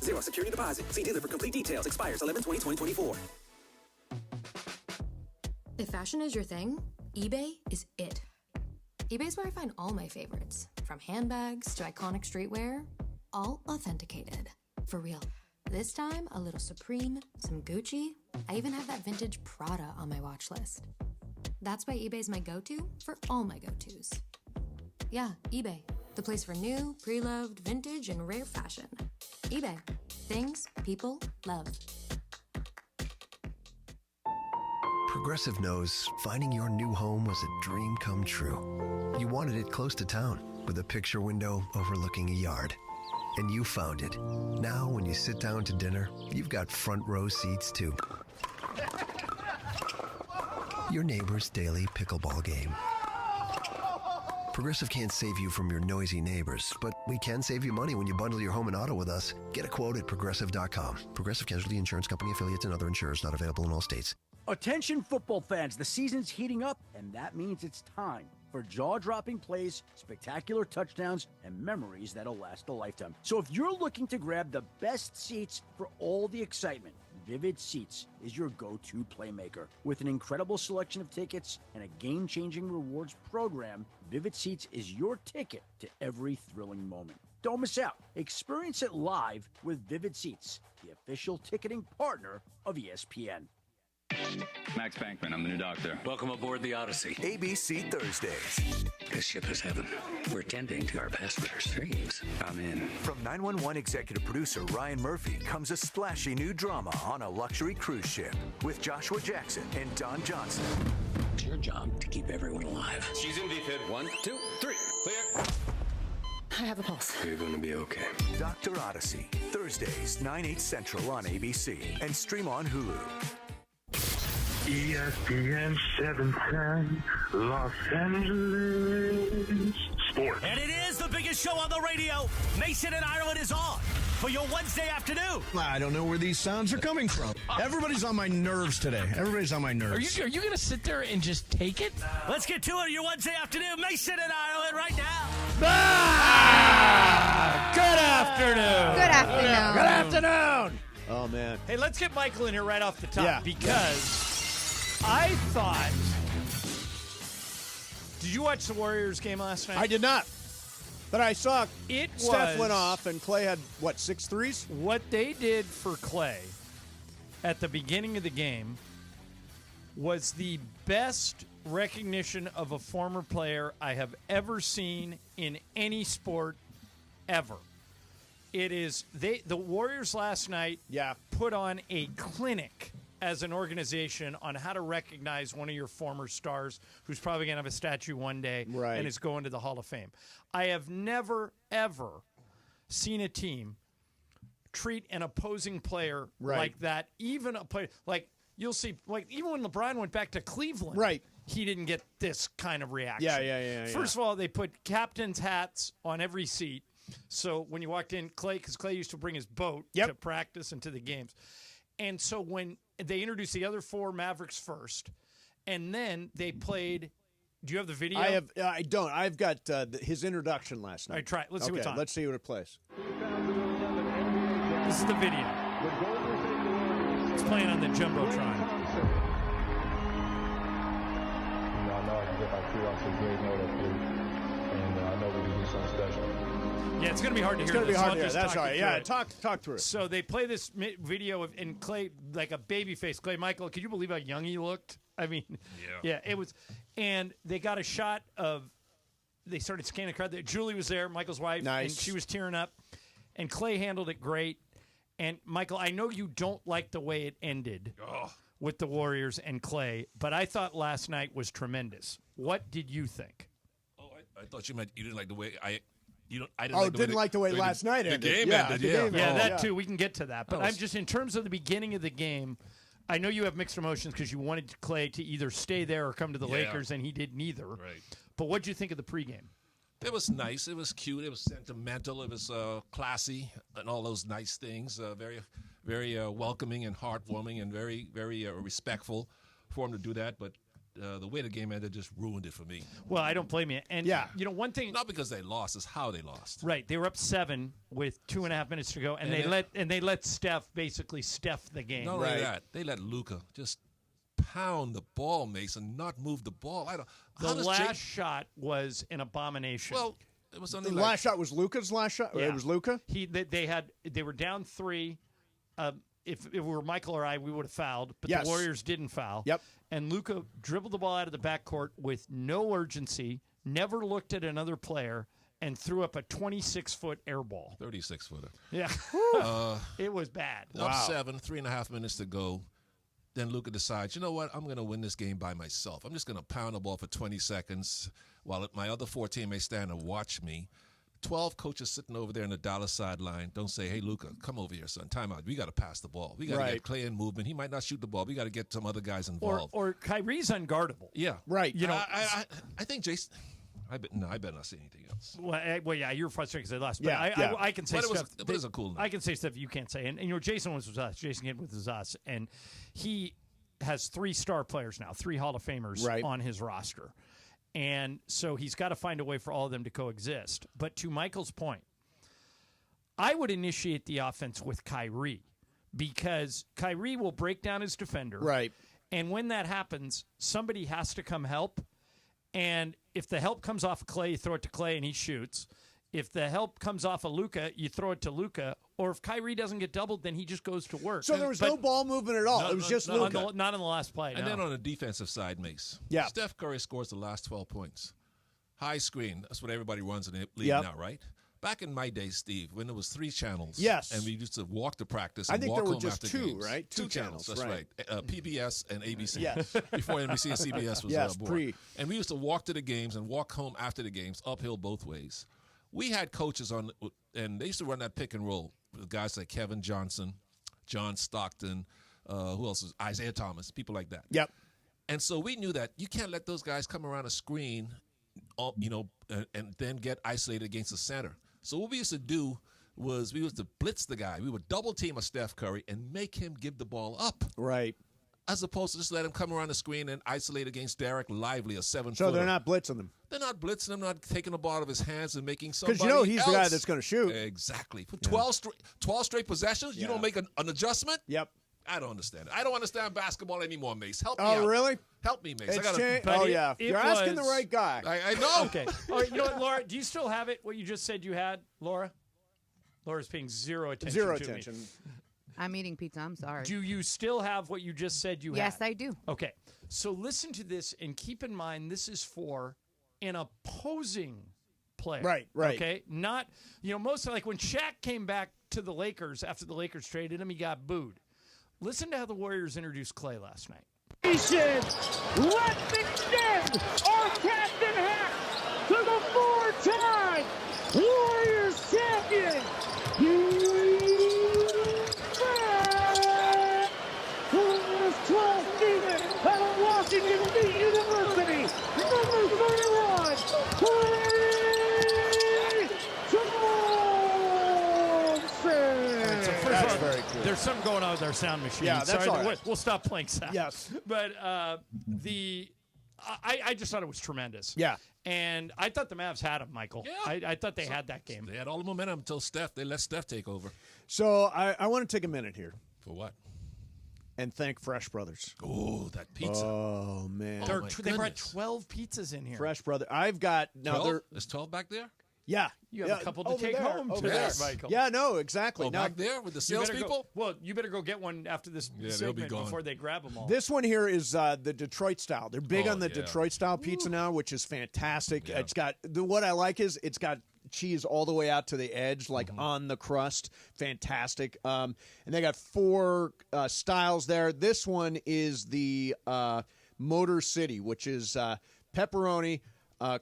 Zero security deposit. See dealer for complete details. Expires 11/20/2024. If fashion is your thing, eBay is it. eBay's where I find all my favorites, from handbags to iconic streetwear, all authenticated. For real. This time, a little Supreme, some Gucci. I even have that vintage Prada on my watch list. That's why eBay's my go-to for all my go-tos. Yeah, eBay. The place for new, pre-loved, vintage, and rare fashion. eBay. Things people love. Progressive knows finding your new home was a dream come true. You wanted it close to town, with a picture window overlooking a yard. And you found it. Now, when you sit down to dinner, you've got front row seats too. Your neighbor's daily pickleball game. Progressive can't save you from your noisy neighbors, but we can save you money when you bundle your home and auto with us. Get a quote at Progressive.com. Progressive Casualty Insurance Company, affiliates, and other insurers not available in all states. Attention football fans, the season's heating up, and that means it's time for jaw-dropping plays, spectacular touchdowns, and memories that'll last a lifetime. So if you're looking to grab the best seats for all the excitement, Vivid Seats is your go-to playmaker. With an incredible selection of tickets and a game-changing rewards program, Vivid Seats is your ticket to every thrilling moment. Don't miss out. Experience it live with Vivid Seats, the official ticketing partner of ESPN. Max Bankman, I'm the new doctor. Welcome aboard the Odyssey. ABC Thursdays. This ship is heaven. We're tending to our passengers' dreams. I'm in. From 911 executive producer Ryan Murphy comes a splashy new drama on a luxury cruise ship with Joshua Jackson and Don Johnson. It's your job to keep everyone alive. She's in VFib. 1, 2, 3. Clear. I have a pulse. You're going to be okay. Dr. Odyssey. Thursdays, 9/8 Central on ABC and stream on Hulu. ESPN 710, Los Angeles Sports. And it is the biggest show on the radio. Mason and Ireland is on for your Wednesday afternoon. I don't know where these sounds are coming from. Everybody's on my nerves today. Everybody's on my nerves. Are you going to sit there and just take it? Let's get to it. Your Wednesday afternoon. Mason and Ireland right now. Good afternoon. Good afternoon. Good afternoon. Oh, man. Hey, let's get Michael in here right off the top because I thought. Did you watch the Warriors game last night? I did not. But I saw Steph went off and Klay had, 6 threes? What they did for Klay at the beginning of the game was the best recognition of a former player I have ever seen in any sport ever. It is the Warriors last night put on a clinic as an organization on how to recognize one of your former stars who's probably going to have a statue one day and is going to the Hall of Fame. I have never, ever seen a team treat an opposing player like that. Even a player, like you'll see, like even when LeBron went back to Cleveland, he didn't get this kind of reaction. First of all, they put captain's hats on every seat. So when you walked in, because Klay used to bring his boat to practice and to the games. And so when they introduced the other 4 Mavericks first, and then they played. Do you have the video? I don't. I've got his introduction last night. All right, try it. Let's see what's on. Let's see what it plays. This is the video. It's playing on the Jumbotron. I know I can get my crew off to a great note up here, and I know we can do something special. Yeah, it's going to be hard to hear. It's going to be hard to hear. That's all right. Yeah, talk through it. So they play this video of in Klay, like a baby face. Klay Michael, could you believe how young he looked? I mean, it was. And they got a shot of, they started scanning the crowd. Julie was there, Michael's wife, and she was tearing up. And Klay handled it great. And Michael, I know you don't like the way it ended with the Warriors and Klay, but I thought last night was tremendous. What did you think? Oh, I thought you meant you didn't like the way I didn't like the way last night ended. The game ended, that too. We can get to that. But I'm just, in terms of the beginning of the game, I know you have mixed emotions because you wanted Klay to either stay there or come to the Lakers, and he did neither. Right. But what did you think of the pregame? It was nice. It was cute. It was sentimental. It was classy and all those nice things. Very, very welcoming and heartwarming and very, very respectful for him to do that. But the way the game ended just ruined it for me. Well, I don't blame you. And, one thing. Not because they lost, it's how they lost. Right. They were up 7 with 2.5 minutes to go, and they let Steph basically Steph the game. Not only that, they let Luka just pound the ball, Mason, not move the ball. The last shot was an abomination. Well, it was on the last shot was Luka's last shot. Yeah. It was Luka. They were down 3. If it were Michael or I, we would have fouled, but Yes. the Warriors didn't foul. Yep. And Luka dribbled the ball out of the backcourt with no urgency, never looked at another player, and threw up a 26-foot air ball. 36-footer. Yeah. It was bad. Up 7, 3.5 minutes to go. Then Luka decides, you know what? I'm going to win this game by myself. I'm just going to pound the ball for 20 seconds while my other 4 teammates stand and watch me. 12 coaches sitting over there in the Dallas sideline don't say, hey, Luka, come over here, son. Time out. We got to pass the ball. We got to get Klay in movement. He might not shoot the ball. We got to get some other guys involved. Or Kyrie's unguardable. Yeah. Right. You know, I think Jason – I better not say anything else. Well, yeah, you're frustrated because they lost. But Yeah, I can say stuff. But it was a cool night. I can say stuff you can't say. And Jason was with us. Jason Kidd was us. And he has 3 star players now, 3 Hall of Famers on his roster. And so he's got to find a way for all of them to coexist. But to Michael's point, I would initiate the offense with Kyrie because Kyrie will break down his defender. Right. And when that happens, somebody has to come help. And if the help comes off of Klay, you throw it to Klay and he shoots. If the help comes off of Luka, you throw it to Luka. Or if Kyrie doesn't get doubled, then he just goes to work. So there was no ball movement at all. It was just Luka. Not on the last play. And then on the defensive side, Mace. Yeah. Steph Curry scores the last 12 points. High screen. That's what everybody runs in the league now, right? Back in my day, Steve, when there was 3 channels. Yes. And we used to walk to practice I and think walk there were home just after 2, games. right? 2 channels. That's right. PBS and ABC. Yes. Before NBC and CBS was yes, born. And we used to walk to the games and walk home after the games, uphill both ways. We had coaches on, and they used to run that pick and roll with guys like Kevin Johnson, John Stockton, who else was Isaiah Thomas, people like that. Yep. And so we knew that you can't let those guys come around a screen, and then get isolated against the center. So what we used to do was we used to blitz the guy. We would double team a Steph Curry and make him give the ball up. Right. As opposed to just let him come around the screen and isolate against Derek Lively, a 7-footer. So they're not blitzing them. They're not blitzing him, not taking the ball out of his hands and making somebody Because he's else. the guy that's going to shoot. Exactly. For 12 straight possessions, you don't make an adjustment? Yep. I don't understand it. I don't understand basketball anymore, Mace. Help me Oh, out. really? Help me, Mace. You're asking the right guy. I know. Okay. All right, you know what, Laura? Do you still have it, what you just said you had, Laura? Laura's paying zero attention Zero to attention. me. I'm eating pizza. I'm sorry. Do you still have what you just said you had? Yes, I do. Okay. So listen to this and keep in mind this is for an opposing player. Right. Okay? Not, most like when Shaq came back to the Lakers after the Lakers traded him, he got booed. Listen to how the Warriors introduced Klay last night. Let's extend our captain hat to the 4-time Warriors champion. Warriors 12 feet out of Washington State University. Number 31, Klay Thompson. So first of all, there's something going on with our sound machine. Yeah, that's all right. We'll stop playing sound. Yes. But I just thought it was tremendous. Yeah. And I thought the Mavs had him, Michael. Yeah. I thought they had that game. They had all the momentum until they let Steph take over. So I want to take a minute here. For what? And thank Fresh Brothers. Oh, that pizza. Oh, man. They brought 12 pizzas in here. Fresh Brother. I've got now. 12? There's 12 back there? Yeah. You have a couple to take home over today, there. Michael. Yeah, no, exactly. Oh, now, back there with the salespeople? You better go get one after this they'll be segment gone. before they grab them all. This one here is the Detroit style. They're big on the yeah. Detroit style pizza now, which is fantastic. Yeah. It's got what I like is it's got cheese all the way out to the edge, like on the crust. Fantastic. And they got 4 styles there. This one is the Motor City, which is pepperoni,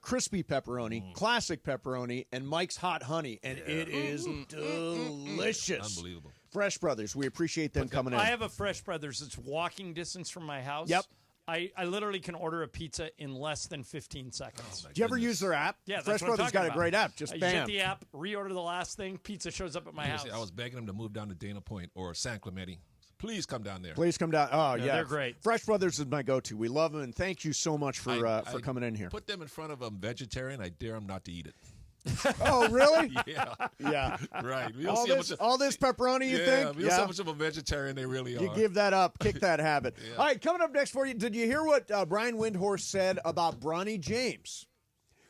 crispy pepperoni, classic pepperoni, and Mike's Hot Honey. And it is delicious. Unbelievable. Fresh Brothers, we appreciate them coming in. I have a Fresh Brothers. It's walking distance from my house. Yep. I literally can order a pizza in less than 15 seconds. Do you ever use their app? Yeah, Fresh Brothers got a great app. Just you bam. get the app, reorder the last thing, pizza shows up at my house. I was begging them to move down to Dana Point or San Clemente. Please come down there. Please come down. Oh, yeah. They're great. Fresh Brothers is my go-to. We love them, and thank you so much for coming in here. Put them in front of a vegetarian. I dare them not to eat it. Oh, really? Yeah. Yeah. Right. All this pepperoni, you think? Yeah. How much of a vegetarian they really are. You give that up. Kick that habit. Yeah. All right, coming up next for you, did you hear what Brian Windhorst said about Bronny James?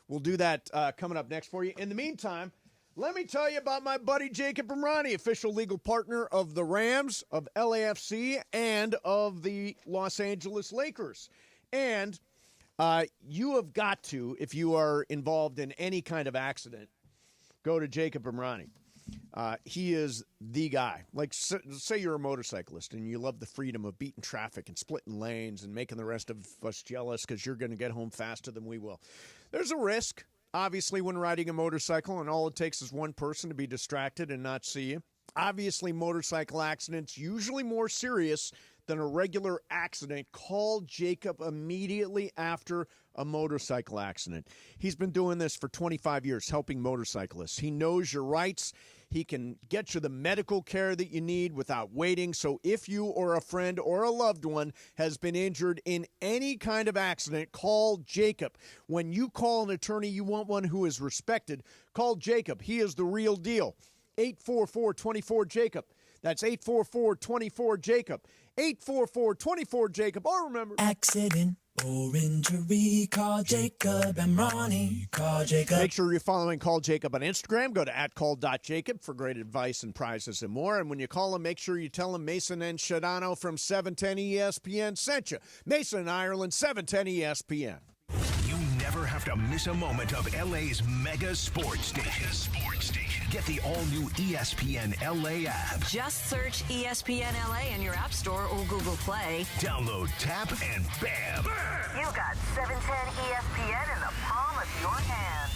We'll do that coming up next for you. In the meantime, let me tell you about my buddy Jacob Bronny, official legal partner of the Rams, of LAFC, and of the Los Angeles Lakers. And you have got to, if you are involved in any kind of accident, go to Jacob Bronny. He is the guy. Like, say you're a motorcyclist and you love the freedom of beating traffic and splitting lanes and making the rest of us jealous because you're going to get home faster than we will. There's a risk, obviously, when riding a motorcycle, and all it takes is one person to be distracted and not see you. Obviously, motorcycle accidents usually more serious than a regular accident. Call Jacob immediately after a motorcycle accident. He's been doing this for 25 years, helping motorcyclists. He knows your rights. He can get you the medical care that you need without waiting. So if you or a friend or a loved one has been injured in any kind of accident, call Jacob. When you call an attorney, you want one who is respected. Call Jacob. He is the real deal. 844-24-JACOB. That's 844-24-JACOB. 844-24-JACOB. Or remember, accident or injury, call Jacob and Ronnie. Call Jacob. Make sure you're following Call Jacob on Instagram. Go to @call.jacob for great advice and prizes and more. And when you call him, make sure you tell him Mason and Shadano from 710 ESPN sent you. Mason, Ireland, 710 ESPN. You never have to miss a moment of LA's mega sports station. Get the all-new ESPN LA app. Just search ESPN LA in your App Store or Google Play. Download, tap, and bam! You got 710 ESPN in the palm of your hand.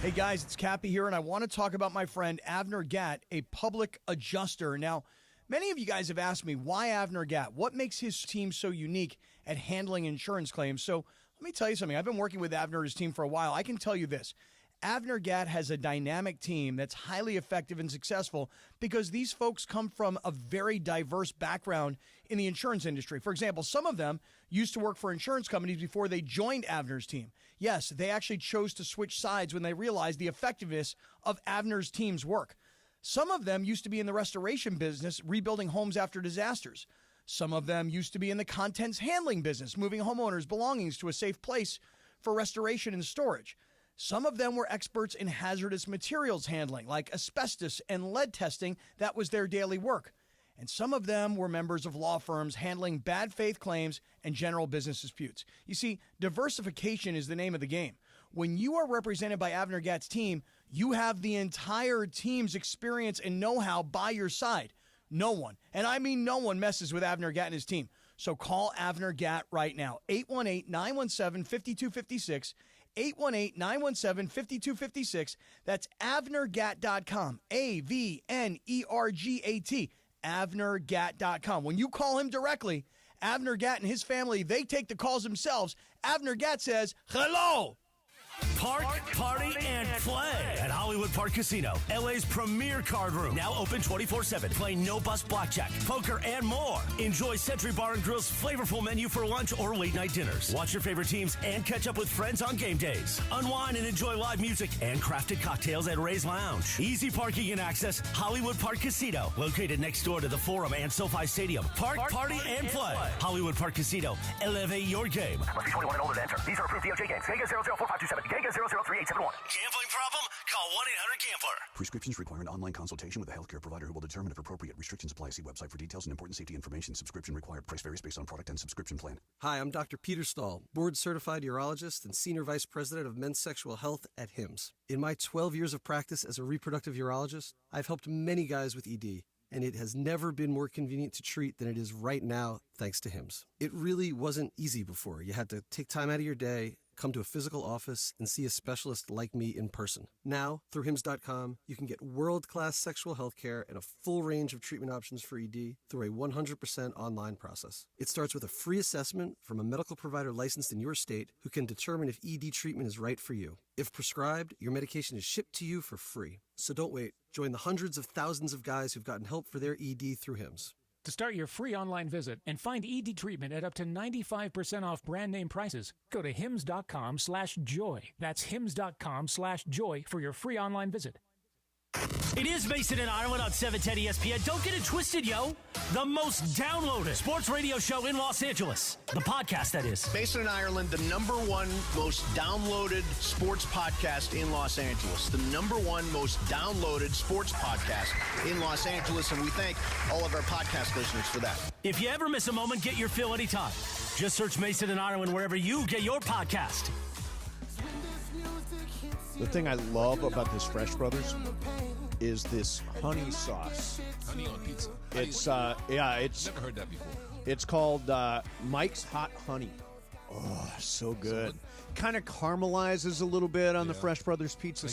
Hey guys, it's Cappy here, and I want to talk about my friend Avner Gat, a public adjuster. Now, many of you guys have asked me, why Avner Gat? What makes his team so unique at handling insurance claims? So let me tell you something. I've been working with Avner and his team for a while. I can tell you this. Avner Gat has a dynamic team that's highly effective and successful because these folks come from a very diverse background in the insurance industry. For example, some of them used to work for insurance companies before they joined Avner's team. Yes, they actually chose to switch sides when they realized the effectiveness of Avner's team's work. Some of them used to be in the restoration business, rebuilding homes after disasters. Some of them used to be in the contents handling business, moving homeowners' belongings to a safe place for restoration and storage. Some of them were experts in hazardous materials handling, like asbestos and lead testing. That was their daily work. And some of them were members of law firms handling bad faith claims and general business disputes. You see, diversification is the name of the game. When you are represented by Avner Gat's team, you have the entire team's experience and know-how by your side. No one, and I mean no one, messes with Avner Gat and his team. So call Avner Gat right now, 818-917-5256, 818-917-5256. That's AvnerGat.com, AVNERGAT, AvnerGat.com. When you call him directly, Avner Gat and his family, they take the calls themselves. Avner Gat says, hello. Park, party, and play at Hollywood Park Casino, LA's premier card room. Now open 24/7. Play no-bust blackjack, poker, and more. Enjoy Century Bar and Grill's flavorful menu for lunch or late-night dinners. Watch your favorite teams and catch up with friends on game days. Unwind and enjoy live music and crafted cocktails at Ray's Lounge. Easy parking and access, Hollywood Park Casino. Located next door to the Forum and SoFi Stadium. Park, party, and play. Hollywood Park Casino. Elevate your game. Must be 21 and older to enter. These are approved DOJ games. Geico 004527. Geico 003871. Gambling problem? Call 1-800-GAMBLER. Prescriptions require an online consultation with a healthcare provider who will determine if appropriate. Restrictions apply. See website for details and important safety information. Subscription required. Price varies based on product and subscription plan. Hi, I'm Dr. Peter Stahl, board-certified urologist and senior vice president of men's sexual health at HIMSS. In my 12 years of practice as a reproductive urologist, I've helped many guys with ED, and it has never been more convenient to treat than it is right now, thanks to HIMSS. It really wasn't easy before. You had to take time out of your day, come to a physical office and see a specialist like me in person. Now, through Hims.com, you can get world-class sexual health care and a full range of treatment options for ED through a 100% online process. It starts with a free assessment from a medical provider licensed in your state who can determine if ED treatment is right for you. If prescribed, your medication is shipped to you for free. So don't wait. Join the hundreds of thousands of guys who've gotten help for their ED through Hims. To start your free online visit and find ED treatment at up to 95% off brand name prices, go to hims.com/joy. That's hims.com/joy for your free online visit. It is Mason and Ireland on 710 ESPN. Don't get it twisted, yo. The most downloaded sports radio show in Los Angeles. The podcast, that is. Mason and Ireland, the #1 most downloaded sports podcast in Los Angeles. The #1 most downloaded sports podcast in Los Angeles, and we thank all of our podcast listeners for that. If you ever miss a moment, get your fill anytime. Just search Mason and Ireland wherever you get your podcast. The thing I love about this Fresh Brothers is this honey sauce. Honey on pizza. It's Never heard that before. It's called Mike's Hot Honey. Oh, so good. Kind of caramelizes a little bit on the Fresh Brothers pizza.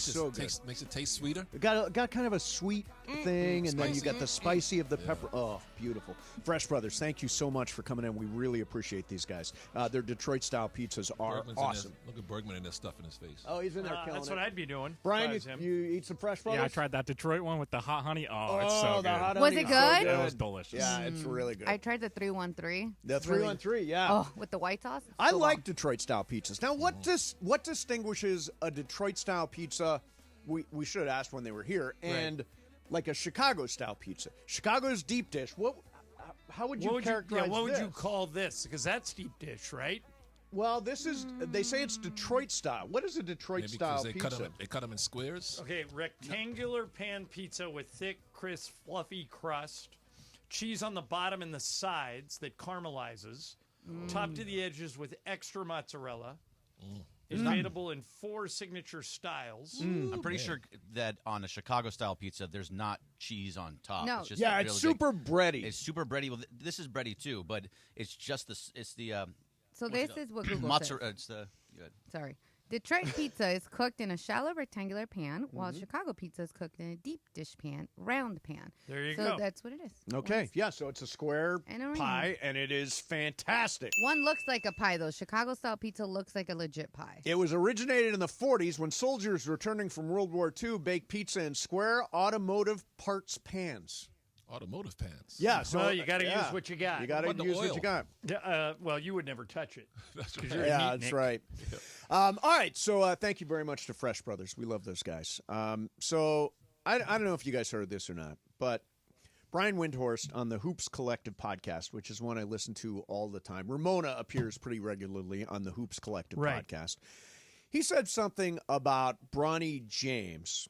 Makes it taste sweeter. Got kind of a sweet thing, and then you got the spicy of the pepper. Oh, beautiful. Fresh Brothers, thank you so much for coming in. We really appreciate these guys. Their Detroit-style pizzas are Bergman's awesome. Look at Bergman and that stuff in his face. Oh, he's in there killing That's it. what I'd be doing. Brian, if I was him. you eat some Fresh Brothers? Yeah, I tried that Detroit one with the hot honey. Oh, it's so the good. hot Was honey it is so good? It was delicious. Yeah, it's really good. I tried the 313. The 313, yeah. Oh, with the white sauce? I like Detroit-style pizzas. Now, what distinguishes a Detroit-style pizza? We should have asked when they were here, and like a Chicago-style pizza. Chicago's deep dish. How would you characterize what would this? you call this? Because that's deep dish, right? Well, this is. They say it's Detroit style. What is a Detroit-style Maybe pizza? because they cut them in squares. Okay, rectangular pan pizza with thick, crisp, fluffy crust, cheese on the bottom and the sides that caramelizes, topped to the edges with extra mozzarella. Is available in 4 signature styles. I'm pretty sure that on a Chicago-style pizza, there's not cheese on top. No. It's just Yeah, really it's super bready. It's super bready. Well, this is bready too, but it's just the. It's the. So this is what Google mozzarella. says. It's the. Good. Sorry. Detroit pizza is cooked in a shallow rectangular pan, while Chicago pizza is cooked in a deep dish pan, round pan. There you so go. that's what it is. Okay, yeah, so it's a square And a ring. pie, and it is fantastic. One looks like a pie, though. Chicago-style pizza looks like a legit pie. It was originated in the 40s when soldiers returning from World War II baked pizza in square automotive parts pans. Automotive pans. Yeah, so Well, you got to use what you got. You got to What about the use what oil? you got. Well, you would never touch it. That's 'cause right. you're a Yeah, neat that's Nick. right. All right, so thank you very much to Fresh Brothers. We love those guys. So I don't know if you guys heard this or not, but Brian Windhorst on the Hoops Collective podcast, which is one I listen to all the time. Ramona appears pretty regularly on the Hoops Collective podcast. He said something about Bronny James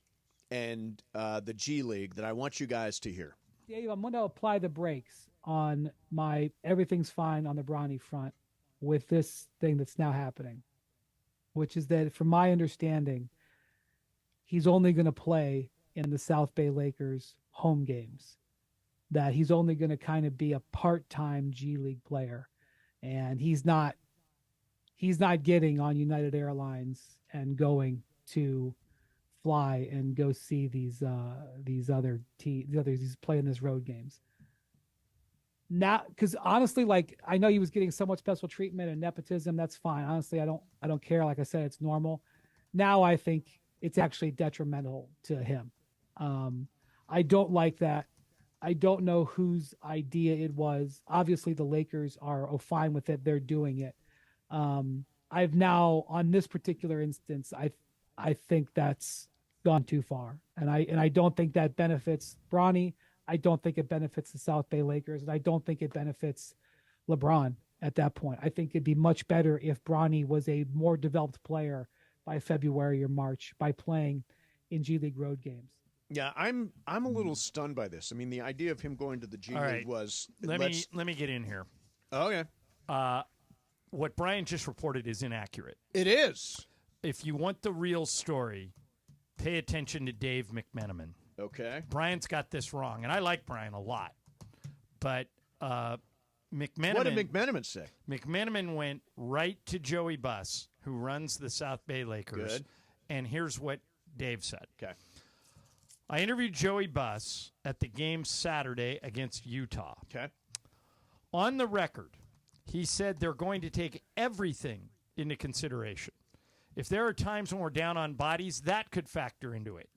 and the G League that I want you guys to hear. Dave, I'm going to apply the brakes on my everything's fine on the Bronny front with this thing that's now happening, which is that from my understanding, he's only going to play in the South Bay Lakers home games, that he's only going to kind of be a part-time G League player. And he's not getting on United Airlines and going to fly and go see these playing these road games. Now, because honestly, like, I know he was getting so much special treatment and nepotism. That's fine. Honestly, I don't care. Like I said, it's normal. Now I think it's actually detrimental to him. I don't like that. I don't know whose idea it was. Obviously, the Lakers are fine with it. They're doing it. I've now, on this particular instance, I think that's gone too far, and I don't think that benefits Bronny. I don't think it benefits the South Bay Lakers, and I don't think it benefits LeBron at that point. I think it'd be much better if Bronny was a more developed player by February or March by playing in G League road games. Yeah, I'm a little stunned by this. I mean, the idea of him going to the G All League right. was Let me get in here. Okay. What Brian just reported is inaccurate. It is. If you want the real story, pay attention to Dave McMenamin. Okay. Brian's got this wrong, and I like Brian a lot. But McMenamin. What did McMenamin say? McMenamin went right to Joey Buss, who runs the South Bay Lakers. Good. And here's what Dave said. Okay. I interviewed Joey Buss at the game Saturday against Utah. Okay. On the record, he said they're going to take everything into consideration. If there are times when we're down on bodies, that could factor into it.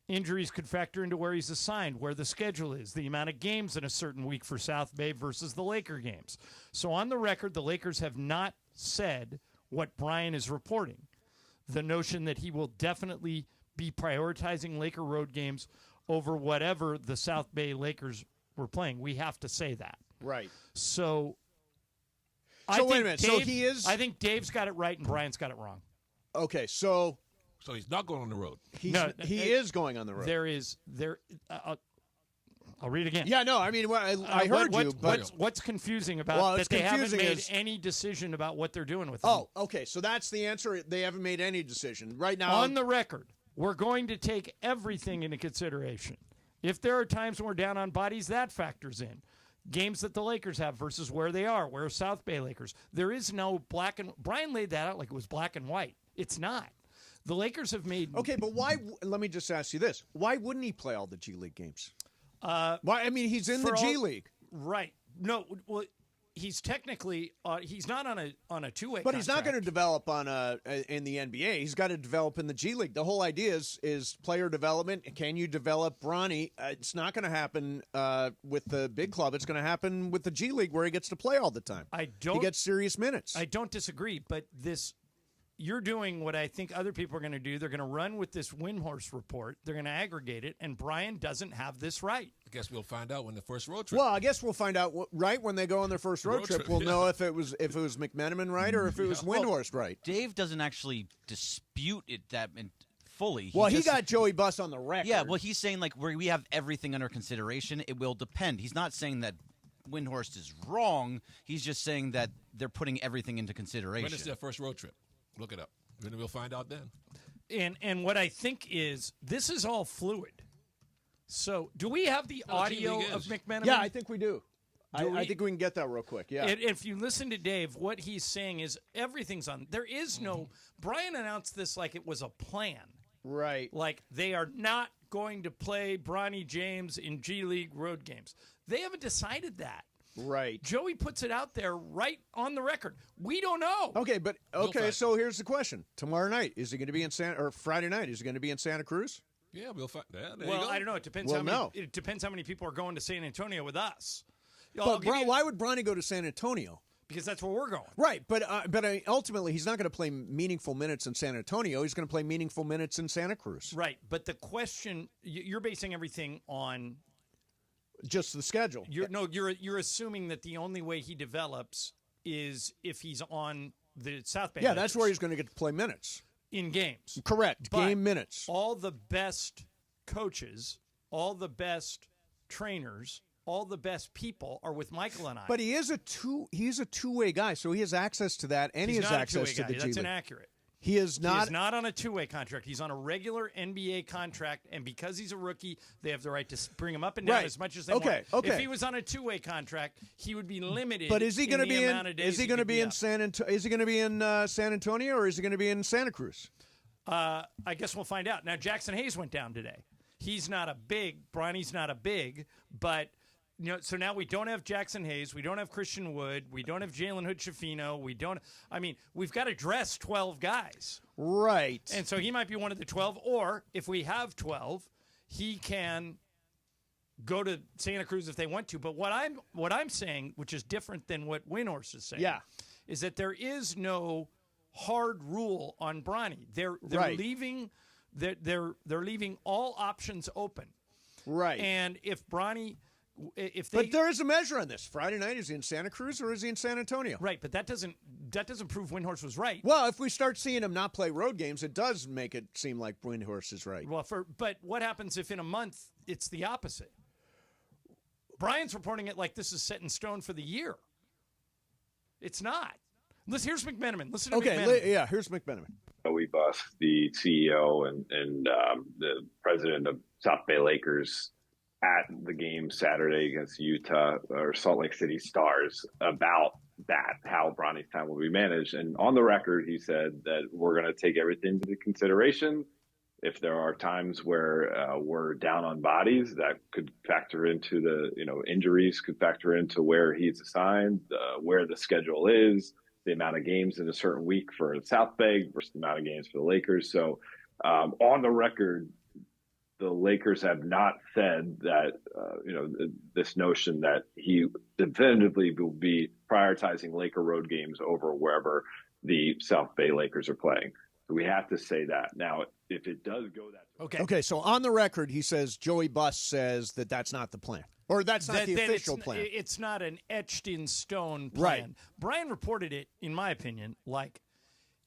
Injuries could factor into where he's assigned, where the schedule is, the amount of games in a certain week for South Bay versus the Laker games. So on the record, the Lakers have not said what Brian is reporting. The notion that he will definitely be prioritizing Laker road games over whatever the South Bay Lakers were playing. We have to say that. Right. So wait a minute. So he is. I think Dave's got it right and Brian's got it wrong. Okay, so he's not going on the road. He is going on the road. I'll read again. Yeah, no, I mean, I heard you. But what's confusing about that they haven't made any decision about what they're doing with him? Oh, okay, so that's the answer. They haven't made any decision right now. On the record, we're going to take everything into consideration. If there are times when we're down on bodies, that factors in. Games that the Lakers have versus where they are, where South Bay Lakers. There is no black and Brian laid that out like it was black and white. It's not. The Lakers have made. Okay, but why? Let me just ask you this: why wouldn't he play all the G League games? Why? I mean, he's in the G League, right? No, well, he's technically he's not on a two-way. But he's not going to develop in the NBA. He's got to develop in the G League. The whole idea is player development. Can you develop Bronny? It's not going to happen with the big club. It's going to happen with the G League, where he gets to play all the time. He gets serious minutes. I don't disagree, but you're doing what I think other people are going to do. They're going to run with this Windhorse report. They're going to aggregate it, and Brian doesn't have this right. I guess we'll find out when the first road trip. Well, I guess we'll find out right when they go on their first road trip. We'll know if it was McMenamin right or if it was Windhorst right. Dave doesn't actually dispute it that fully. He got Joey Buss on the record. Yeah, well, he's saying like we have everything under consideration. It will depend. He's not saying that Windhorst is wrong. He's just saying that they're putting everything into consideration. When is their first road trip? Look it up. Then we'll find out then. And what I think is this is all fluid. So do we have the audio of McMenamin? Yeah, I think we do. I think we can get that real quick. Yeah. If you listen to Dave, what he's saying is everything's on. There is no. Brian announced this like it was a plan. Right. Like they are not going to play Bronny James in G League road games. They haven't decided that. Right. Joey puts it out there right on the record. We don't know. Okay, so here's the question. Tomorrow night, is he going to be in Friday night, is he going to be in Santa Cruz? Yeah, we'll find out. Well, I don't know. It depends it depends how many people are going to San Antonio with us. But why would Bronny go to San Antonio? Because that's where we're going. Right, but ultimately he's not going to play meaningful minutes in San Antonio. He's going to play meaningful minutes in Santa Cruz. Right, but the question, you're basing everything on just the schedule. You're assuming that the only way he develops is if he's on the South Bay. Yeah, Lakers. that's where he's going to get to play minutes. In games. Correct. But game minutes. All the best coaches, all the best trainers, all the best people are with Michael and I. But he's a two-way guy, so he has access to that, and he has access to the G League. That's inaccurate. He is not on a two-way contract. He's on a regular NBA contract, and because he's a rookie, they have the right to bring him up and down as much as they want. Okay. If he was on a two-way contract, he would be limited. But is he going to be in? Is he going to be in San Antonio? Is he going to be in San Antonio, or is he going to be in Santa Cruz? I guess we'll find out. Now, Jackson Hayes went down today. He's not a big. Bronny's not a big, but. So now we don't have Jackson Hayes. We don't have Christian Wood. We don't have Jalen Hood-Schifino. We've got to dress 12 guys. Right. And so he might be one of the 12. Or if we have 12, he can go to Santa Cruz if they want to. But what I'm saying, which is different than what Windhorst is saying, is that there is no hard rule on Bronny. They're leaving. They're leaving all options open. Right. And if Bronny. But there is a measure on this. Friday night, is he in Santa Cruz or is he in San Antonio? Right, but that doesn't prove Windhorst was right. Well, if we start seeing him not play road games, it does make it seem like Windhorst is right. Well, but what happens if in a month it's the opposite? Brian's reporting it like this is set in stone for the year. It's not. Here's McMenamin. Listen to McMenamin. Here's McMenamin. Joey Buss, the CEO and the president of South Bay Lakers, at the game Saturday against Utah or Salt Lake City Stars about that, how Bronny's time will be managed. And on the record, he said that we're going to take everything into consideration. If there are times where we're down on bodies, that could factor into the, injuries could factor into where he's assigned, where the schedule is, the amount of games in a certain week for South Bay versus the amount of games for the Lakers. So on the record, the Lakers have not said that, this notion that he definitively will be prioritizing Laker road games over wherever the South Bay Lakers are playing. So we have to say that. Now, if it does go that Okay, so on the record, he says Joey Buss says that that's not the plan. Or that's not the official plan. It's not an etched-in-stone plan. Right. Brian reported it, in my opinion, like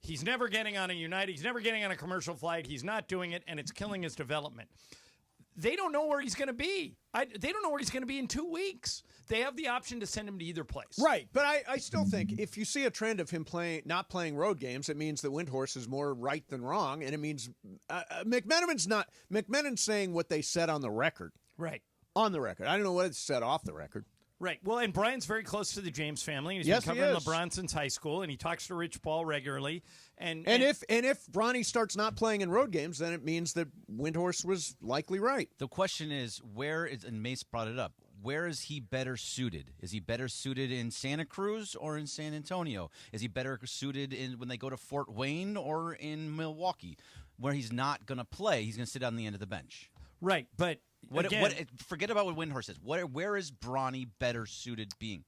he's never getting on a United, he's never getting on a commercial flight, he's not doing it, and it's killing his development. They don't know where he's going to be. They don't know where he's going to be in 2 weeks. They have the option to send him to either place. Right, but I still think if you see a trend of him not playing road games, it means that Windhorst is more right than wrong, and it means McMenam's saying what they said on the record. Right. On the record. I don't know what it said off the record. Right. Well, and Brian's very close to the James family. He's Yes, been he covering is. LeBron since high school, and he talks to Rich Paul regularly. And if Bronny starts not playing in road games, then it means that Windhorst was likely right. The question is, and Mace brought it up, where is he better suited? Is he better suited in Santa Cruz or in San Antonio? Is he better suited when they go to Fort Wayne or in Milwaukee, where he's not going to play? He's going to sit on the end of the bench. Right, but forget about what Windhorst says. Where is Bronny better suited being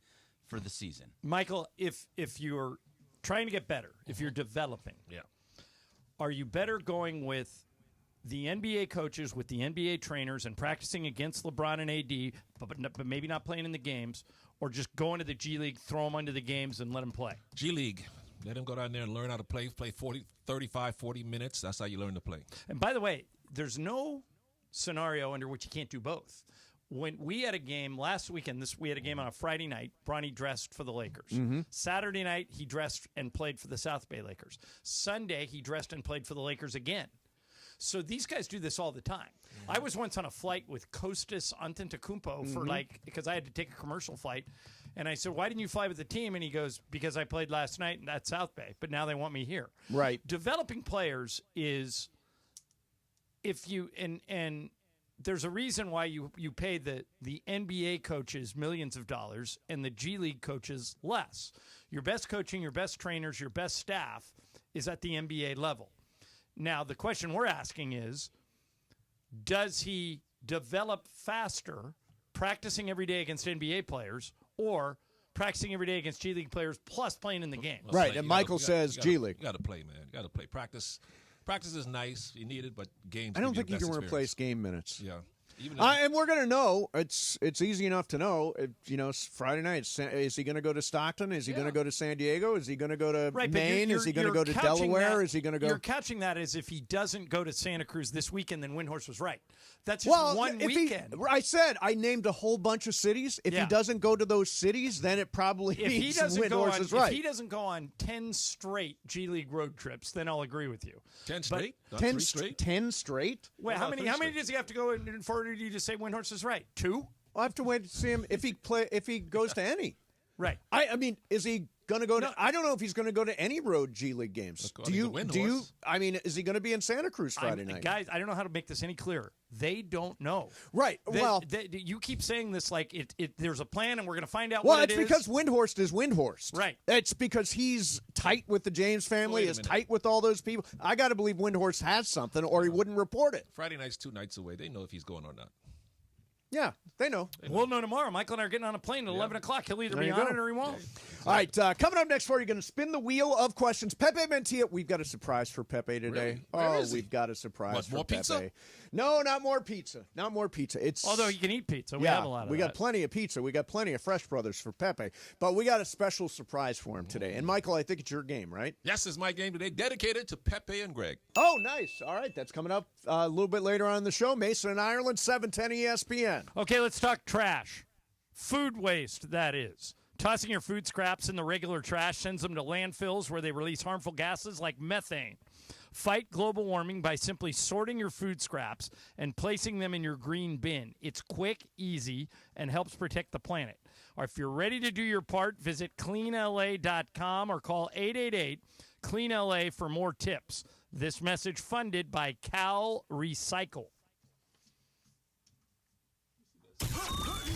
for the season? Michael, if you're trying to get better, if you're developing, are you better going with the NBA coaches, with the NBA trainers, and practicing against LeBron and AD, but maybe not playing in the games, or just going to the G League, throw them into the games, and let them play? G League. Let him go down there and learn how to play 35, 40 minutes. That's how you learn to play. And by the way, there's no scenario under which you can't do both. When we had a game last weekend, we had a game on a Friday night. Bronny dressed for the Lakers. Mm-hmm. Saturday night, he dressed and played for the South Bay Lakers. Sunday, he dressed and played for the Lakers again. So these guys do this all the time. Mm-hmm. I was once on a flight with Kostas Antetokounmpo because I had to take a commercial flight. And I said, why didn't you fly with the team? And he goes, because I played last night at South Bay, but now they want me here. Right. Developing players is, if you and there's a reason why you pay the NBA coaches millions of dollars and the G League coaches less. Your best coaching, your best trainers, your best staff is at the NBA level. Now, the question we're asking is, does he develop faster practicing every day against NBA players or practicing every day against G League players plus playing in the game? Right, and Michael says G League. You got to play, man. You got to play. Practice is nice. You need it, but games. I don't think you can replace game minutes. Yeah. And we're going to know. It's easy enough to know. It's Friday night. Is he going to go to Stockton? Is he going to go to San Diego? Is he going to go to Maine? Is he going to go to Delaware? Is he going to go? You're catching that as if he doesn't go to Santa Cruz this weekend, then Windhorst was right. That's just one weekend. I named a whole bunch of cities. If he doesn't go to those cities, then it probably means Windhorst is right. If he doesn't go on 10 straight G League road trips, then I'll agree with you. 10 straight? 10 straight? 10 straight? Wait, how many does he have to go in for you to say Windhorst is right? 2? I'll have to wait to see him if he goes to any. Right. I mean, is he going to go to? I don't know if he's going to go to any road G League games. Do you? I mean, is he going to be in Santa Cruz Friday night? Guys, I don't know how to make this any clearer. They don't know. Right. You keep saying this like there's a plan and we're going to find out. Well, it's because Windhorst is Windhorst. Right. It's because he's tight with the James family, is tight with all those people. I got to believe Windhorst has something, or he wouldn't report it. Friday night's 2 nights away. They know if he's going or not. Yeah, they know. We'll know tomorrow. Michael and I are getting on a plane at 11 o'clock. He'll either be on it or he won't. All right, coming up next for you, going to spin the wheel of questions. Pepe Mentilla, we've got a surprise for Pepe today. Really? We've got a surprise for more Pepe. Pizza? No, not more pizza. Not more pizza. Although you can eat pizza. We have a lot of that. We got plenty of pizza. We got plenty of Fresh Brothers for Pepe. But we got a special surprise for him today. And, Michael, I think it's your game, right? Yes, it's my game today, dedicated to Pepe and Greg. Oh, nice. All right, that's coming up a little bit later on in the show. Mason and Ireland, 710 ESPN. Okay, let's talk trash. Food waste, that is. Tossing your food scraps in the regular trash sends them to landfills where they release harmful gases like methane. Fight global warming by simply sorting your food scraps and placing them in your green bin. It's quick, easy, and helps protect the planet. Or if you're ready to do your part, visit cleanla.com or call 888-CLEAN-LA for more tips. This message funded by Cal Recycle.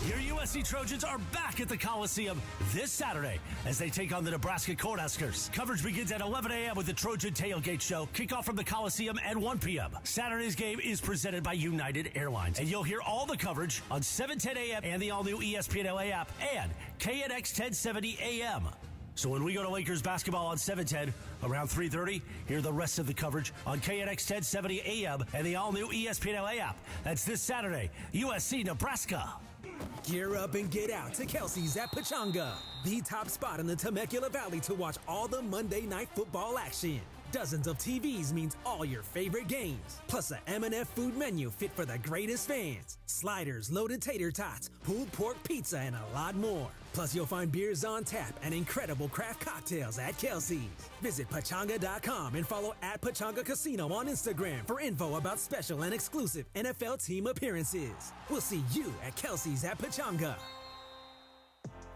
Your USC Trojans are back at the Coliseum this Saturday as they take on the Nebraska Cornhuskers. Coverage begins at 11 a.m. with the Trojan Tailgate Show. Kickoff from the Coliseum at 1 p.m. Saturday's game is presented by United Airlines, and you'll hear all the coverage on 710 a.m. and the all-new ESPN LA app and KNX 1070 a.m. So when we go to Lakers basketball on 710 around 3:30, hear the rest of the coverage on KNX 1070 a.m. and the all-new ESPN LA app. That's this Saturday, USC Nebraska. Gear up and get out to Kelsey's at Pachanga, the top spot in the Temecula Valley to watch all the Monday Night Football action. Dozens of TVs means all your favorite games, plus a M&F food menu fit for the greatest fans. Sliders, loaded tater tots, pulled pork pizza, and a lot more. Plus, you'll find beers on tap and incredible craft cocktails at Kelsey's. Visit Pachanga.com and follow at Pachanga Casino on Instagram for info about special and exclusive NFL team appearances. We'll see you at Kelsey's at Pachanga.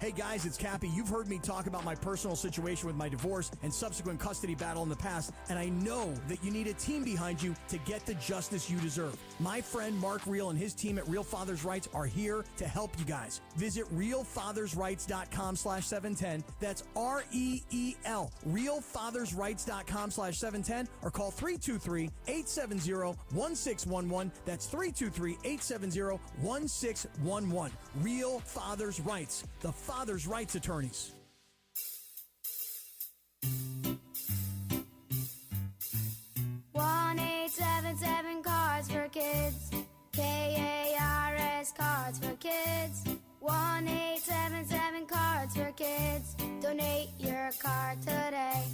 Hey guys, it's Cappy. You've heard me talk about my personal situation with my divorce and subsequent custody battle in the past, and I know that you need a team behind you to get the justice you deserve. My friend Mark Reel and his team at Real Fathers Rights are here to help you guys. Visit realfathersrights.com/710. That's REEL. realfathersrights.com/710 or call 323-870-1611. That's 323-870-1611. Real Fathers Rights. The Father's Rights Attorneys. One 877 Cards for Kids. KARS Cards for Kids. 1-877 Cards for Kids. Donate your card today.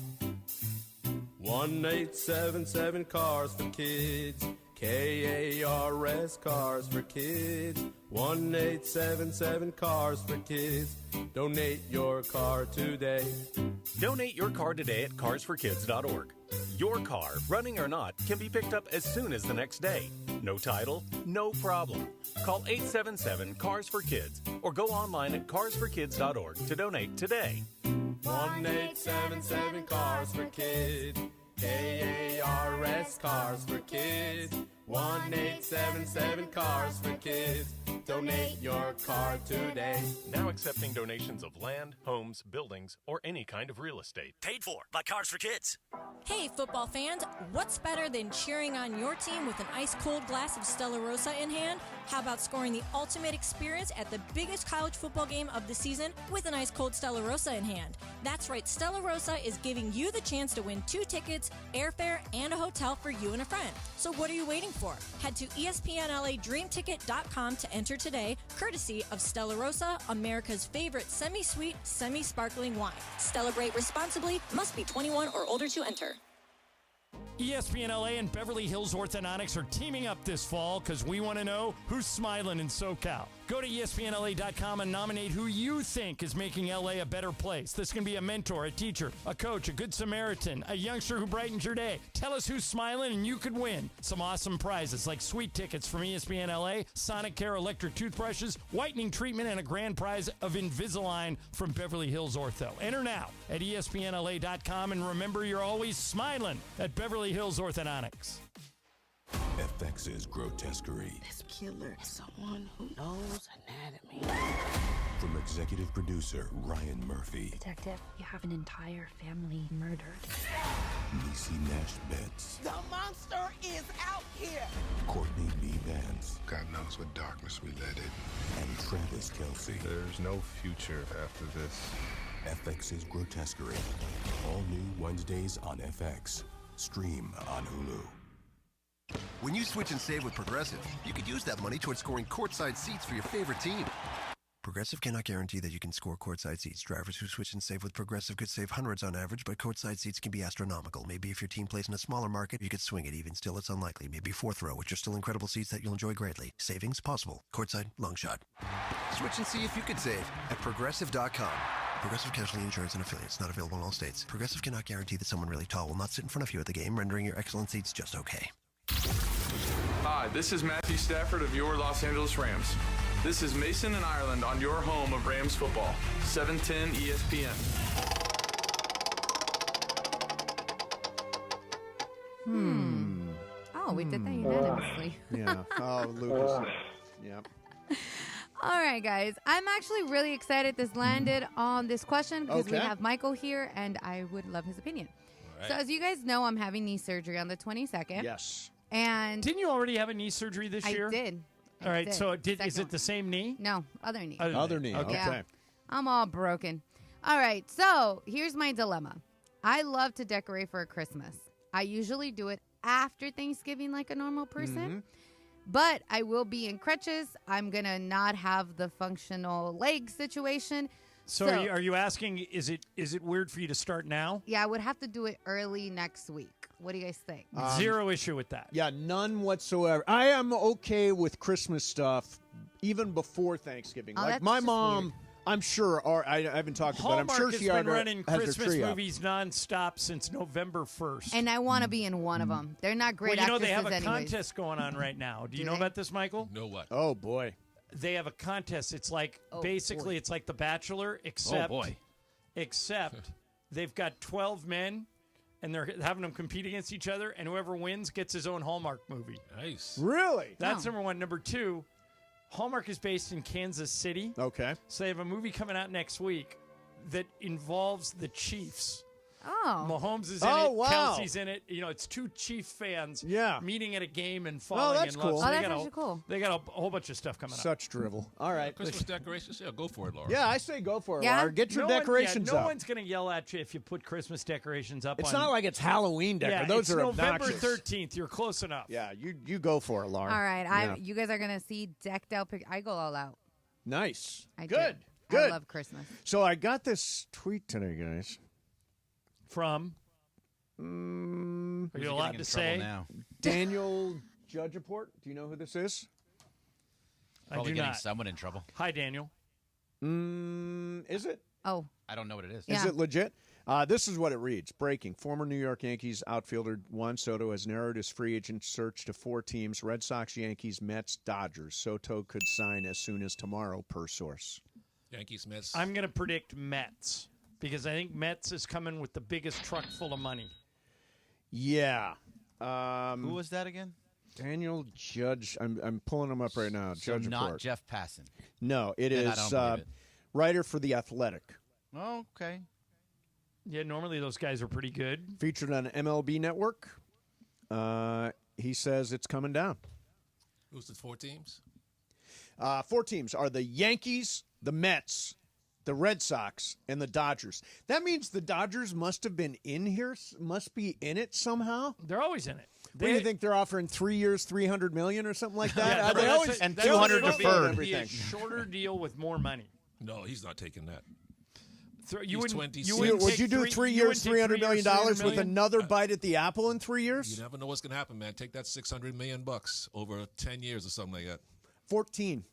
1-877 Cars for Kids. KARS Cars for Kids. 1-877 Cars for Kids. Donate your car today. Donate your car today at carsforkids.org. Your car, running or not, can be picked up as soon as the next day. No title, no problem. Call 877-CARS-FOR-KIDS or go online at carsforkids.org to donate today. 1-877 Cars for Kids. KARS Cars for Kids. 1-877 Cars for Kids. Donate your car today. Now accepting donations of land, homes, buildings, or any kind of real estate. Paid for by Cars for Kids. Hey, football fans, what's better than cheering on your team with an ice-cold glass of Stella Rosa in hand? How about scoring the ultimate experience at the biggest college football game of the season with an ice-cold Stella Rosa in hand? That's right, Stella Rosa is giving you the chance to win 2 tickets, airfare, and a hotel for you and a friend. So what are you waiting for? Head to ESPNLADreamTicket.com to enter today, courtesy of Stella Rosa, America's favorite semi-sweet, semi-sparkling wine. Celebrate responsibly. Must be 21 or older to enter. ESPN LA and Beverly Hills Orthodontics are teaming up this fall because we want to know who's smiling in SoCal. Go to ESPNLA.com and nominate who you think is making LA a better place. This can be a mentor, a teacher, a coach, a good Samaritan, a youngster who brightens your day. Tell us who's smiling and you could win some awesome prizes like sweet tickets from ESPN LA, Sonic Care electric toothbrushes, whitening treatment, and a grand prize of Invisalign from Beverly Hills Ortho. Enter now at ESPNLA.com and remember you're always smiling at Beverly Hills Orthodontics. FX's Grotesquerie. This killer is someone who knows anatomy. From executive producer Ryan Murphy. Detective, you have an entire family murdered. Niecy Nash Betts. The monster is out here! Courtney B. Vance. God knows what darkness we let in. And Travis Kelsey. There's no future after this. FX's Grotesquerie. All new Wednesdays on FX. Stream on Hulu. When you switch and save with Progressive, you could use that money towards scoring courtside seats for your favorite team. Progressive cannot guarantee that you can score courtside seats. Drivers who switch and save with Progressive could save hundreds on average, but courtside seats can be astronomical. Maybe if your team plays in a smaller market, you could swing it. Even still, it's unlikely. Maybe 4th row, which are still incredible seats that you'll enjoy greatly. Savings possible. Courtside, long shot. Switch and see if you could save at Progressive.com. Progressive Casualty Insurance and Affiliates. Not available in all states. Progressive cannot guarantee that someone really tall will not sit in front of you at the game, rendering your excellent seats just okay. Hi, this is Matthew Stafford of your Los Angeles Rams. This is Mason and Ireland on your home of Rams football. 710 ESPN. Oh, we did that unanimously. Yeah. Oh, Lucas. Yep. All right, guys. I'm actually really excited this landed on this question because we Okay. have Michael here, and I would love his opinion. right. So, as you guys know, I'm having knee surgery on the 22nd. Yes. And Didn't you already have a knee surgery this year? I did. All right. did. So is Second it the same knee? No, other knee. Other knee. Okay. Yeah. I'm all broken. All right, so here's my dilemma. I love to decorate for Christmas. I usually do it after Thanksgiving like a normal person. But I will be in crutches. I'm going to not have the functional leg situation. So are you asking, is it weird for you to start now? Yeah, I would have to do it early next week. What do you guys think? Zero issue with that. Yeah, none whatsoever. I am okay with Christmas stuff even before Thanksgiving. Oh, like that's my just mom, weird. I'm sure, or I haven't talked about it. I'm Hallmark sure has she been already running has her Christmas tree up. movies nonstop since November 1st. And I want to be in one of them. They're not great well, you know actresses they have a anyways. contest going on right now. Do you Do know they? about this, Michael? Know what? Oh, boy. They have a contest. It's like Oh, basically boy. it's like The Bachelor, except boy. except they've got 12 men and they're having them compete against each other, and whoever wins gets his own Hallmark movie. Nice. Really? That's number one. Number two, Hallmark is based in Kansas City. Okay. So they have a movie coming out next week that involves the Chiefs. Oh. Mahomes is in Oh, it. wow. Kelsey's in it. You know, it's two Chief fans meeting at a game and falling that's in love. cool. So Oh, they that's got actually cool. They got a whole bunch of stuff coming up. Such drivel. All right. Christmas decorations? Yeah, go for it, Laura. Yeah, I say go for it, Yeah? Laura. Get your No one- decorations no up. one's going to yell at you if you put Christmas decorations up. It's on, not like it's Halloween decor. Yeah, Those it's are November obnoxious. 13th. You're close enough. Yeah, you go for it, Laura. All right, Yeah. you guys are going to see decked out I go all out. Nice. I Good. do. Good. I love Christmas. So I got this tweet today, guys. From? Are you allowed to say? now? Daniel Judgeport. Do you know who this is? I Probably do getting not. someone in trouble. Hi, Daniel. Is it? Oh. I don't know what it is. Is it legit? This is what it reads. Breaking. Former New York Yankees outfielder Juan Soto has narrowed his free agent search to 4 teams: Red Sox, Yankees, Mets, Dodgers. Soto could sign as soon as tomorrow, per source. Yankees, Mets. I'm going to predict Mets because I think Mets is coming with the biggest truck full of money. Yeah. Who was that again? Daniel Judge. I'm pulling him up right now. So Judge not Report. Jeff Passan. No, it Then I is don't believe it. writer for The Athletic. Oh, okay. Yeah, normally those guys are pretty good. Featured on MLB Network. He says it's coming down. Who's the 4 teams? 4 teams are the Yankees, the Mets, the Red Sox, and the Dodgers. That means the Dodgers must have been in here, must be in it somehow. They're always in it. What do you think? They're offering 3 years, $300 million or something like that? Yeah, They always and they always 200 vote for deferred. everything. Be a shorter deal with more money. No, he's not taking that. You He's wouldn't, 26. you wouldn't Would take you do 3 you years, wouldn't take $300 million $3 with million? another bite at the apple in 3 years? You never know what's going to happen, man. Take that $600 million over 10 years or something like that. 14.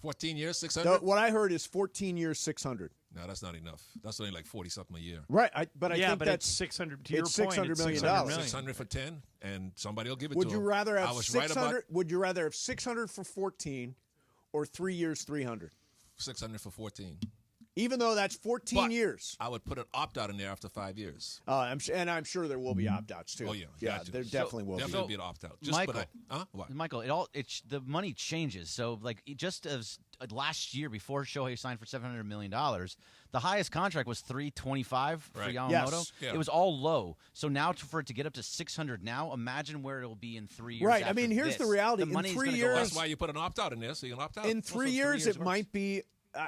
14 years, 600? What I heard is 14 years, 600. No, that's not enough. That's only like 40-something a year. Right, but I think but that's it's 600. To your it's point, $600 it's million. $600 600 for 10, and somebody will give it Would to you him. rather have I was 600? right about Would you rather have 600 for 14, or 3 years, 300? 600 for 14. Even though that's 14 But years. I would put an opt-out in there after 5 years. I'm sure there will be opt-outs too. Oh, yeah. Yeah, Gotcha. there definitely will Definitely be. be an opt-out. Just Michael, what? Michael, the money changes. So, like, just as last year before Shohei signed for $700 million, the highest contract was $325 for Right. Yamamoto. Yes. Yeah. It was all low. So now for it to get up to $600 now, imagine where it'll be in 3 years. Right. I after mean, here's this. the reality. The In money's 3 gonna go years- up. That's why you put an opt-out in there, so you can opt out. In Also, 3 years, it works. might be.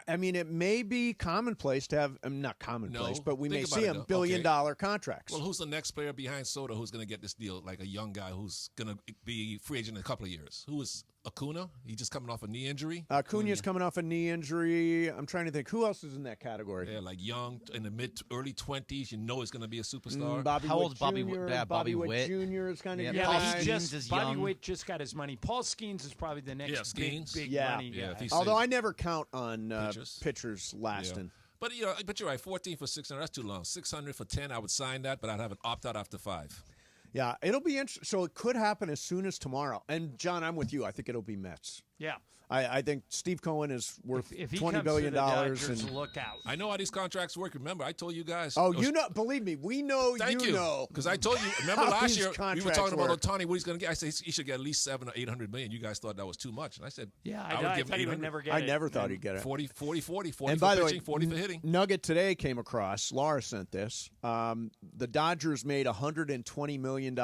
I mean, it may be commonplace to have not commonplace, No, but we may think see about it, them though. billion-dollar contracts. Well, who's the next player behind Soto who's going to get this deal? Like a young guy who's going to be free agent in a couple of years. Who is Acuna? He just coming off a knee injury. Acuna's coming off a knee injury. I'm trying to think who else is in that category. Yeah, like young in the early 20s. You know he's going to be a superstar. Bobby How Witt old's Bobby Jr., Witt? Yeah, Bobby Bobby Witt Witt. Jr. is kind of Yeah, Yeah, Paul but Skeens just is Bobby young. Witt just got his money. Paul Skeens is probably the next Yeah, Skeens. big Yeah. money Yeah, guy. if he's- Although I never count on Pitchers. pitchers lasting. But you're right. 14 for 600. That's too long. 600 for 10. I would sign that, but I'd have an opt out after 5. Yeah, it'll be interesting. So it could happen as soon as tomorrow. And John, I'm with you. I think it'll be Mets. Yeah. I think Steve Cohen is worth if he $20 comes billion. to the Dodgers, look out. I know how these contracts work. Remember, I told you guys. Oh, you know, believe me, we know. Thank you know. Because I told you. Remember how last these year we were contracts talking about work. Ohtani, what he's going to get. I said he should get at least $700 or $800 million. You guys thought that was too much, and I said, yeah, I would give him thought he would 800. never get I it. never thought he'd get it. 40 for And by the pitching, way, 40 for hitting. Nugget today came across. Laura sent this. The Dodgers made $120 million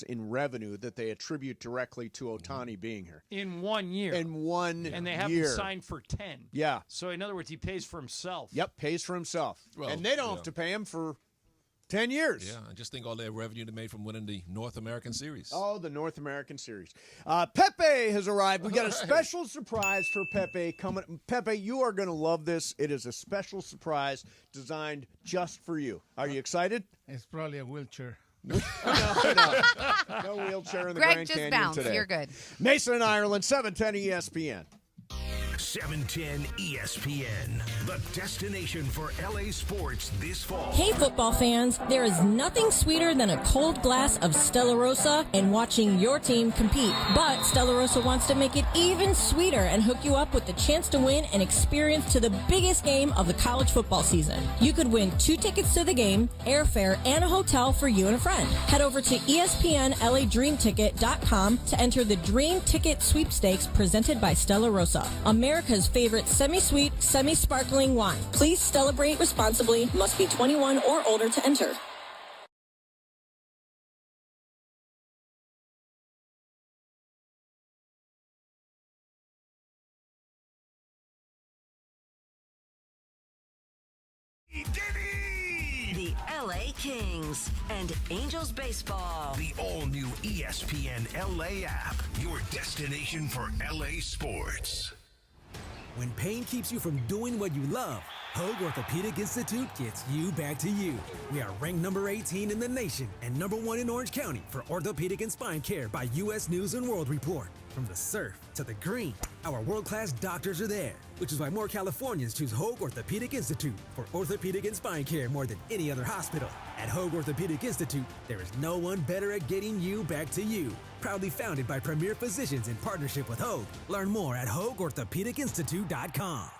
in revenue that they attribute directly to Ohtani being here In 1 year. in 1 and they have year. him signed for 10. Yeah. So in other words, he pays for himself. Yep, pays for himself. Well, and they don't have to pay him for 10 years. Yeah, I just think all their revenue they made from winning the North American Series. Oh, the North American Series. Pepe has arrived. We got a special surprise for Pepe coming. Pepe, you are going to love this. It is a special surprise designed just for you. Are you excited? It's probably a wheelchair. No wheelchair in the Greg Grand just Canyon bounced. today. You're good. Mason in Ireland, 710 ESPN. 710 ESPN, the destination for LA sports this fall. Hey, football fans, there is nothing sweeter than a cold glass of Stella Rosa and watching your team compete. But Stella Rosa wants to make it even sweeter and hook you up with the chance to win an experience to the biggest game of the college football season. You could win 2 tickets to the game, airfare, and a hotel for you and a friend. Head over to ESPNLADreamTicket.com to enter the Dream Ticket Sweepstakes presented by Stella Rosa, America's favorite semi-sweet, semi-sparkling wine. Please celebrate responsibly. Must be 21 or older to enter. The LA Kings and Angels Baseball. The all-new ESPN LA app, your destination for LA sports. When pain keeps you from doing what you love, Hoag Orthopedic Institute gets you back to you. We are ranked number 18 in the nation and number 1 in Orange County for orthopedic and spine care by U.S. News and World Report. From the surf to the green, our world-class doctors are there, which is why more Californians choose Hoag Orthopedic Institute for orthopedic and spine care more than any other hospital. At Hoag Orthopedic Institute, there is no one better at getting you back to you. Proudly founded by premier physicians in partnership with Hoag. Learn more at HoagOrthopedicInstitute.com.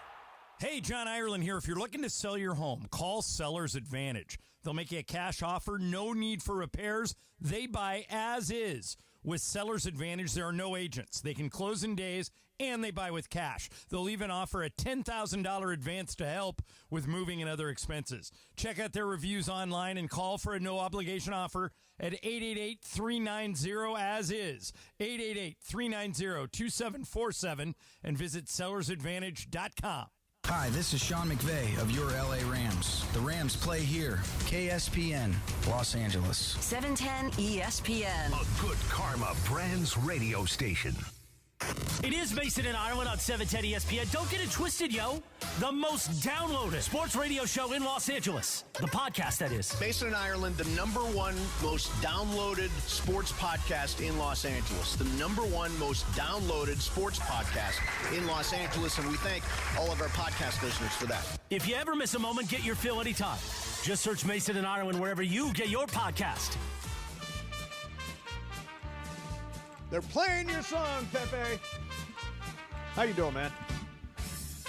Hey, John Ireland here. If you're looking to sell your home, call Seller's Advantage. They'll make you a cash offer, no need for repairs. They buy as is. With Seller's Advantage, there are no agents. They can close in days, and they buy with cash. They'll even offer a $10,000 advance to help with moving and other expenses. Check out their reviews online and call for a no-obligation offer at 888-390-AS-IS, 888-390-2747, and visit sellersadvantage.com. Hi, this is Sean McVey of your LA Rams. The Rams play here. KSPN, Los Angeles. 710 ESPN. A good karma brands radio station. It is Mason in Ireland on 710 ESPN. Don't get it twisted, yo. The most downloaded sports radio show in Los Angeles. The podcast, that is. Mason in Ireland, the #1 most downloaded sports podcast in Los Angeles. The #1 most downloaded sports podcast in Los Angeles, and we thank all of our podcast listeners for that. If you ever miss a moment, get your fill anytime. Just search Mason in Ireland wherever you get your podcast. They're playing your song, Pepe. How you doing, man?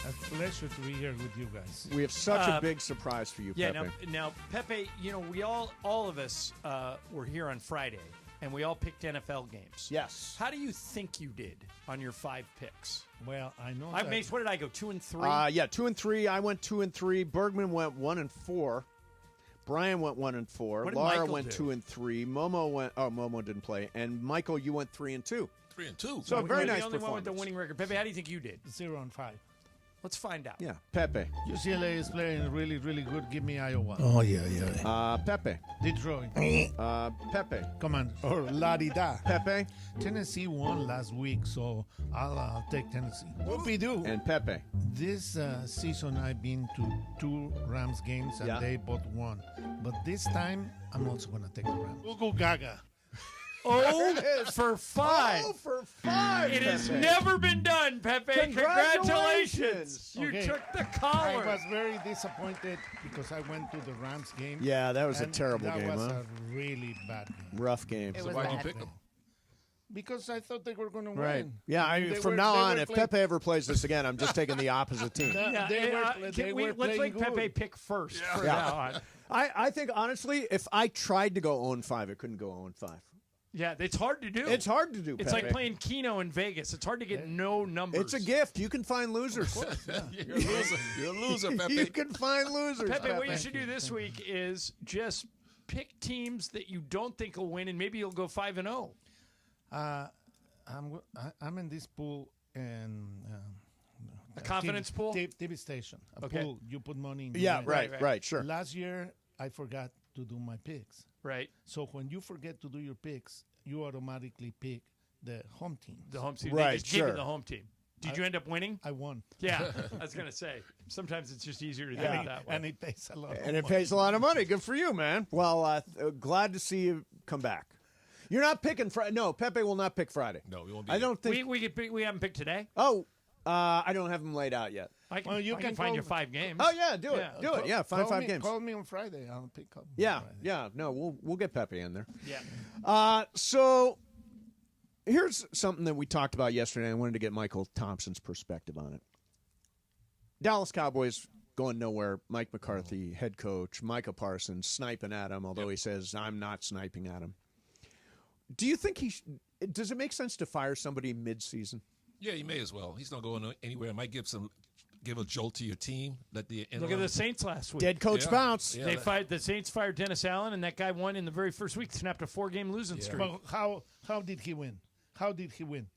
A pleasure to be here with you guys. We have such a big surprise for you, Yeah, Pepe. now, Pepe, you know, we all of us were here on Friday, and we all picked NFL games. Yes. How do you think you did on your 5 picks? Well, I know. Mace, what did I go? 2 and 3. Yeah, 2 and 3. I went 2 and 3. Bergman went 1 and 4. Brian went 1 and 4. What did Laura Michael went do? 2 and 3. Momo didn't play, and Michael, you went 3 and 2. 3 and 2. So a very nice the only one with the performance. winning record. Pepe, how do you think you did? 0 and 5. Let's find out. Yeah, Pepe. UCLA is playing really, really good. Give me Iowa. Oh, yeah. Pepe. Detroit. Pepe. Command. Or La-di-da. Pepe. Tennessee won last week, so I'll take Tennessee. Whoopie-doo. And Pepe. This season, I've been to 2 Rams games, and Yeah. they both won. But this time, I'm also going to take the Rams. Google Gaga. 0 for 5. 0 for 5. It has Pepe. never been done, Pepe. Congratulations. You Okay. took the I collar. was very disappointed because I went to the Rams game. Yeah, that was a and terrible that game, was huh? a really bad game. Rough game. It So was why'd you bad. pick them? Because I thought they were going to Right. win. Yeah, They from were- now they on, were if playing- Pepe ever plays this again, I'm just taking the opposite team. Yeah, they were let's playing let good. Pepe pick first. Yeah. Now on. I think, honestly, if I tried to go 0-5, it couldn't go 0-5. Yeah, it's hard to do. It's hard to do, It's Pepe. like playing Keno in Vegas. It's hard to get no numbers. It's a gift. You can find losers. You're a loser. You're a loser, Pepe. You can find losers. Pepe, what you should do this week is just pick teams that you don't think will win, and maybe you'll go 5-0. I'm in this pool and A confidence pool? TV station. A Okay. pool. You put money in. Yeah, the right, sure. Last year I forgot to do my picks. Right. So when you forget to do your picks, you automatically pick the home team. The home team. Right, They just give sure. you the home team. Did you end up winning? I won. Yeah, I was going to say. Sometimes it's just easier to do Yeah. it that way. And it pays a lot. And it pays a lot of money. Good for you, man. Well, glad to see you come back. You're not picking Friday. No, Pepe will not pick Friday. No, we won't be. I don't think. We haven't picked today. Oh, I don't have them laid out yet. I can, Well, you I can can find call you me. 5 games. Oh yeah, do it. Do it. Yeah, find Call 5 me- games. Call me on Friday. I'll pick up. Yeah, yeah. No, we'll get Pepe in there. Yeah. So here's something that we talked about yesterday. I wanted to get Michael Thompson's perspective on it. Dallas Cowboys going nowhere. Mike McCarthy, head coach. Micah Parsons sniping at him, although he says, I'm not sniping at him. Do you think does it make sense to fire somebody mid-season? Yeah, you may as well. He's not going anywhere. It might give a jolt to your team. Look at the Saints last week. Dead coach bounce. Yeah, The Saints fired Dennis Allen, and that guy won in the very first week. Snapped a 4-game losing streak. But how did he win? How did he win?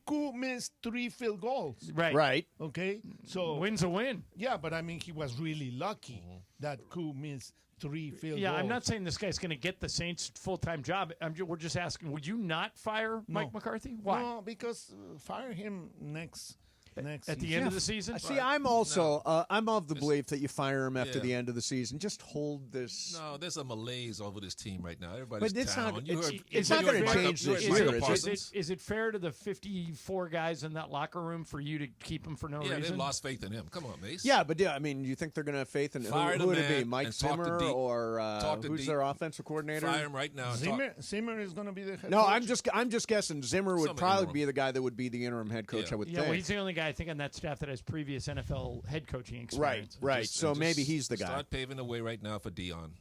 Koo missed 3 field goals. Right. Okay. So win's a win. Yeah, but I mean he was really lucky that Koo missed 3 field goals. Yeah, I'm not saying this guy's going to get the Saints full-time job. We're just asking, would you not fire Mike McCarthy? Why? No, because fire him next at the end of the season? See, I'm also I'm of the belief that you fire him after the end of the season. Just hold this. No, there's a malaise over this team right now. Everybody's But it's down. not- You it's- heard- it's you not heard gonna Micah- change you heard this Micah year, is it? Parsons? Is it fair to the 54 guys in that locker room for you to keep them for no Yeah, reason? they lost faith in him. Come on, Mace. Yeah, but I mean, you think they're going to have faith in Fire who the would it be? man Mike and talk to Zimmer D. or Talk to who's D. their offensive coordinator? Fire him right now. Zimmer is going to be the head No, coach? I'm just guessing. Zimmer would Some probably interim. be the guy that would be the interim head coach. I would Yeah, think. well, he's the only guy I think on that staff that has previous NFL head coaching Right, experience. right. So maybe he's the guy. Start paving the way right now for Dion.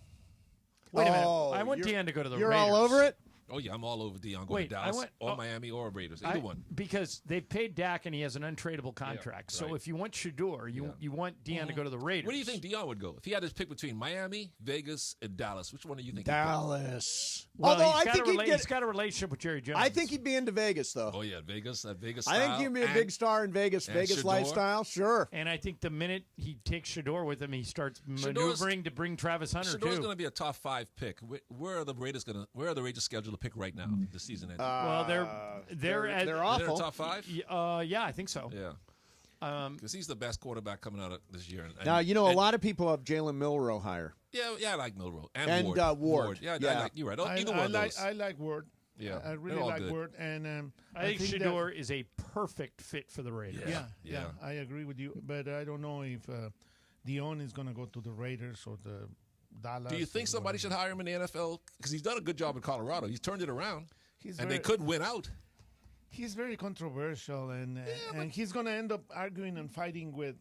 Wait a minute. Oh, I want you're- Deion to go to the You're Raiders. all over it. Oh yeah, I'm all over Dion going Wait, to I Dallas went- or oh, Miami or Raiders. Either one. Because they've paid Dak and he has an untradeable contract. So right. if you want Shador, you want Deion to go to the Raiders. Where do you think Dion would go if he had his pick between Miami, Vegas, and Dallas? Which one do you think? Dallas. Well, Although he's I got think a he'd he's get. got a relationship with Jerry Jones. I think he'd be into Vegas though. Oh yeah, Vegas. That Vegas. I think style he'd be a and- big star in Vegas. and Vegas Shador. lifestyle, sure. And I think the minute he takes Shador with him, he starts Shador's- maneuvering to bring Travis Hunter Shador's too. going to be a top 5 pick. Where are the Raiders going to? Where are the Raiders scheduled to pick right now? The season ends. Well, they're awful. They're top 5. Yeah, I think so. Yeah. Because he's the best quarterback coming out of this year. And, Now a lot of people have Jalen Milroe higher. Yeah, I like Milroe And, Ward. Ward. Yeah, Yeah. I like, you're right. Either I one of like those. I like Word. Yeah, I really they're all like good. Word, and I think that- Shador is a perfect fit for the Raiders. Yeah, I agree with you, but I don't know if Dion is going to go to the Raiders or the Dallas. Do you think or somebody whatever. should hire him in the NFL? Because he's done a good job in Colorado. He's turned it around, He's and very- they could win out. He's very controversial, and he's going to end up arguing and fighting with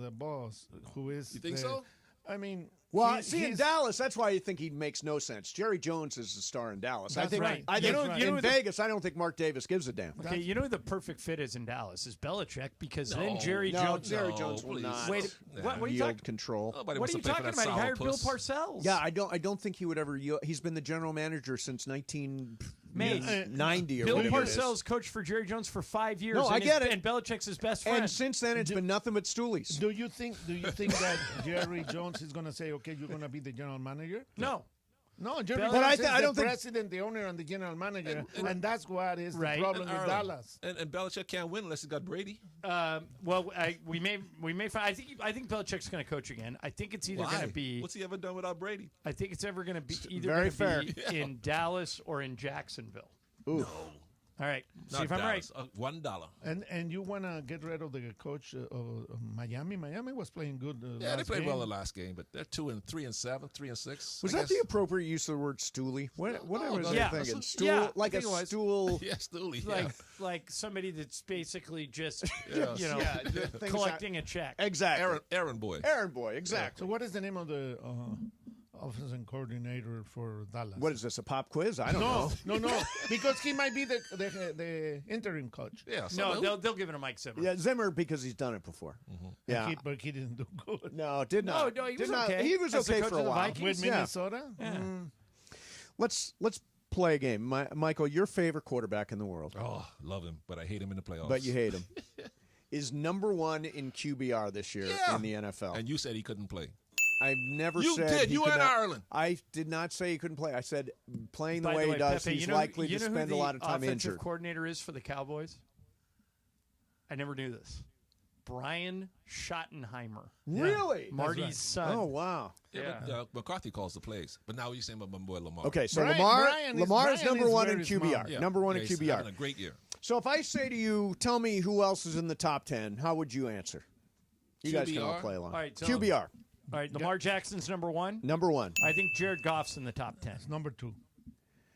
the boss, who is. You think so? I mean, Well, he- see, in he's- Dallas, that's why you think he makes no sense. Jerry Jones is the star in Dallas. I That's think. right. I think That's right. in the- Vegas, I don't think Mark Davis gives a damn. Okay, you know who the perfect fit is in Dallas is Belichick because then No. Jerry No, Jones. Jerry Jones will please. not. Wait, what are you yield talking? control. Nobody What wants are you to pay for talking that about? He hired Bill sourpuss. Parcells. Yeah, I don't think he would ever yield. He's been the general manager since 1990 or Bill whatever it is. Parcells coached for Jerry Jones for 5 years. No, I and get his- it. And Belichick's his best friend. And since then, it's been nothing but stoolies. Do you think that Jerry Jones is going to say, "Okay, you're going to be the general manager"? No. No, Jerry Belichick- Jones is I don't the think- president, the owner, and the general manager, and that's what is Right. the problem with Ireland. Dallas. And Belichick can't win unless he's got Brady. Well, we may find. I think Belichick's going to coach again. I think it's either Why? going to be. What's he ever done without Brady? I think it's ever going to be either Very gonna be fair. in Dallas or in Jacksonville. Ooh. All right, see Not if I'm Dallas. right. $1. And you want to get rid of the coach of Miami? Miami was playing good. Yeah, they last played game. well the last game, but they're 3-7, 3-6. Was I that guess. the appropriate use of the word stoolie? What was I Yeah. thinking? Yeah, Stool, I like a think it was. stool. Yeah, Stooley. Like somebody that's basically just Yes. things collecting a check. Exactly. Errand boy. Errand boy, exactly. So what is the name of the offensive coordinator for Dallas? What is this, a pop quiz? I don't know. No, because he might be the interim coach. Yeah. No, they'll give it to Mike Zimmer. Yeah, Zimmer, because he's done it before. Yeah. But he didn't do good. No, did not. No, he Did was not. okay. He was As the okay coach for of a the while. Vikings? With Yeah. Minnesota? Yeah. Let's play a game. Michael, your favorite quarterback in the world, Oh, love him, but I hate him in the playoffs. but you hate him, is number one in QBR this year Yeah. in the NFL. And you said he couldn't play. I've never You said did. he You could and not- Ireland. I did not say he couldn't play. I said playing the By way he does, Pepe, he's you know, likely you to know spend who a lot of time the offensive injured. coordinator is for the Cowboys? I never knew this. Brian Schottenheimer. Really? Marty's son. Oh, wow. Yeah, but McCarthy calls the plays. But now you're saying about my boy Lamar. Okay, so Brian Lamar is is number one in very QBR. smart. Yeah. Number one Yeah, in he's QBR. having a great year. So if I say to you, tell me who else is in the top 10, how would you answer? You guys can all QBR? play along. All right, so- QBR, All right, Lamar Jackson's number one. number one. I think Jared Goff's in the top 10. Number 2.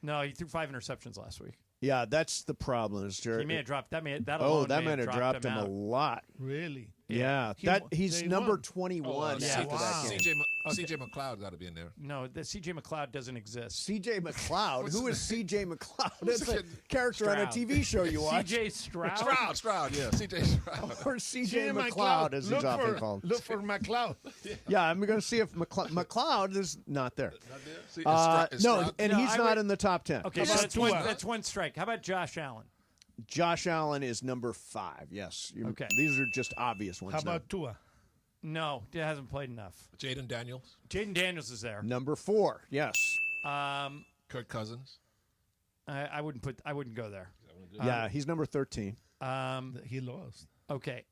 No, he threw 5 interceptions last week. Yeah, that's the problem. Is Jared, He may have dropped that. That oh, alone that may might have dropped him a out. lot. Really? Yeah, He- he's they number won. 21 yeah. after that Wow. game. CJ McLeod got to be in there. No, the CJ McLeod doesn't exist. CJ McLeod. Who is CJ McLeod? Who's That's a the- character on a Stroud. TV show you watch. CJ Stroud. Stroud, yeah. CJ Stroud. Or CJ McLeod, as he's often called. Look for McLeod. Yeah, I'm going to see if McLeod is not there. See, is No, Stroud- and No, he's I not would- in the top 10. Okay, How so about that's Tua? one strike. How about Josh Allen? Josh Allen is number 5. Yes. Okay. These are just obvious ones. How now. about Tua? No, he hasn't played enough. Jaden Daniels, Jaden Daniels is there. Number 4? Yes. Kirk Cousins. I wouldn't go there. Yeah, he's number 13. He lost. Okay,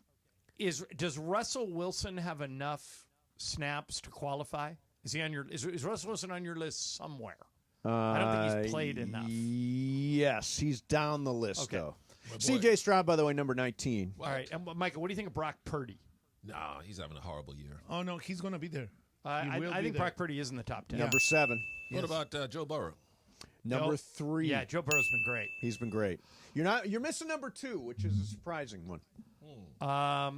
does Russell Wilson have enough snaps to qualify? Is he on your? Is Russell Wilson on your list somewhere? I don't think he's played enough. Yes, he's down the list Okay. though. CJ Stroud, by the way, number 19. All right, and Michael, what do you think of Brock Purdy? No, he's having a horrible year. Oh, no, he's going to be there. I think Brock Purdy is in the top 10. Number 7. What about Joe Burrow? Number 3. Yeah, Joe Burrow's been great. He's been great. You're missing number 2, which is a surprising one. I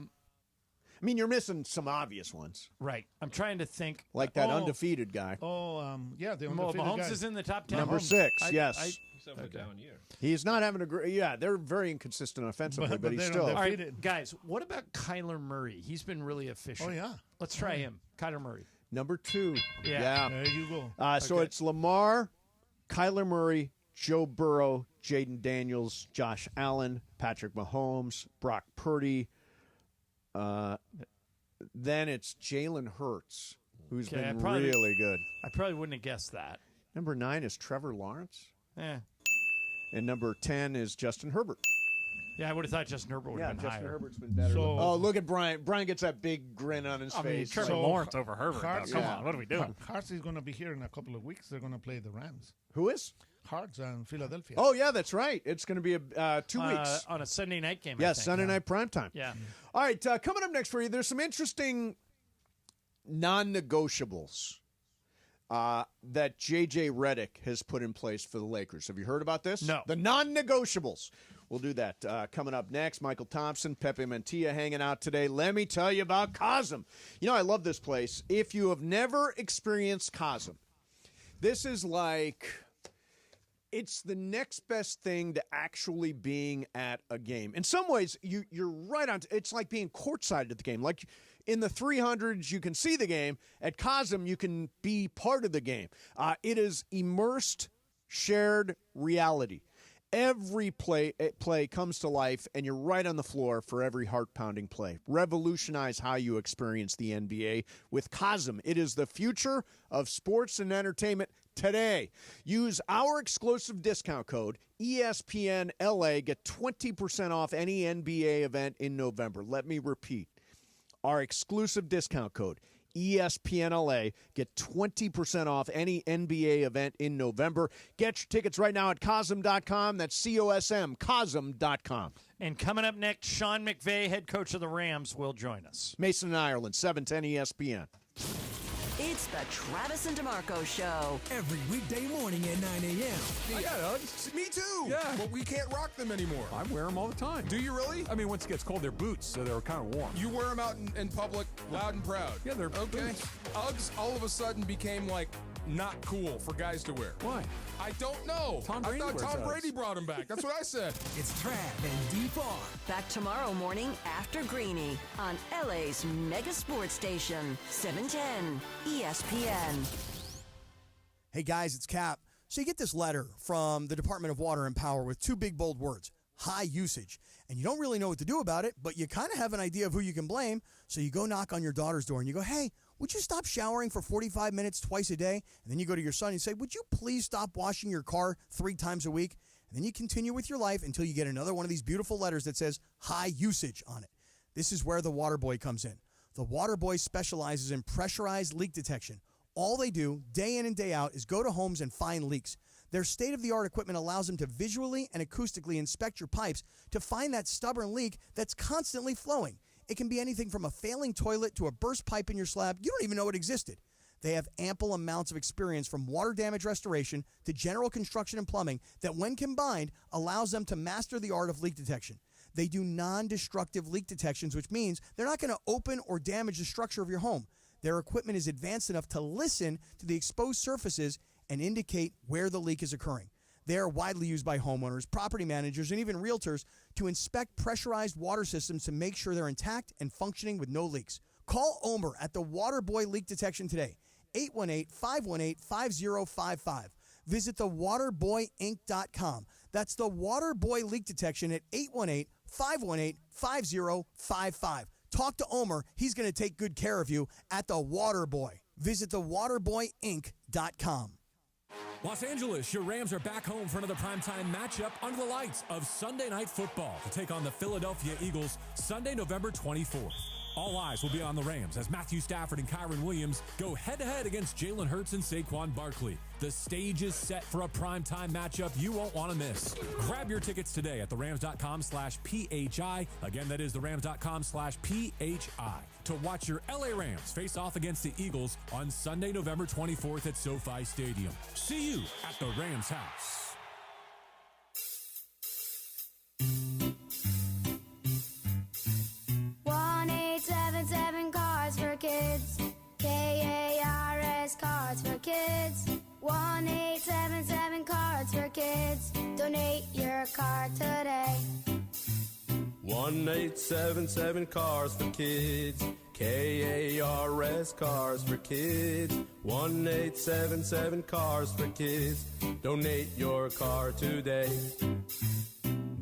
mean, you're missing some obvious ones, Right. I'm trying to think. like that undefeated guy. Oh, yeah, the Mahomes undefeated guy. is in the top 10. Number 6, yes. He's having a down year. He's not having a great. Yeah, they're very inconsistent offensively, but he's they're still. All right, Defeated. guys, what about Kyler Murray? He's been really efficient. Oh, yeah. Let's try him. Kyler Murray. Number 2. Yeah. There you go. So it's Lamar, Kyler Murray, Joe Burrow, Jaden Daniels, Josh Allen, Patrick Mahomes, Brock Purdy. Then it's Jalen Hurts, who's Okay, been I probably- really good. I probably wouldn't have guessed that. Number 9 is Trevor Lawrence. Yeah. And number 10 is Justin Herbert. Yeah, I would have thought Justin Herbert would Yeah, have been Justin higher. Herbert's been better. So- Oh, look at Brian. Brian gets that big grin on his I mean, face. Trevor So, Lawrence over Herbert. Hart's- Come on, what are we doing? Hart's is going to be here in a couple of weeks. They're going to play the Rams. Who is? Hart's and Philadelphia. Oh, yeah, that's right. It's going to be 2 weeks. On a Sunday night game. I Yes, think. Sunday night primetime. Yeah. All right, coming up next for you, there's some interesting non-negotiables that J.J. Redick has put in place for the Lakers. Have you heard about this? No. The non-negotiables. We'll do that coming up next. Michael Thompson, Pepe Mantilla hanging out today. Let me tell you about Cosm. You know, I love this place. If you have never experienced Cosm, this is like... It's the next best thing to actually being at a game. In some ways, you're right on. It's like being courtside at the game. Like in the 300s, you can see the game. At Cosm, you can be part of the game. It is immersed, shared reality. Every play comes to life, and you're right on the floor for every heart-pounding play. Revolutionize how you experience the NBA with Cosm. It is the future of sports and entertainment. today. Use our exclusive discount code, ESPNLA. Get 20% off any NBA event in November. Let me repeat. Our exclusive discount code, ESPNLA. Get 20% off any NBA event in November. Get your tickets right now at Cosm.com. That's COSM, Cosm.com. And coming up next, Sean McVey, head coach of the Rams, will join us. Mason and Ireland, 710 ESPN. It's the Travis and DeMarco Show. Every weekday morning at 9 a.m. I got Uggs. Me too. Yeah. But we can't rock them anymore. I wear them all the time. Do you really? I mean, once it gets cold, they're boots, so they're kind of warm. You wear them out in public, loud and proud. Yeah, they're okay. boots. Uggs all of a sudden became like not cool for guys to wear. Why? I don't know. I thought Tom Brady brought them back. That's what I said. It's Trav and D-Far. Back tomorrow morning after Greeny on LA's mega sports station, 710 ESPN. Hey guys, it's Cap. So you get this letter from the Department of Water and Power with two big bold words, high usage. And you don't really know what to do about it, but you kind of have an idea of who you can blame. So you go knock on your daughter's door and you go, hey, would you stop showering for 45 minutes twice a day? And then you go to your son and say, would you please stop washing your car 3 times a week? And then you continue with your life until you get another one of these beautiful letters that says high usage on it. This is where the Water Boy comes in. The Water Boy specializes in pressurized leak detection. All they do, day in and day out, is go to homes and find leaks. Their state-of-the-art equipment allows them to visually and acoustically inspect your pipes to find that stubborn leak that's constantly flowing. It can be anything from a failing toilet to a burst pipe in your slab. You don't even know it existed. They have ample amounts of experience from water damage restoration to general construction and plumbing that, when combined, allows them to master the art of leak detection. They do non-destructive leak detections, which means they're not going to open or damage the structure of your home. Their equipment is advanced enough to listen to the exposed surfaces and indicate where the leak is occurring. They are widely used by homeowners, property managers, and even realtors to inspect pressurized water systems to make sure they're intact and functioning with no leaks. Call Omer at the Waterboy Leak Detection today, 818-518-5055. Visit thewaterboyinc.com. That's the Waterboy Leak Detection at 818-518-5055. Talk to Omer. He's going to take good care of you at the Waterboy. Visit thewaterboyinc.com. Los Angeles, your Rams are back home for another primetime matchup under the lights of Sunday Night Football to take on the Philadelphia Eagles Sunday, November 24th. All eyes will be on the Rams as Matthew Stafford and Kyron Williams go head-to-head against Jalen Hurts and Saquon Barkley. The stage is set for a primetime matchup you won't want to miss. Grab your tickets today at therams.com/PHI. Again, that is therams.com/PHI. To watch your LA Rams face off against the Eagles on Sunday, November 24th at SoFi Stadium. See you at the Rams house. 1-877 Cars for Kids. KARS Cards for Kids. 1-877 Cards for Kids. Donate your card today. 1-877 Cars for Kids. KARS Cars for Kids. 1-877 Cars for Kids. Donate your car today.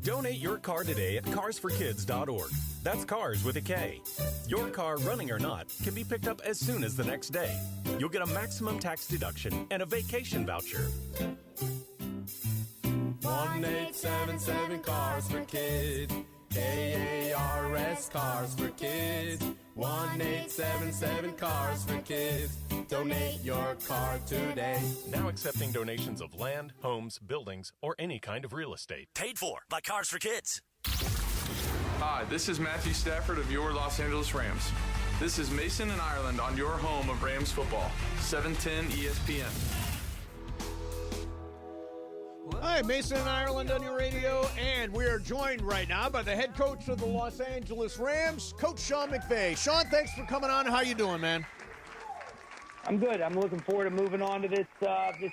Donate your car today at carsforkids.org. That's cars with a K. Your car, running or not, can be picked up as soon as the next day. You'll get a maximum tax deduction and a vacation voucher. 1-877 Cars for Kids. KARS Cars for Kids. 1-877 Cars for Kids. Donate your car today. Now accepting donations of land, homes, buildings, or any kind of real estate. Paid for by Cars for Kids. Hi, this is Matthew Stafford of your Los Angeles Rams. This is Mason and Ireland on your home of Rams football, 710 ESPN. Hi, Mason and Ireland on your radio, and we are joined right now by the head coach of the Los Angeles Rams, Coach Sean McVey. Sean, thanks for coming on. How you doing, man? I'm good. I'm looking forward to moving on to this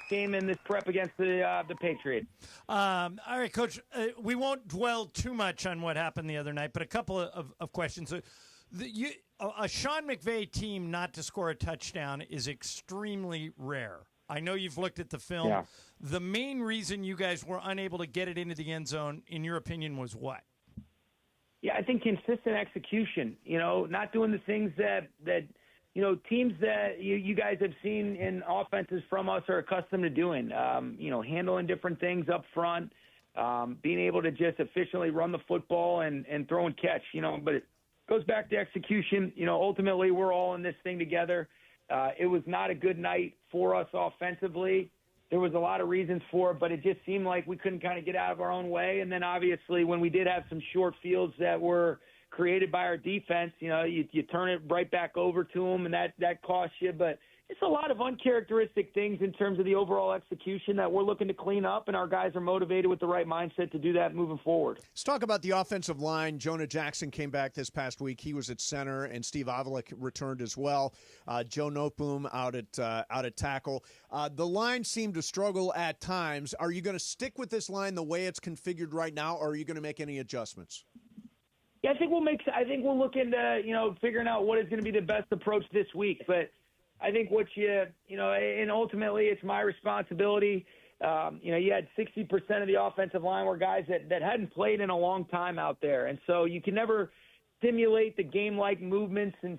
game and this prep against the Patriots. All right, Coach. We won't dwell too much on what happened the other night, but a couple of questions. A Sean McVey team not to score a touchdown is extremely rare. I know you've looked at the film. Yeah. The main reason you guys were unable to get it into the end zone, in your opinion, was what? Yeah, I think consistent execution. You know, not doing the things that teams that you guys have seen in offenses from us are accustomed to doing, handling different things up front, being able to just efficiently run the football and throw and catch, but it goes back to execution. Ultimately we're all in this thing together. It was not a good night for us offensively. There was a lot of reasons for it, but it just seemed like we couldn't kind of get out of our own way. And then obviously when we did have some short fields that were created by our defense, you turn it right back over to them, and that costs you. But it's a lot of uncharacteristic things in terms of the overall execution that we're looking to clean up, and our guys are motivated with the right mindset to do that moving forward. Let's talk about the offensive line. Jonah Jackson came back this past week. He was at center, and Steve Avalik returned as well. Joe Noteboom out at tackle. The line seemed to struggle at times. Are you going to stick with this line the way it's configured right now, or are you going to make any adjustments? Yeah, I think we'll look into, figuring out what is going to be the best approach this week. But I think and ultimately it's my responsibility. You had 60% of the offensive line were guys that hadn't played in a long time out there. And so you can never simulate the game-like movements and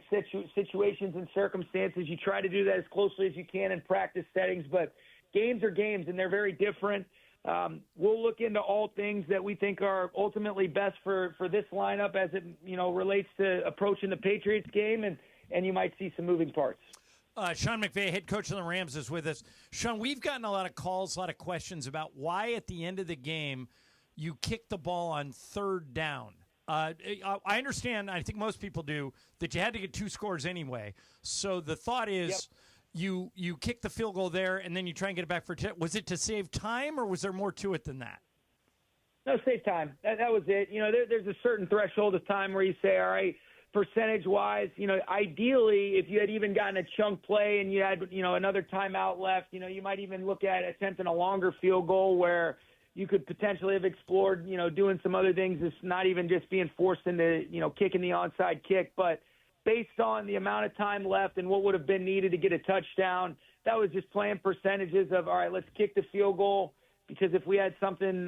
situations and circumstances. You try to do that as closely as you can in practice settings, but games are games and they're very different. We'll look into all things that we think are ultimately best for this lineup as it relates to approaching the Patriots game, and you might see some moving parts. Sean McVey, head coach of the Rams, is with us. Sean, we've gotten a lot of calls, a lot of questions about why at the end of the game you kicked the ball on third down. I understand, I think most people do, that you had to get 2 scores anyway. So the thought is you kick the field goal there and then you try and get it back for was it to save time, or was there more to it than that? No, save time. That was it. There's a certain threshold of time where you say, all right, percentage-wise, ideally, if you had even gotten a chunk play and you had, another timeout left, you might even look at attempting a longer field goal where you could potentially have explored, doing some other things. It's not even just being forced into, kicking the onside kick. But based on the amount of time left and what would have been needed to get a touchdown, that was just playing percentages of, all right, let's kick the field goal. Because if we had something,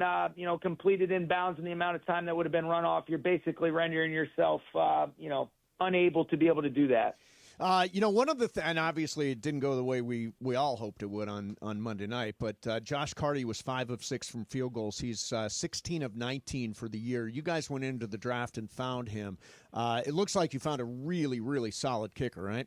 completed in bounds in the amount of time that would have been run off, you're basically rendering yourself, unable to be able to do that. One of the and obviously it didn't go the way we all hoped it would on Monday night, but Josh Carty was 5 of 6 from field goals. He's 16 of 19 for the year. You guys went into the draft and found him. It looks like you found a really, really solid kicker, right?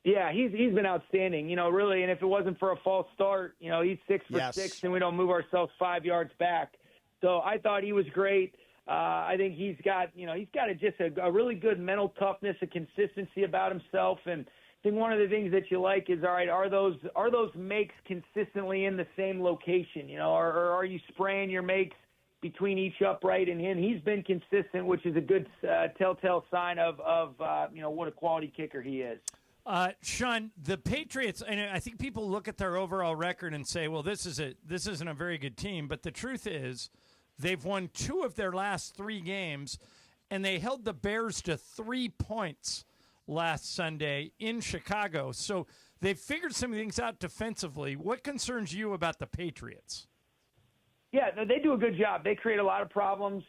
Yeah, he's been outstanding, really. And if it wasn't for a false start, he's 6 for 6, and we don't move ourselves 5 yards back. So I thought he was great. I think he's got just a really good mental toughness, a consistency about himself. And I think one of the things that you like is, all right, are those makes consistently in the same location, or are you spraying your makes between each upright and him? He's been consistent, which is a good telltale sign of what a quality kicker he is. Sean, the Patriots, and I think people look at their overall record and say, well, this isn't a very good team. But the truth is they've won 2 of their last 3 games, and they held the Bears to 3 points last Sunday in Chicago. So they've figured some things out defensively. What concerns you about the Patriots? Yeah, they do a good job. They create a lot of problems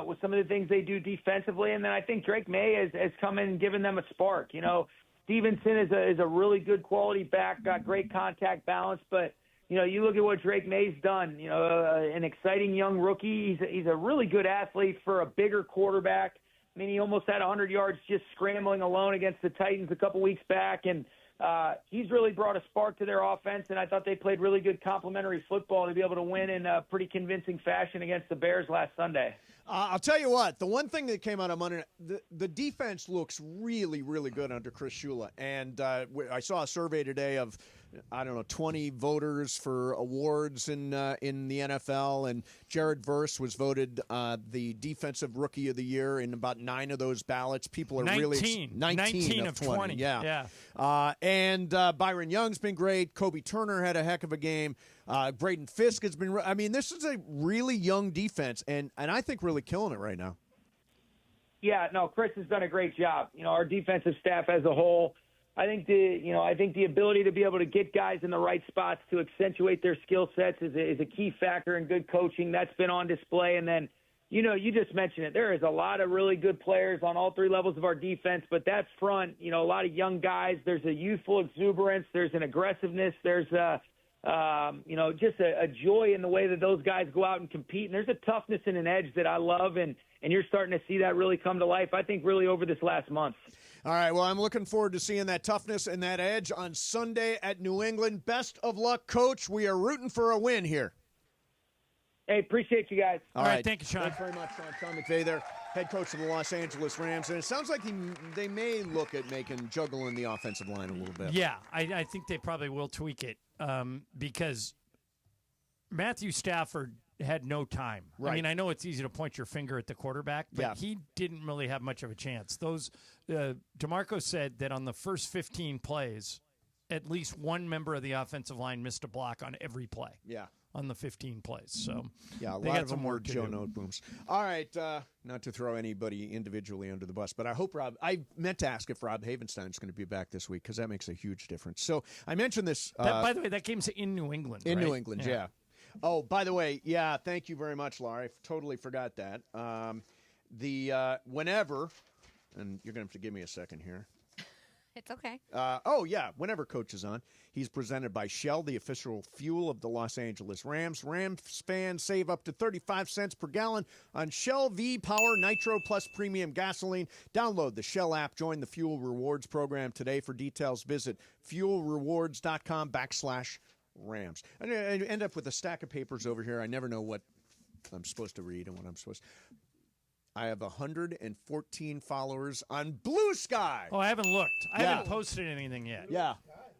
with some of the things they do defensively. And then I think Drake May has come in and given them a spark. Stevenson is a really good quality back, got great contact balance, but you look at what Drake May's done. An exciting young rookie. He's a really good athlete for a bigger quarterback. I mean, he almost had 100 yards just scrambling alone against the Titans a couple weeks back, and he's really brought a spark to their offense. And I thought they played really good complementary football to be able to win in a pretty convincing fashion against the Bears last Sunday. I'll tell you what, the one thing that came out of Monday, the defense looks really, really good under Chris Shula. And I saw a survey today of, 20 voters for awards in the NFL, and Jared Verse was voted the Defensive Rookie of the Year in about 9 of those ballots. People are 19 of 20. Yeah. And Byron Young's been great. Kobe Turner had a heck of a game. Braden Fisk has been. I mean, this is a really young defense, and I think really killing it right now. Yeah, no, Chris has done a great job. Our defensive staff as a whole. I think the ability to be able to get guys in the right spots to accentuate their skill sets is a key factor in good coaching. That's been on display. And then, you just mentioned it. There is a lot of really good players on all three levels of our defense, but that front, a lot of young guys. There's a youthful exuberance. There's an aggressiveness. There's just a joy in the way that those guys go out and compete. And there's a toughness and an edge that I love, and you're starting to see that really come to life, I think, really over this last month. All right, well, I'm looking forward to seeing that toughness and that edge on Sunday at New England. Best of luck, Coach. We are rooting for a win here. Hey, appreciate you guys. All right. Thank you, Sean. Thanks very much, Sean McVey there, head coach of the Los Angeles Rams. And it sounds like they may look at juggling the offensive line a little bit. Yeah, I think they probably will tweak it because Matthew Stafford had no time. Right. I mean, I know it's easy to point your finger at the quarterback, but he didn't really have much of a chance. DeMarco said that on the first 15 plays, at least one member of the offensive line missed a block on every play. Yeah. On the 15 plays. So yeah, a they lot got of some them were work to Joe do. Notebooms. All right, not to throw anybody individually under the bus, but I meant to ask if Rob Havenstein's going to be back this week because that makes a huge difference. So I mentioned this. By the way, that game's in New England, In right? New England, yeah. Oh, by the way, thank you very much, Laura. I totally forgot that. Whenever, and you're going to have to give me a second here. It's okay. Whenever Coach is on, he's presented by Shell, the official fuel of the Los Angeles Rams. Rams fans save up to 35 cents per gallon on Shell V-Power Nitro Plus Premium Gasoline. Download the Shell app. Join the Fuel Rewards program today. For details, visit fuelrewards.com/Rams. I end up with a stack of papers over here. I never know what I'm supposed to read and what I'm supposed to. I have 114 followers on Blue Sky. Oh, I haven't looked. I haven't posted anything yet. Yeah.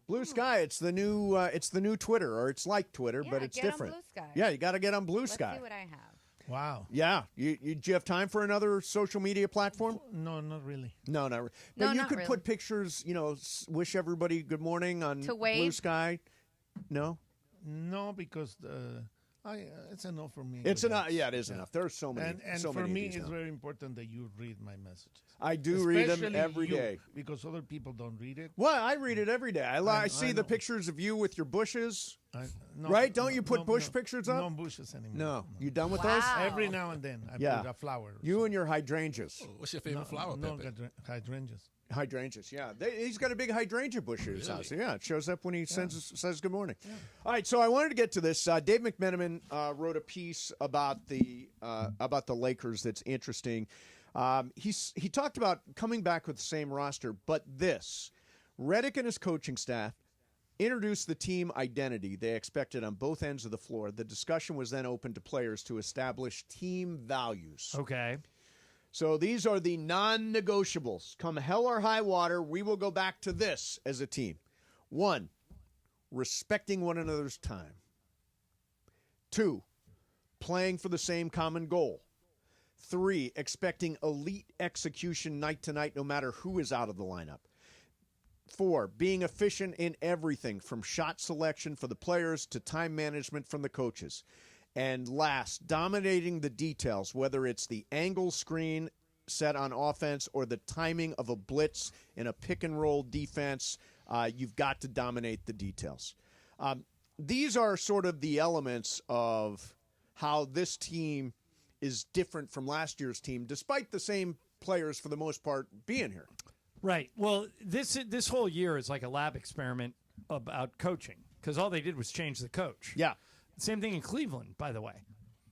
Blue Sky, it's the new Twitter, or it's like Twitter, but it's get on different. Blue Sky. Yeah, you got to get on Blue Let's Sky. see what I have. Wow. Yeah. Do you have time for another social media platform? No, not really. No, not really. No, But you not could really. put pictures, wish everybody good morning on To wave? Blue Sky. No? No, because it's enough for me. It's enough. Yeah, it is enough. There's so many. And so for many me, of these it's now. very important that you read my messages. I do read them Especially every you, day. because other people don't read it. Well, I read it every day. I see the know. pictures of you with your bushes. No, right? Don't you no, put no, bush no. pictures up? No bushes anymore. No. You done with Wow. those? Every now and then I put a flower. You and your hydrangeas. What's your favorite flower, No Pepe? hydrangeas. Hydrangeas, yeah. He's got a big hydrangea bush at his house. Yeah, it shows up when he says good morning. Yeah. All right, so I wanted to get to this. Dave McMenamin wrote a piece about the Lakers that's interesting. He talked about coming back with the same roster, but this. Redick and his coaching staff introduced the team identity they expected on both ends of the floor. The discussion was then open to players to establish team values. Okay. So these are the non-negotiables. Come hell or high water, we will go back to this as a team. 1, respecting one another's time. 2, playing for the same common goal. 3, expecting elite execution night to night no matter who is out of the lineup. 4, being efficient in everything from shot selection for the players to time management from the coaches. And last, dominating the details, whether it's the angle screen set on offense or the timing of a blitz in a pick-and-roll defense, you've got to dominate the details. These are sort of the elements of how this team is different from last year's team, despite the same players, for the most part, being here. Right. Well, this whole year is like a lab experiment about coaching because all they did was change the coach. Yeah. Same thing in Cleveland, by the way.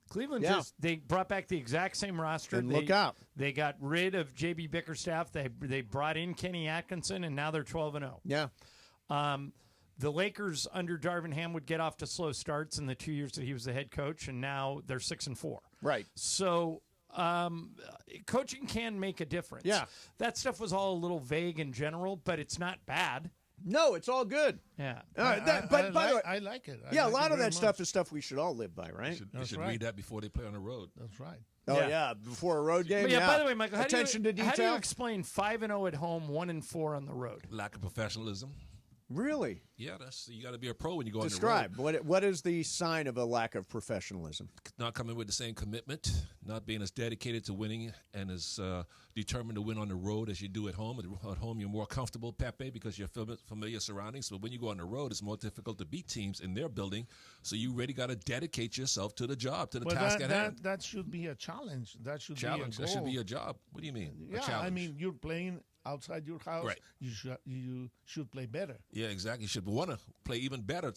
Cleveland they brought back the exact same roster. And look out. They got rid of J.B. Bickerstaff. They brought in Kenny Atkinson, and now they're 12-0. Yeah. The Lakers under Darvin Ham would get off to slow starts in the 2 years that he was the head coach, and now they're 6-4. Right. So coaching can make a difference. Yeah. That stuff was all a little vague in general, but it's not bad. No, it's all good. Yeah. By the way, I like it. a lot of that stuff is stuff we should all live by, right? You should read that before they play on the road. That's right. Oh, yeah, before a road game. But by the way, Michael, attention to detail. How do you explain 5-0 at home, 1-4 on the road? Lack of professionalism. Really? Yeah, you got to be a pro when you go on the Describe. road. What is the sign of a lack of professionalism? Not coming with the same commitment, not being as dedicated to winning and as determined to win on the road as you do at home. At home, you're more comfortable, Pepe, because you're familiar surroundings. But when you go on the road, it's more difficult to beat teams in their building. So you really got to dedicate yourself to the job, to the task at hand. That should be a challenge. That should be a goal. That should be your job. What do you mean? Yeah, a challenge. I mean, you're playing outside your house. Right. You should play better. Yeah, exactly. You should want to play even better,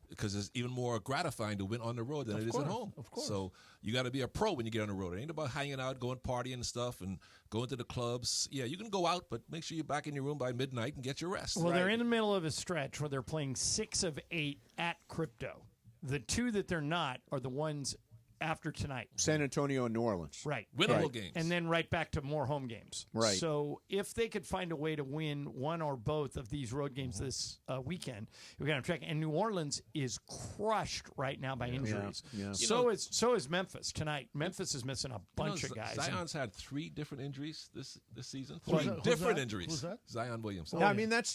because it's even more gratifying to win on the road than it is at home. Of course. So you got to be a pro when you get on the road. It ain't about hanging out, going partying and stuff, and going to the clubs. Yeah, you can go out, but make sure you're back in your room by midnight and get your rest. Well, they're in the middle of a stretch where they're playing 6 of 8 at Crypto. The 2 that they're not are the ones after tonight. San Antonio and New Orleans. Right. Winnable games. And then right back to more home games. Right. So if they could find a way to win one or both of these road games this weekend, we got to check. And New Orleans is crushed right now by injuries. Yeah. So is Memphis tonight. Memphis is missing a bunch of guys. Zion's had 3 different injuries this season. Who's 3 that? different Who's injuries. that? Zion Williamson. Yeah, I mean, that's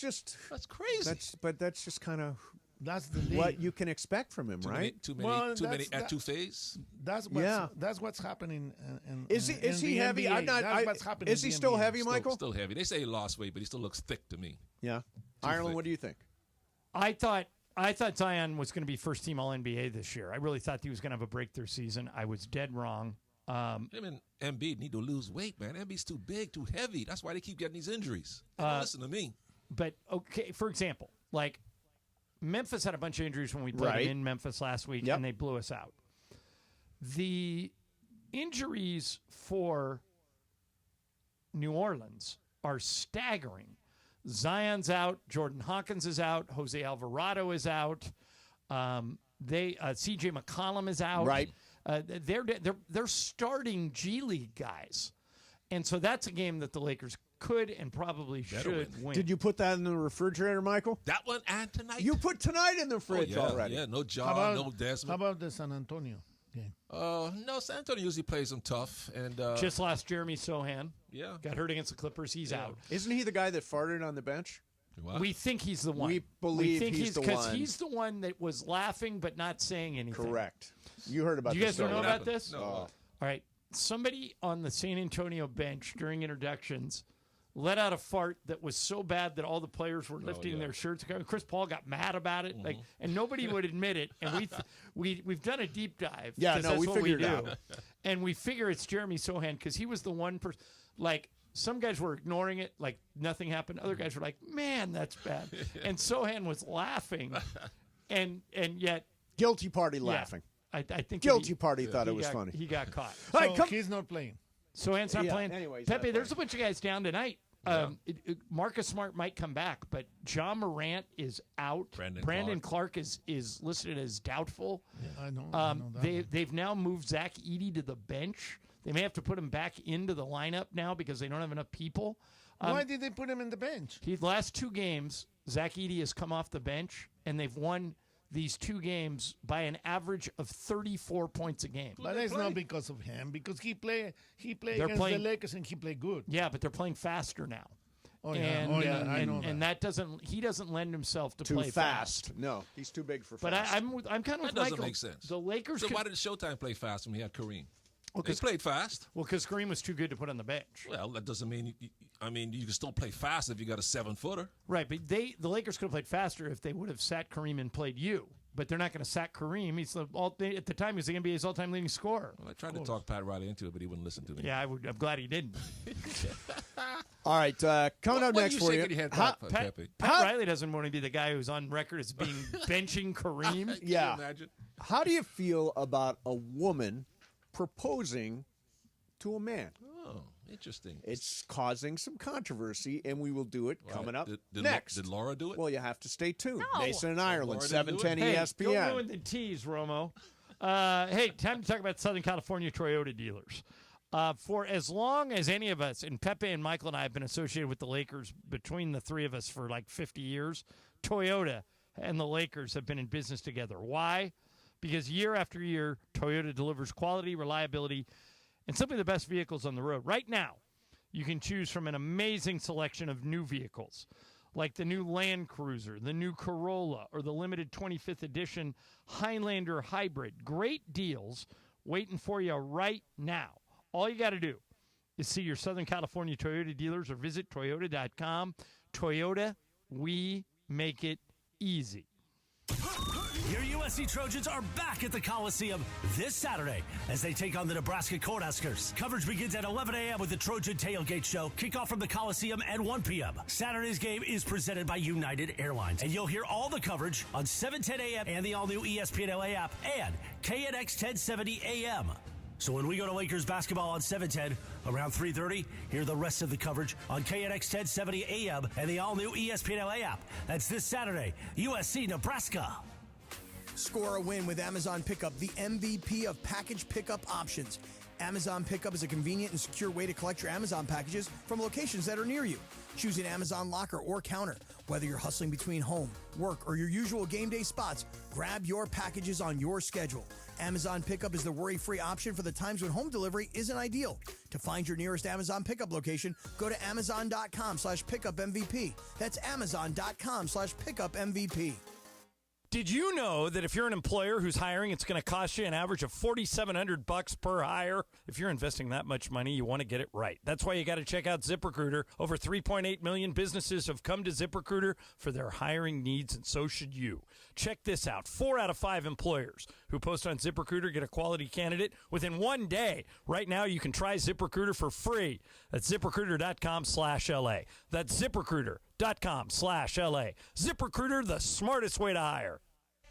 crazy. That's just kind of That's the league. what you can expect from him, right? Too many etouffees. That's what's happening. Is he the heavy? NBA. That's what's happening. Is in he the still NBA. heavy, Michael? Still heavy. They say he lost weight, but he still looks thick to me. Yeah. Ireland, thick. what do you think? I thought Zion was going to be first team All NBA this year. I really thought he was going to have a breakthrough season. I was dead wrong. Him and Embiid need to lose weight, man. Embiid's too big, too heavy. That's why they keep getting these injuries. Listen to me. But, okay, for example, like Memphis had a bunch of injuries when we played them in Memphis last week, and they blew us out. The injuries for New Orleans are staggering. Zion's out. Jordan Hawkins is out. Jose Alvarado is out. C.J. McCollum is out. Right. They're starting G League guys. And so that's a game that the Lakers could and probably should win. Did you put that in the refrigerator, Michael? That one and tonight. You put tonight in the fridge already. Yeah, no John, no Desmond. How about the San Antonio game? No, San Antonio usually plays them tough. And just lost Jeremy Sohan. Yeah. Got hurt against the Clippers. He's out. Isn't he the guy that farted on the bench? What? We think he's the one. We believe he's the one. Because he's the one that was laughing but not saying anything. Correct. You heard about this. You guys don't know about happened? this? No. All right. Somebody on the San Antonio bench during introductions let out a fart that was so bad that all the players were lifting their shirts. Chris Paul got mad about it, and nobody would admit it. And we've done a deep dive. Yeah, no, that's we what figured we it do. out. And we figure it's Jeremy Sohan because he was the one person. Like some guys were ignoring it, like nothing happened. Other guys were like, "Man, that's bad." And Sohan was laughing, and yet guilty party laughing. I think guilty party thought it was funny. He got caught. So he's not playing. Sohan's not playing. Anyway, Pepe, there's a bunch of guys down tonight. Marcus Smart might come back, but John Morant is out. Brandon Clark is listed as doubtful. Yeah, I know that. They've now moved Zach Edey to the bench. They may have to put him back into the lineup now because they don't have enough people. Why did they put him in the bench? The last 2 games, Zach Edey has come off the bench, and they've won these 2 games by an average of 34 points a game. But it's not because of him, because he played against the Lakers and he played good. Yeah, but they're playing faster now. Oh yeah, I know and that he doesn't lend himself to too play fast. No, he's too big for fast. But I'm kind of with That doesn't Michael. make sense. The Lakers. So why did Showtime play fast when we had Kareem? Well, they played fast. Well, because Kareem was too good to put on the bench. Well, that doesn't mean. You can still play fast if you got a 7-footer. Right, but the Lakers could have played faster if they would have sat Kareem and played you. But they're not going to sack Kareem. He's at the time he was the NBA's all-time leading scorer. Well, I tried to talk Pat Riley into it, but he wouldn't listen to me. Yeah, I'm glad he didn't. All right, coming up next for you. Pat Riley doesn't want to be the guy who's on record as being benching Kareem. Yeah. Can you imagine? How do you feel about a woman proposing to a man? Oh, interesting. It's causing some controversy, and we will do it coming up next. Did Laura do it? Well, you have to stay tuned. No. Mason and Ireland, 710 Hey, ESPN. don't ruin the tease, Romo. Hey, time to talk about Southern California Toyota dealers. For as long as any of us, and Pepe and Michael and I have been associated with the Lakers, between the 3 of us for like 50 years, Toyota and the Lakers have been in business together. Why? Because year after year, Toyota delivers quality, reliability, and simply the best vehicles on the road. Right now, you can choose from an amazing selection of new vehicles, like the new Land Cruiser, the new Corolla, or the limited 25th edition Highlander Hybrid. Great deals waiting for you right now. All you got to do is see your Southern California Toyota dealers or visit Toyota.com. Toyota, we make it easy. Your USC Trojans are back at the Coliseum this Saturday as they take on the Nebraska Cornhuskers. Coverage begins at 11 a.m. with the Trojan Tailgate Show. Kickoff from the Coliseum at 1 p.m. Saturday's game is presented by United Airlines, and you'll hear all the coverage on 7:10 a.m. and the all-new ESPN LA app and KNX 1070 a.m. So when we go to Lakers basketball on 710 around 3:30, hear the rest of the coverage on KNX 1070 a.m. and the all-new ESPN LA app. That's this Saturday, USC Nebraska. Score a win with Amazon Pickup, the MVP of package pickup options. Amazon Pickup is a convenient and secure way to collect your Amazon packages from locations that are near you. Choose an Amazon locker or counter. Whether you're hustling between home, work, or your usual game day spots, grab your packages on your schedule. Amazon Pickup is the worry-free option for the times when home delivery isn't ideal. To find your nearest Amazon Pickup location, go to amazon.com/pickupmvp. That's amazon.com/pickupmvp. Did you know that if you're an employer who's hiring, it's going to cost you an average of $4,700 per hire? If you're investing that much money, you want to get it right. That's why you got to check out ZipRecruiter. Over 3.8 million businesses have come to ZipRecruiter for their hiring needs, and so should you. Check this out. 4 out of 5 employers who post on ZipRecruiter get a quality candidate within 1 day. Right now, you can try ZipRecruiter for free. That's ZipRecruiter.com/LA. That's ZipRecruiter.com/LA. ZipRecruiter, the smartest way to hire.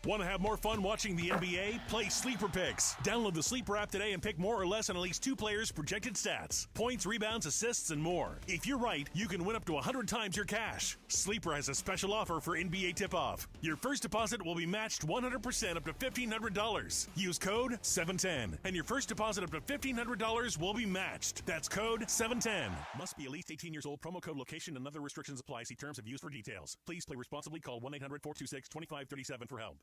Want to have more fun watching the NBA? Play Sleeper Picks. Download the Sleeper app today and pick more or less on at least 2 players' projected stats, points, rebounds, assists, and more. If you're right, you can win up to 100 times your cash. Sleeper has a special offer for NBA tip-off. Your first deposit will be matched 100% up to $1,500. Use code 710, and your first deposit up to $1,500 will be matched. That's code 710. Must be at least 18 years old. Promo code location and other restrictions apply. See terms of use for details. Please play responsibly. Call 1-800-426-2537 for help.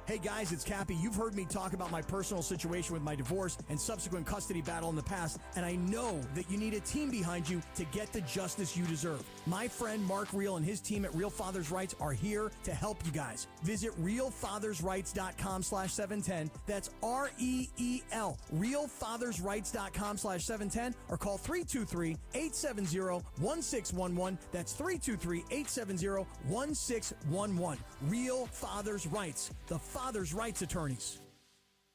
Hey guys, it's Cappy. You've heard me talk about my personal situation with my divorce and subsequent custody battle in the past, and I know that you need a team behind you to get the justice you deserve. My friend Mark Reel and his team at Real Fathers Rights are here to help you guys. Visit realfathersrights.com/710. That's REEL. realfathersrights.com/710 or call 323-870-1611. That's 323-870-1611. Real Fathers Rights. The Father's Rights Attorneys.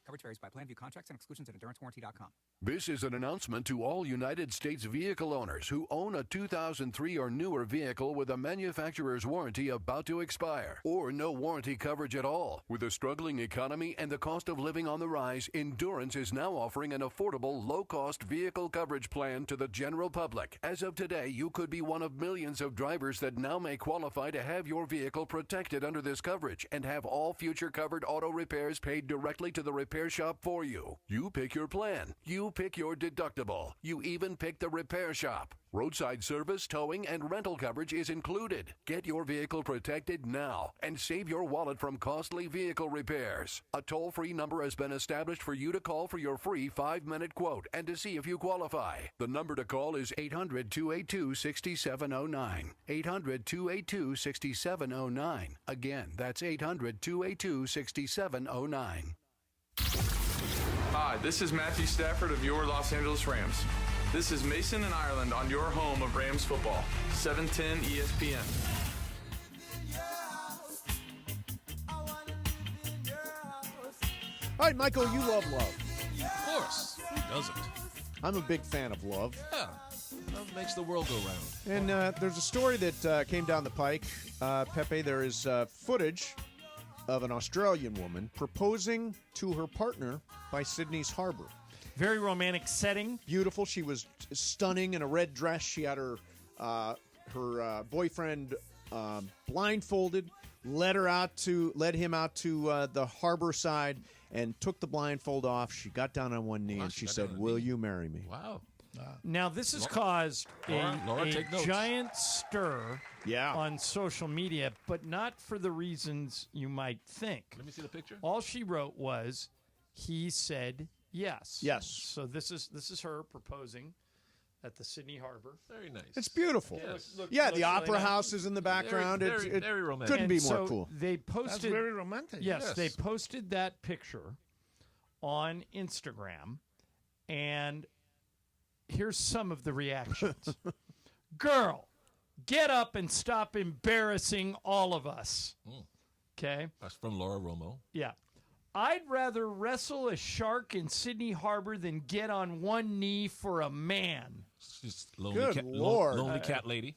Coverage varies by plan, view contracts and exclusions at endurancewarranty.com. This is an announcement to all United States vehicle owners who own a 2003 or newer vehicle with a manufacturer's warranty about to expire or no warranty coverage at all. With a struggling economy and the cost of living on the rise, Endurance is now offering an affordable, low-cost vehicle coverage plan to the general public. As of today, you could be one of millions of drivers that now may qualify to have your vehicle protected under this coverage and have all future covered auto repairs paid directly to the repair shop for you. You pick your plan. You pick your deductible. You even pick the repair shop. Roadside service, towing, and rental coverage is included. Get your vehicle protected now and save your wallet from costly vehicle repairs. A toll-free number has been established for you to call for your free 5-minute quote and to see if you qualify. The number to call is 800-282-6709. 800-282-6709. Again, that's 800-282-6709. Hi, this is Matthew Stafford of your Los Angeles Rams. This is Mason and Ireland on your home of Rams football, 710 ESPN. All right, Michael, you love love. Of course. Who doesn't? I'm a big fan of love. Yeah. Love makes the world go round. And there's a story that came down the pike. Pepe, there is footage of an Australian woman proposing to her partner by Sydney's harbor. Very romantic setting. Beautiful. She was stunning in a red dress. She had her boyfriend blindfolded, led him out to the harbor side, and took the blindfold off. She got down on one knee and she said, "Will you marry me?" Wow. Now, this has caused Laura, take a notes. giant stir on social media, but not for the reasons you might think. Let me see the picture. All she wrote was, he said yes. Yes. So this is her proposing at the Sydney Harbor. Very nice. It's beautiful. Yes. The looks Opera really nice. House is in the background. Very, very romantic. Couldn't be And more so cool. They posted. That's very romantic. Yes, they posted that picture on Instagram, and here's some of the reactions. Girl, get up and stop embarrassing all of us. Okay? That's from Laura Romo. Yeah. I'd rather wrestle a shark in Sydney Harbor than get on one knee for a man. She's lonely Good cat, Lord. lonely cat lady.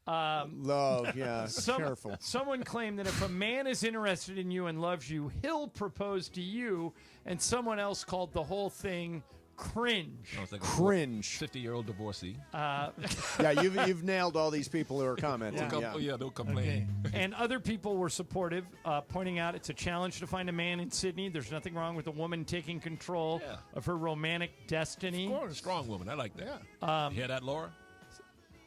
Love, yeah. Careful. Someone claimed that if a man is interested in you and loves you, he'll propose to you, and someone else called the whole thing cringe. I was like Cringe. 50-year-old divorcee. Yeah, you've nailed all these people who are commenting. Don't complain. And other people were supportive, pointing out it's a challenge to find a man in Sydney. There's nothing wrong with a woman taking control of her romantic destiny. Of course. Strong woman. I like that. Yeah. You hear that, Laura?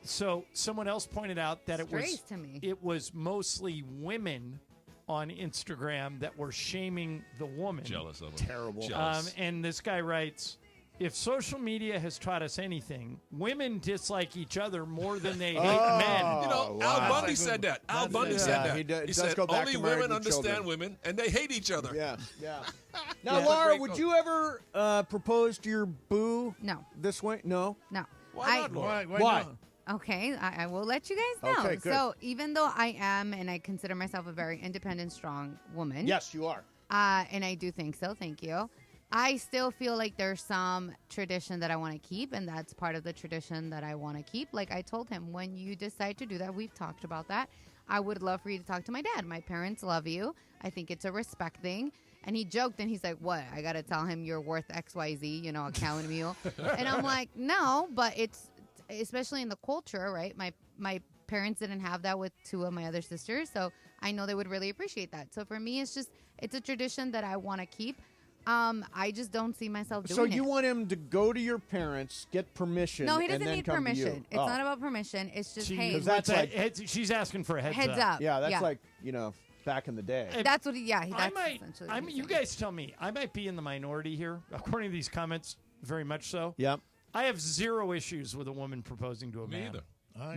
So someone else pointed out that Strays to me. it was mostly women on Instagram that were shaming the woman. Jealous of her. Terrible. Jealous. And this guy writes, if social media has taught us anything, women dislike each other more than they hate men. You know, Al Bundy said that. Al Bundy said that. He does said go back only to married women with understand children. women, and they hate each other. Yeah. Now, Laura, would you ever propose to your boo? No. This way? No. No. Why not, Laura? Why? Okay, I will let you guys know. Okay, good. So even though I am, and I consider myself a very independent, strong woman. Yes, you are. And I do think so. Thank you. I still feel like there's some tradition that I want to keep, and that's part of the tradition that I want to keep. Like I told him, when you decide to do that, we've talked about that. I would love for you to talk to my dad. My parents love you. I think it's a respect thing. And he joked, and he's like, what? I got to tell him you're worth XYZ, a cow and a mule. And I'm like, no, but it's, especially in the culture, right? My parents didn't have that with two of my other sisters, so I know they would really appreciate that. So for me, it's a tradition that I want to keep. I just don't see myself doing it. So you want him to go to your parents, get permission, No, he doesn't and then need come to you. permission. It's not about permission. It's just, hey. Because that's like she's asking for a heads up. Yeah, that's Yeah. like back in the day. That's what. That's I essentially. might. what he's You saying. guys tell me. I might be in the minority here, according to these comments. Very much so. Yep. I have zero issues with a woman proposing to a man. Me either.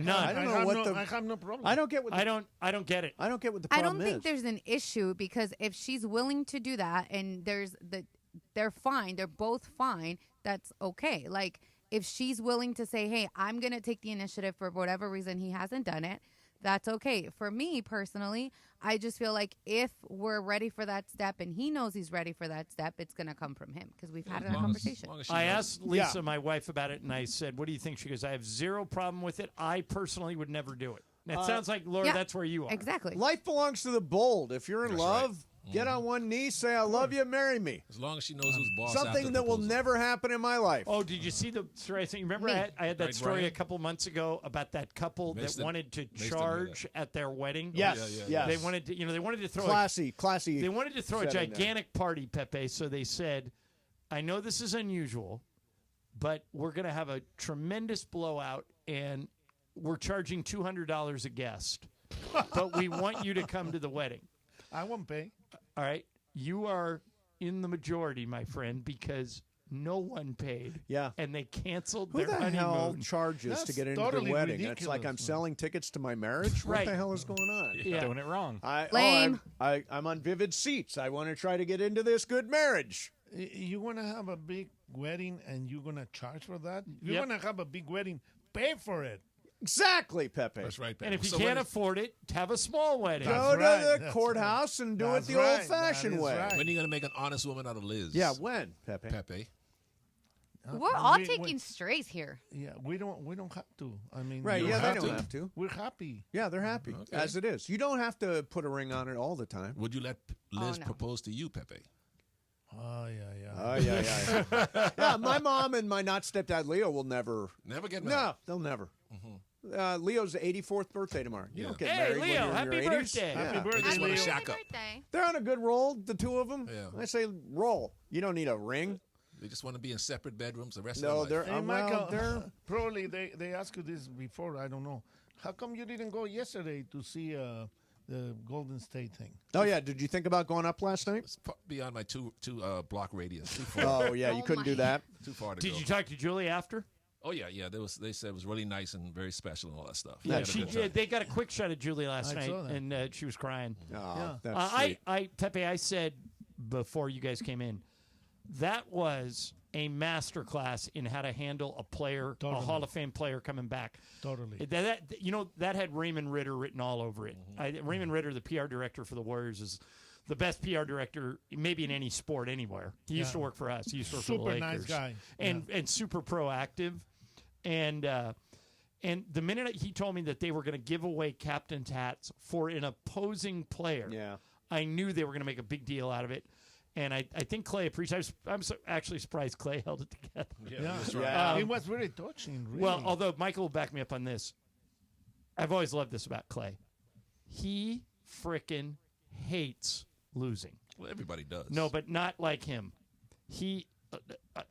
None. I don't know what I have no problem. I don't get what I don't get it. I don't get what the I problem don't think is. there's an issue, because if she's willing to do that and they're fine, they're both fine, that's okay. Like if she's willing to say, hey, I'm going to take the initiative for whatever reason he hasn't done it, that's okay. For me personally, I just feel like if we're ready for that step and he knows he's ready for that step, it's going to come from him, because we've had a conversation. I asked Lisa, my wife, about it, and I said, what do you think? She goes, I have zero problem with it. I personally would never do it. That sounds like, Laura, that's where you are. Exactly. Life belongs to the bold. If you're in That's love, right. get on one knee, say I love you, marry me. As long as she knows who's boss. after Something the that will proposal. never happen in my life. Oh, did you see the story? I think remember I had that Right, story Brian? a couple months ago about that couple that Mason- wanted to Mason did charge at their wedding. Yes, yes. They wanted to, they wanted to throw classy. They wanted to throw a setting there. gigantic party, Pepe. So they said, "I know this is unusual, but we're going to have a tremendous blowout, and we're charging $200 a guest, but we want you to come to the wedding." I won't pay. All right, you are in the majority, my friend, because no one paid. Yeah. And they canceled Who their the honeymoon. hell charges to get into the totally wedding? It's like ridiculous. I'm selling tickets to my marriage? What Right. the hell is going on? Yeah. Doing it wrong. Lame. I'm on Vivid Seats. I want to try to get into this good marriage. You want to have a big wedding and you're going to charge for that? You're Yep. going to have a big wedding, pay for it. Exactly, Pepe. That's right, Pepe. And if you So can't when- afford it, have a small wedding. Go to right. the That's courthouse and do it That's the right. old-fashioned That is way. right. When are you going to make an honest woman out of Liz? Yeah, when, Pepe? Pepe. We're all taking strays here. Yeah, we don't have to. I mean, Right, you yeah, they have don't to. have to. We're happy. Yeah, they're happy, Okay. as it is. You don't have to put a ring on it all the time. Would you let Liz no. propose to you, Pepe? Oh, yeah. Oh, yeah. Yeah, my mom and my not stepdad Leo will never. Never get married. No, they'll never. Leo's 84th birthday tomorrow. You don't get Hey, married Leo, when you're in happy your 80s. birthday. Yeah. Happy birthday, just wanna Leo. shack up. They're on a good roll, the two of them. Yeah. I say roll. You don't need a ring. They just want to be in separate bedrooms the rest No, of their life. they're Hey, well, Michael, they're probably they asked you this before. I don't know. How come you didn't go yesterday to see the Golden State thing? Oh yeah, did you think about going up last night? It's beyond my two block radius. Too far. Oh yeah, you couldn't do that. Too far to Did go. you talk to Julie after? Oh yeah. They said it was really nice and very special and all that stuff. Yeah, she did. They got a quick shot of Julie last night, saw that. and she was crying. Oh, that's sweet. Pepe, I said before you guys came in, that was a master class in how to handle a player, a Hall of Fame player coming back. Totally. That had Raymond Ritter written all over it. Raymond Ritter, the PR director for the Warriors, is the best PR director maybe in any sport anywhere. He used to work for us. He used to work for the Lakers. Super nice guy. And super proactive. And the minute he told me that they were going to give away captain's hats for an opposing player, I knew they were going to make a big deal out of it. And I think Klay appreciated. I'm actually surprised Klay held it together. Yeah. It was really touching. Really. Well, although Michael will back me up on this, I've always loved this about Klay. He frickin' hates losing. Well, everybody does. No, but not like him.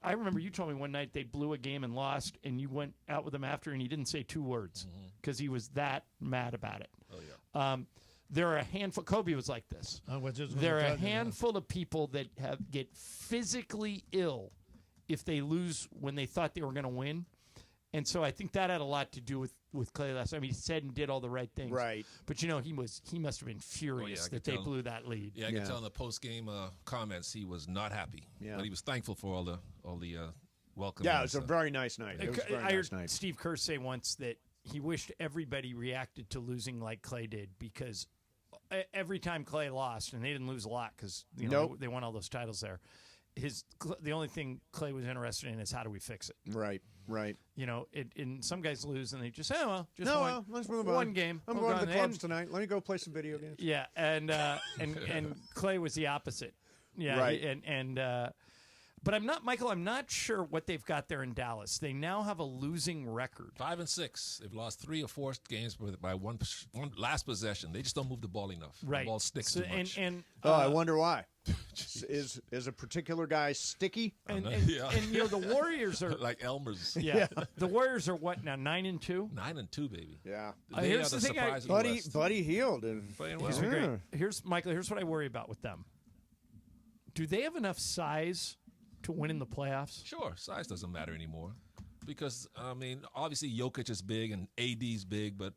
I remember you told me one night they blew a game and lost, and you went out with him after, and he didn't say two words because he was that mad about it. Oh yeah. There are a handful. Kobe was like this. There are a handful of people that get physically ill if they lose when they thought they were going to win, and so I think that had a lot to do with Klay last time. He said and did all the right things, right? But he must have been furious that they blew that lead. Yeah, I can tell in the post game comments he was not happy. Yeah, but he was thankful for all the welcome. Yeah, it was a very nice night. I heard Steve Kerr say once that he wished everybody reacted to losing like Klay did, because every time Klay lost, and they didn't lose a lot because they won all those titles there, the only thing Klay was interested in is how do we fix it. Right. And some guys lose and they just say, let's move on. One game. I'm going to the clubs tonight. Let me go play some video games. Yeah, and Klay was the opposite. Yeah, right. But I'm not sure what they've got there in Dallas. They now have a losing record. 5-6. They've lost 3 or 4 games by one last possession. They just don't move the ball enough. Right. The ball sticks too much. I wonder why. Is a particular guy sticky? And the Warriors are like Elmer's. Yeah. The Warriors are what now? 9-2. 9-2, baby. Yeah. Here's the thing. Buddy Hield. Here's Michael. Here's what I worry about with them. Do they have enough size to win in the playoffs? Sure, size doesn't matter anymore because obviously Jokic is big and AD's big, but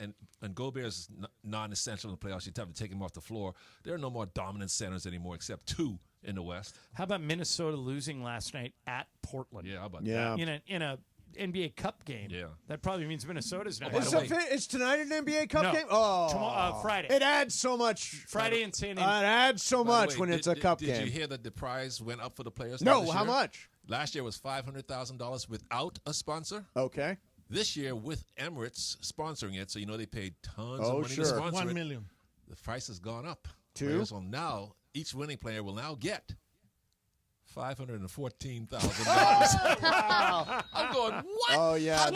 and Gobert is non-essential in the playoffs. You have to take him off the floor. There are no more dominant centers anymore except 2 in the West. How about Minnesota losing last night at Portland? Yeah, how about that? In a NBA Cup game. Yeah, that probably means Minnesota's not. Is tonight an NBA Cup game? Oh, Friday. It adds so much. Friday in San Diego. It adds so much when it's a cup game. Did you hear that the prize went up for the players? No, how much? Last year was $500,000 without a sponsor. Okay. This year with Emirates sponsoring it, so they paid tons of money to sponsor $1 it. million. The price has gone up. 2. So now each winning player will now get $514,000. Wow. I'm going, what? Oh, yeah.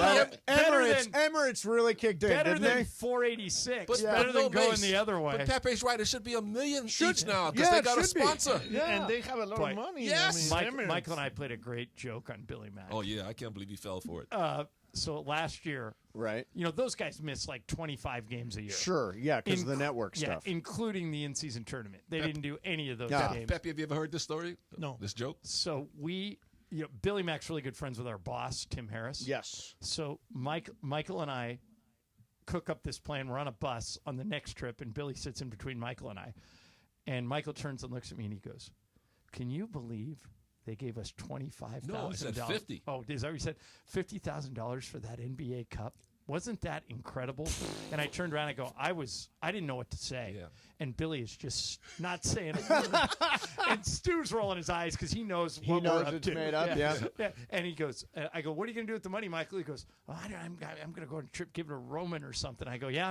Emirates really kicked in, better didn't than they? $486. But better than going the other way. But Pepe's right. It should be $1 million each now because they got a sponsor. Yeah, and they have a lot of money. Yes. Michael and I played a great joke on Billy Mack. Oh, yeah. I can't believe he fell for it. So last year, right? Those guys miss like 25 games a year. Sure, yeah, because of the network stuff. Including the in-season tournament. They didn't do any of those games. Pepe, have you ever heard this story? No. This joke? So Billy Mack's really good friends with our boss, Tim Harris. Yes. So Michael and I cook up this plan. We're on a bus on the next trip, and Billy sits in between Michael and I. And Michael turns and looks at me, and he goes, "Can you believe they gave us $25,000. No, I said 50. Oh, is that what you said? $50,000 for that NBA Cup. Wasn't that incredible? And I turned around and I go, I didn't know what to say. Yeah. And Billy is just not saying a word. And Stu's rolling his eyes because he knows what we're up it's to. made up, yeah. And he goes, I go, what are you going to do with the money, Michael? He goes, I'm going to go on a trip, give it to Roman or something. I go, yeah,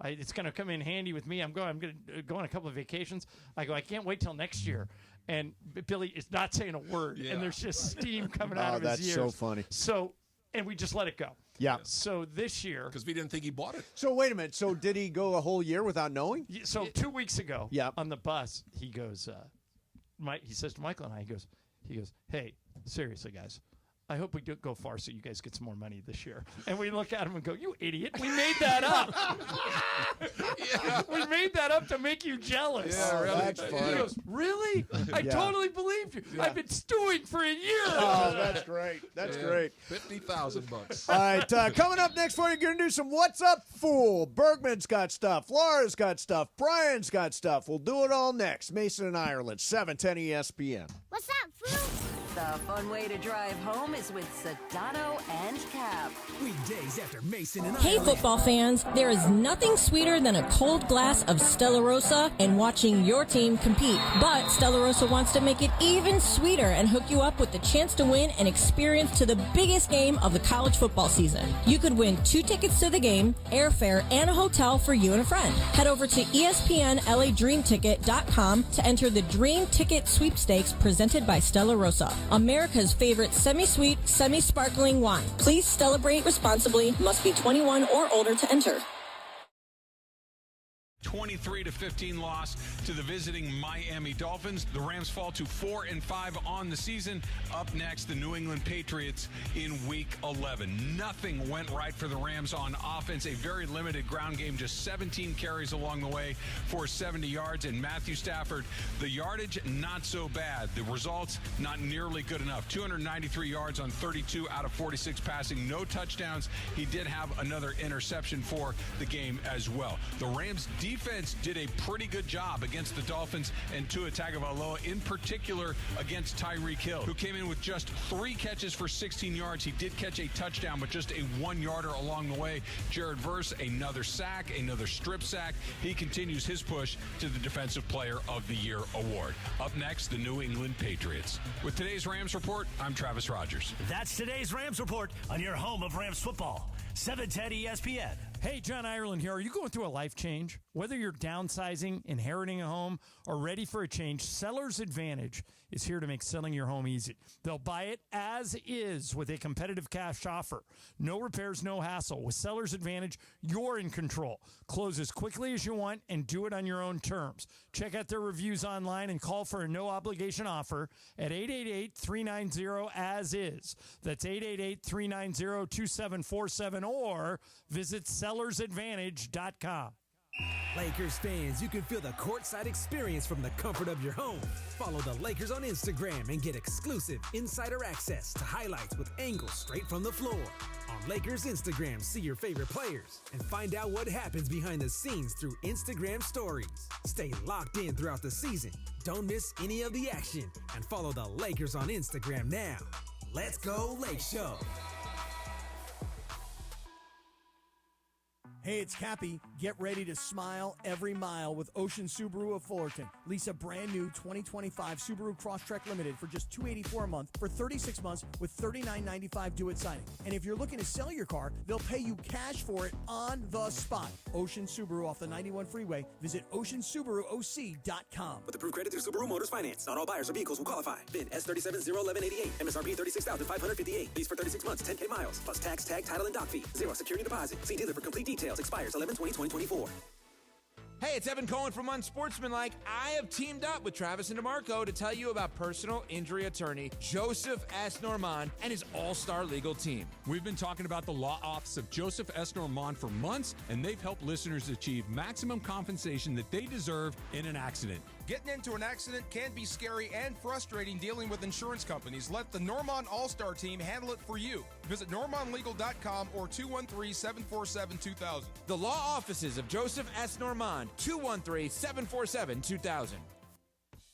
it's going to come in handy with me. I'm going to go on a couple of vacations. I go, I can't wait till next year. And Billy is not saying a word, and there's just steam coming out of his ears. That's so funny. And we just let it go. Yeah. So this year, because we didn't think he bought it. So wait a minute. So did he go a whole year without knowing? So 2 weeks ago, on the bus, he goes, he says to Michael and I, he goes, hey, seriously, guys, I hope we do go far so you guys get some more money this year. And we look at him and go, you idiot, we made that up. We made made that up to make you jealous. Yeah, really. That's funny. He goes, really? I Yeah. totally believe you. Yeah. I've been stewing for a year. Oh, that's great. That's great. $50,000. All right, coming up next for you, going to do some What's Up, Fool. Bergman's got stuff. Laura's got stuff. Brian's got stuff. We'll do it all next. Mason and Ireland, 710 ESPN. What's up, fool? The fun way to drive home is with Sedano and Cap. Weekdays after Mason and Hey, Ireland. football fans, there is nothing sweeter than a cold glass of Stella Rosa and watching your team compete. But Stella Rosa wants to make it even sweeter and hook you up with the chance to win an experience to the biggest game of the college football season. You could win 2 tickets to the game, airfare, and a hotel for you and a friend. Head over to ESPNLADreamTicket.com to enter the Dream Ticket Sweepstakes presented by Stella Rosa, America's favorite semi-sweet, semi-sparkling wine. Please celebrate responsibly. Must be 21 or older to enter. 23-15 loss to the visiting Miami Dolphins. The Rams fall to 4-5 on the season. Up next, the New England Patriots in Week 11. Nothing went right for the Rams on offense. A very limited ground game, just 17 carries along the way for 70 yards. And Matthew Stafford, the yardage, not so bad. The results, not nearly good enough. 293 yards on 32 out of 46 passing. No touchdowns. He did have another interception for the game as well. The Rams defense did a pretty good job against the Dolphins and Tua Tagovailoa, in particular against Tyreek Hill, who came in with just 3 catches for 16 yards. He did catch a touchdown, but just a 1-yarder along the way. Jared Verse, another sack, another strip sack. He continues his push to the Defensive Player of the Year award. Up next, the New England Patriots. With today's Rams Report, I'm Travis Rogers. That's today's Rams Report on your home of Rams football. 710 ESPN. Hey, John Ireland here. Are you going through a life change? Whether you're downsizing, inheriting a home, or ready for a change, Seller's Advantage is here to make selling your home easy. They'll buy it as is with a competitive cash offer. No repairs, no hassle. With Seller's Advantage, you're in control. Close as quickly as you want and do it on your own terms. Check out their reviews online and call for a no-obligation offer at 888-390-AS-IS. That's 888-390-2747 or visit sellersadvantage.com. Lakers fans, you can feel the courtside experience from the comfort of your home. Follow the Lakers on Instagram and get exclusive insider access to highlights with angles straight from the floor. On Lakers Instagram, see your favorite players and find out what happens behind the scenes through Instagram stories. Stay locked in throughout the season. Don't miss any of the action and follow the Lakers on Instagram now. Let's go Lake Show. Hey, it's Cappy. Get ready to smile every mile with Ocean Subaru of Fullerton. Lease a brand new 2025 Subaru Crosstrek Limited for just $284 a month for 36 months with $39.95 due at signing. And if you're looking to sell your car, they'll pay you cash for it on the spot. Ocean Subaru off the 91 freeway. Visit oceansubaruoc.com. With approved credit through Subaru Motors Finance. Not all buyers or vehicles will qualify. VIN S37011188. MSRP $36,558. Lease for 36 months, 10K miles. Plus tax, tag, title, and dock fee. 0 security deposit. See dealer for complete details. Expires 11/20/2024. Hey, it's Evan Cohen from Unsportsmanlike. I have teamed up with Travis and DeMarco to tell you about personal injury attorney Joseph S. Normand and his all-star legal team. We've been talking about the law office of Joseph S. Normand for months, and they've helped listeners achieve maximum compensation that they deserve in an accident. Getting into an accident can be scary and frustrating dealing with insurance companies. Let the Normand All-Star team handle it for you. Visit normandlegal.com or 213-747-2000. The law offices of Joseph S. Normand, 213-747-2000.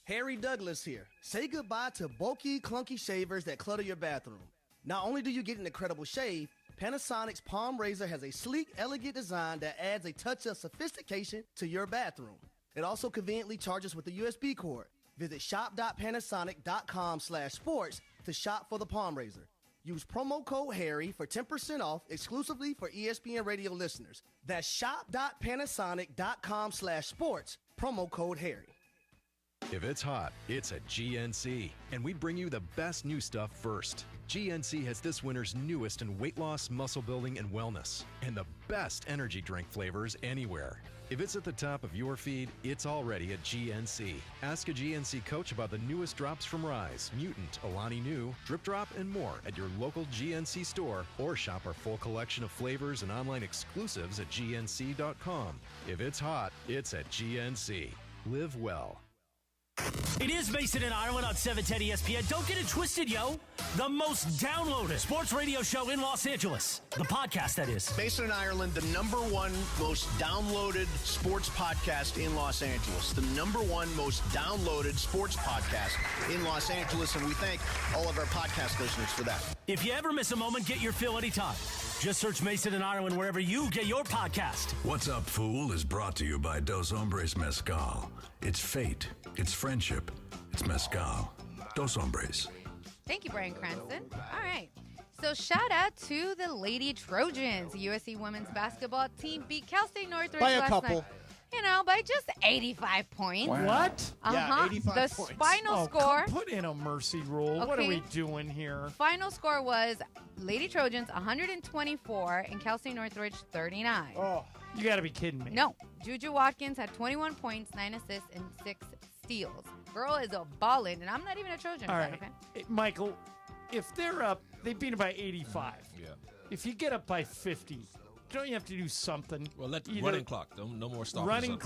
Harry Douglas here. Say goodbye to bulky, clunky shavers that clutter your bathroom. Not only do you get an incredible shave, Panasonic's Palm Razor has a sleek, elegant design that adds a touch of sophistication to your bathroom. It also conveniently charges with a USB cord. Visit shop.panasonic.com/sports to shop for the Palm Razor. Use promo code HARRY for 10% off exclusively for ESPN radio listeners. That's shop.panasonic.com/sports, promo code HARRY. If it's hot, it's at GNC, and we bring you the best new stuff first. GNC has this winter's newest in weight loss, muscle building, and wellness, and the best energy drink flavors anywhere. If it's at the top of your feed, it's already at GNC. Ask a GNC coach about the newest drops from Rise, Mutant, Alani Nu, Drip Drop, and more at your local GNC store, or shop our full collection of flavors and online exclusives at GNC.com. If it's hot, it's at GNC. Live well. It is Mason and Ireland on 710 ESPN. Don't get it twisted, yo. The most downloaded sports radio show in Los Angeles. The podcast, that is. Mason and Ireland, the #1 most downloaded sports podcast in Los Angeles. The #1 most downloaded sports podcast in Los Angeles, and we thank all of our podcast listeners for that. If you ever miss a moment, get your fill anytime. Just search Mason and Ireland wherever you get your podcast. What's Up, Fool is brought to you by Dos Hombres Mezcal. It's fate. It's friendship. It's mezcal. Dos Hombres. Thank you, Brian Cranston. All right. So shout out to the Lady Trojans. The USC women's basketball team beat Cal State Northridge By a last couple. night. You know, by just 85 points. Wow. What? Yeah, 85 the points. final score. Put in a mercy rule. What are we doing here? Final score was Lady Trojans 124 and Cal State Northridge 39. Oh, you got to be kidding me. No. Juju Watkins had 21 points, 9 assists, and 6 steals. Girl is a ballin', and I'm not even a Trojan All fan, right. okay? Michael, if they're up, they beat them by 85. Yeah. If you get up by 50, don't you have to do something? Well, Either running clock. No more stopping. Running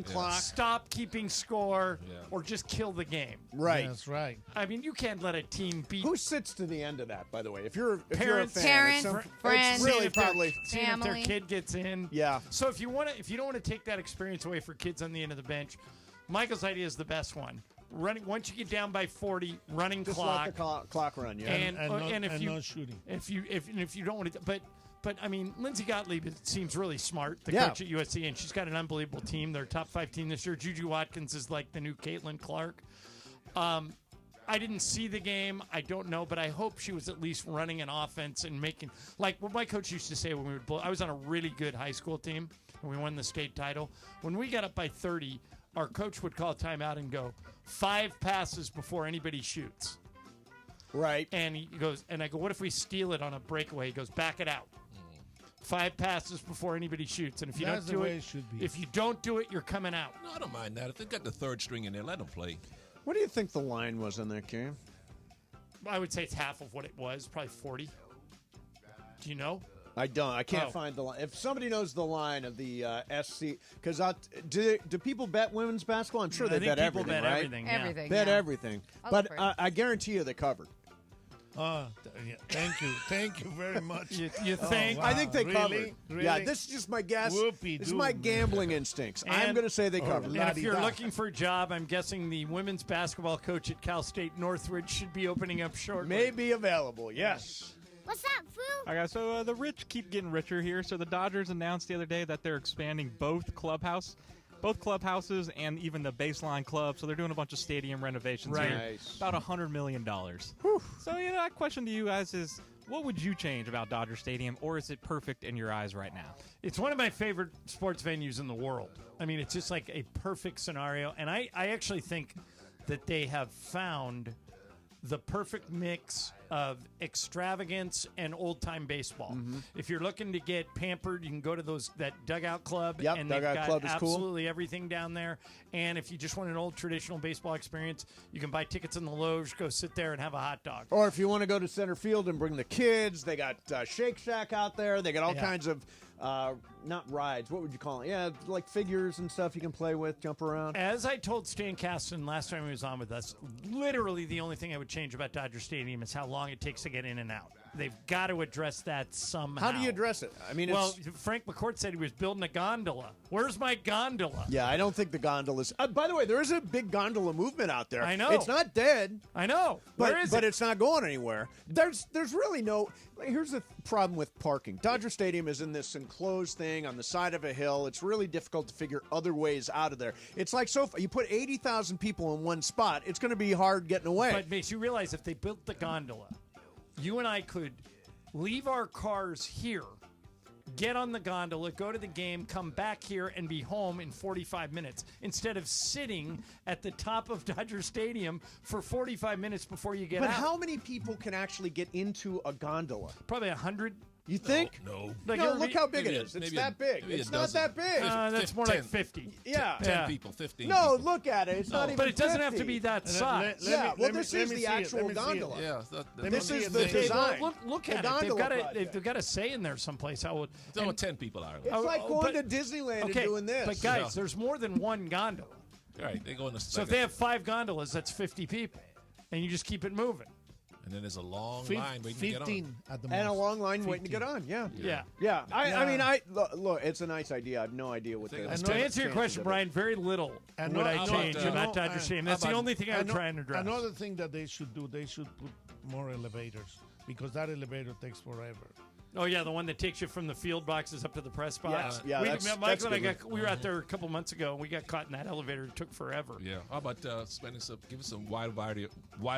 clock. Stop keeping score, or just kill the game. Right. That's right. I mean, you can't let a team beat. Who sits to the end of that, by the way? If you're a Parents, fan, it's friends, really probably seeing if their kid gets in. Yeah. So if you don't want to take that experience away for kids on the end of the bench, Michael's idea is the best one. Running once you get down by 40, running just clock. let the clock run. Yeah. And if you no shooting. If you don't want to, but I mean, Lindsay Gottlieb seems really smart, the Yeah. coach at USC, and she's got an unbelievable team. They're a top 5 team this year. Juju Watkins is like the new Caitlin Clark. I didn't see the game. I don't know, but I hope she was at least running an offense and making, like what my coach used to say when we would blow. I was on a really good high school team, and we won the state title. When we got up by 30, our coach would call a timeout and go, 5 passes before anybody shoots. Right. And he goes, and I go, what if we steal it on a breakaway? He goes, back it out. 5 passes before anybody shoots, and if you That's don't do the way it, it should be. if you don't do it, you're coming out. No, I don't mind that. If they got the third string in there, let them play. What do you think the line was in that game? I would say it's half of what it was, probably 40. Do you know? I don't. I can't Oh. find the line. If somebody knows the line of the SC, because do people bet women's basketball? I'm sure I they think bet people everything, bet right? everything, yeah. Everything, Bet yeah. everything. I'll But look for it. I guarantee you they covered. Thank you. Thank you very much. You Oh, think? wow. I think they Really? covered. Really? Yeah, this is just my guess. Whoopie This is my doo, man. gambling instincts. I'm And- going to say they covered. And if you're La-di-da. looking for a job, I'm guessing the women's basketball coach at Cal State Northridge should be opening up shortly. May be available, yes. What's up, fool? All right, so the rich keep getting richer here. So the Dodgers announced the other day that they're expanding both clubhouses and even the baseline club. So they're doing a bunch of stadium renovations Right. here. Nice. About $100 million. So, my question to you guys is, what would you change about Dodger Stadium, or is it perfect in your eyes right now? It's one of my favorite sports venues in the world. I mean, it's just like a perfect scenario. And I actually think that they have found the perfect mix of extravagance and old-time baseball. Mm-hmm. If you're looking to get pampered, you can go to that Dugout Club. Yep, and Dugout they've got Club is cool. absolutely everything down there. And if you just want an old traditional baseball experience, you can buy tickets in the Loge, go sit there and have a hot dog. Or if you want to go to center field and bring the kids, they got Shake Shack out there. They got all Yeah. kinds of, not rides, what would you call it? Yeah, like figures and stuff you can play with, jump around. As I told Stan Kasten last time he was on with us, literally the only thing I would change about Dodger Stadium is how long it takes to get in and out. They've got to address that somehow. How do you address it? I mean, well, Frank McCourt said he was building a gondola. Where's my gondola? Yeah, I don't think the gondola's. By the way, there is a big gondola movement out there. I know. It's not dead. I know. But, Where is but it? it's not going anywhere. There's really no. Here's the problem with parking. Dodger Stadium is in this enclosed thing on the side of a hill. It's really difficult to figure other ways out of there. It's like you put 80,000 people in one spot. It's going to be hard getting away. But makes you realize if they built the gondola, you and I could leave our cars here get on the gondola, go to the game, come back here, and be home in 45 minutes instead of sitting at the top of Dodger Stadium for 45 minutes before you get But out. how many people can actually get into a gondola? Probably 100. You think? No. Like, no, it'll look be- how big it maybe is. It's maybe that big. maybe a It's not dozen. that big. That's more like 50. Yeah. 10 people, 15 No, people. look at it. It's not even But it doesn't have to 50. be that Let- size. let Yeah, me- well, let me- this let is me the see it. actual Let me see it. gondola. Yeah. This is the Okay, well, design. look The at it. gondola project. They've got to say in there someplace how it. It's only 10 people are. It's like going but- to Disneyland Okay, and doing this. but guys, there's more than one gondola. All right, they go in the So if they have 5 gondolas, that's 50 people, and you just keep it moving. and then there's a long line waiting to get on. 15 at the most. And a long line waiting to get on. Yeah. Yeah. Yeah. I Yeah. mean, look, it's a nice idea. I have no idea what the. To answer your question, Brian, very little And would no- I no, change you know, about Dodger Stadium. That's the only thing I would try and address. Another thing that they should do, they should put more elevators because that elevator takes forever. Oh yeah, the one that takes you from the field boxes up to the press box. Yeah, we, that's Michael and I good. we were out there a couple months ago, and we got caught in that elevator. It took forever. Yeah. How about give us some wider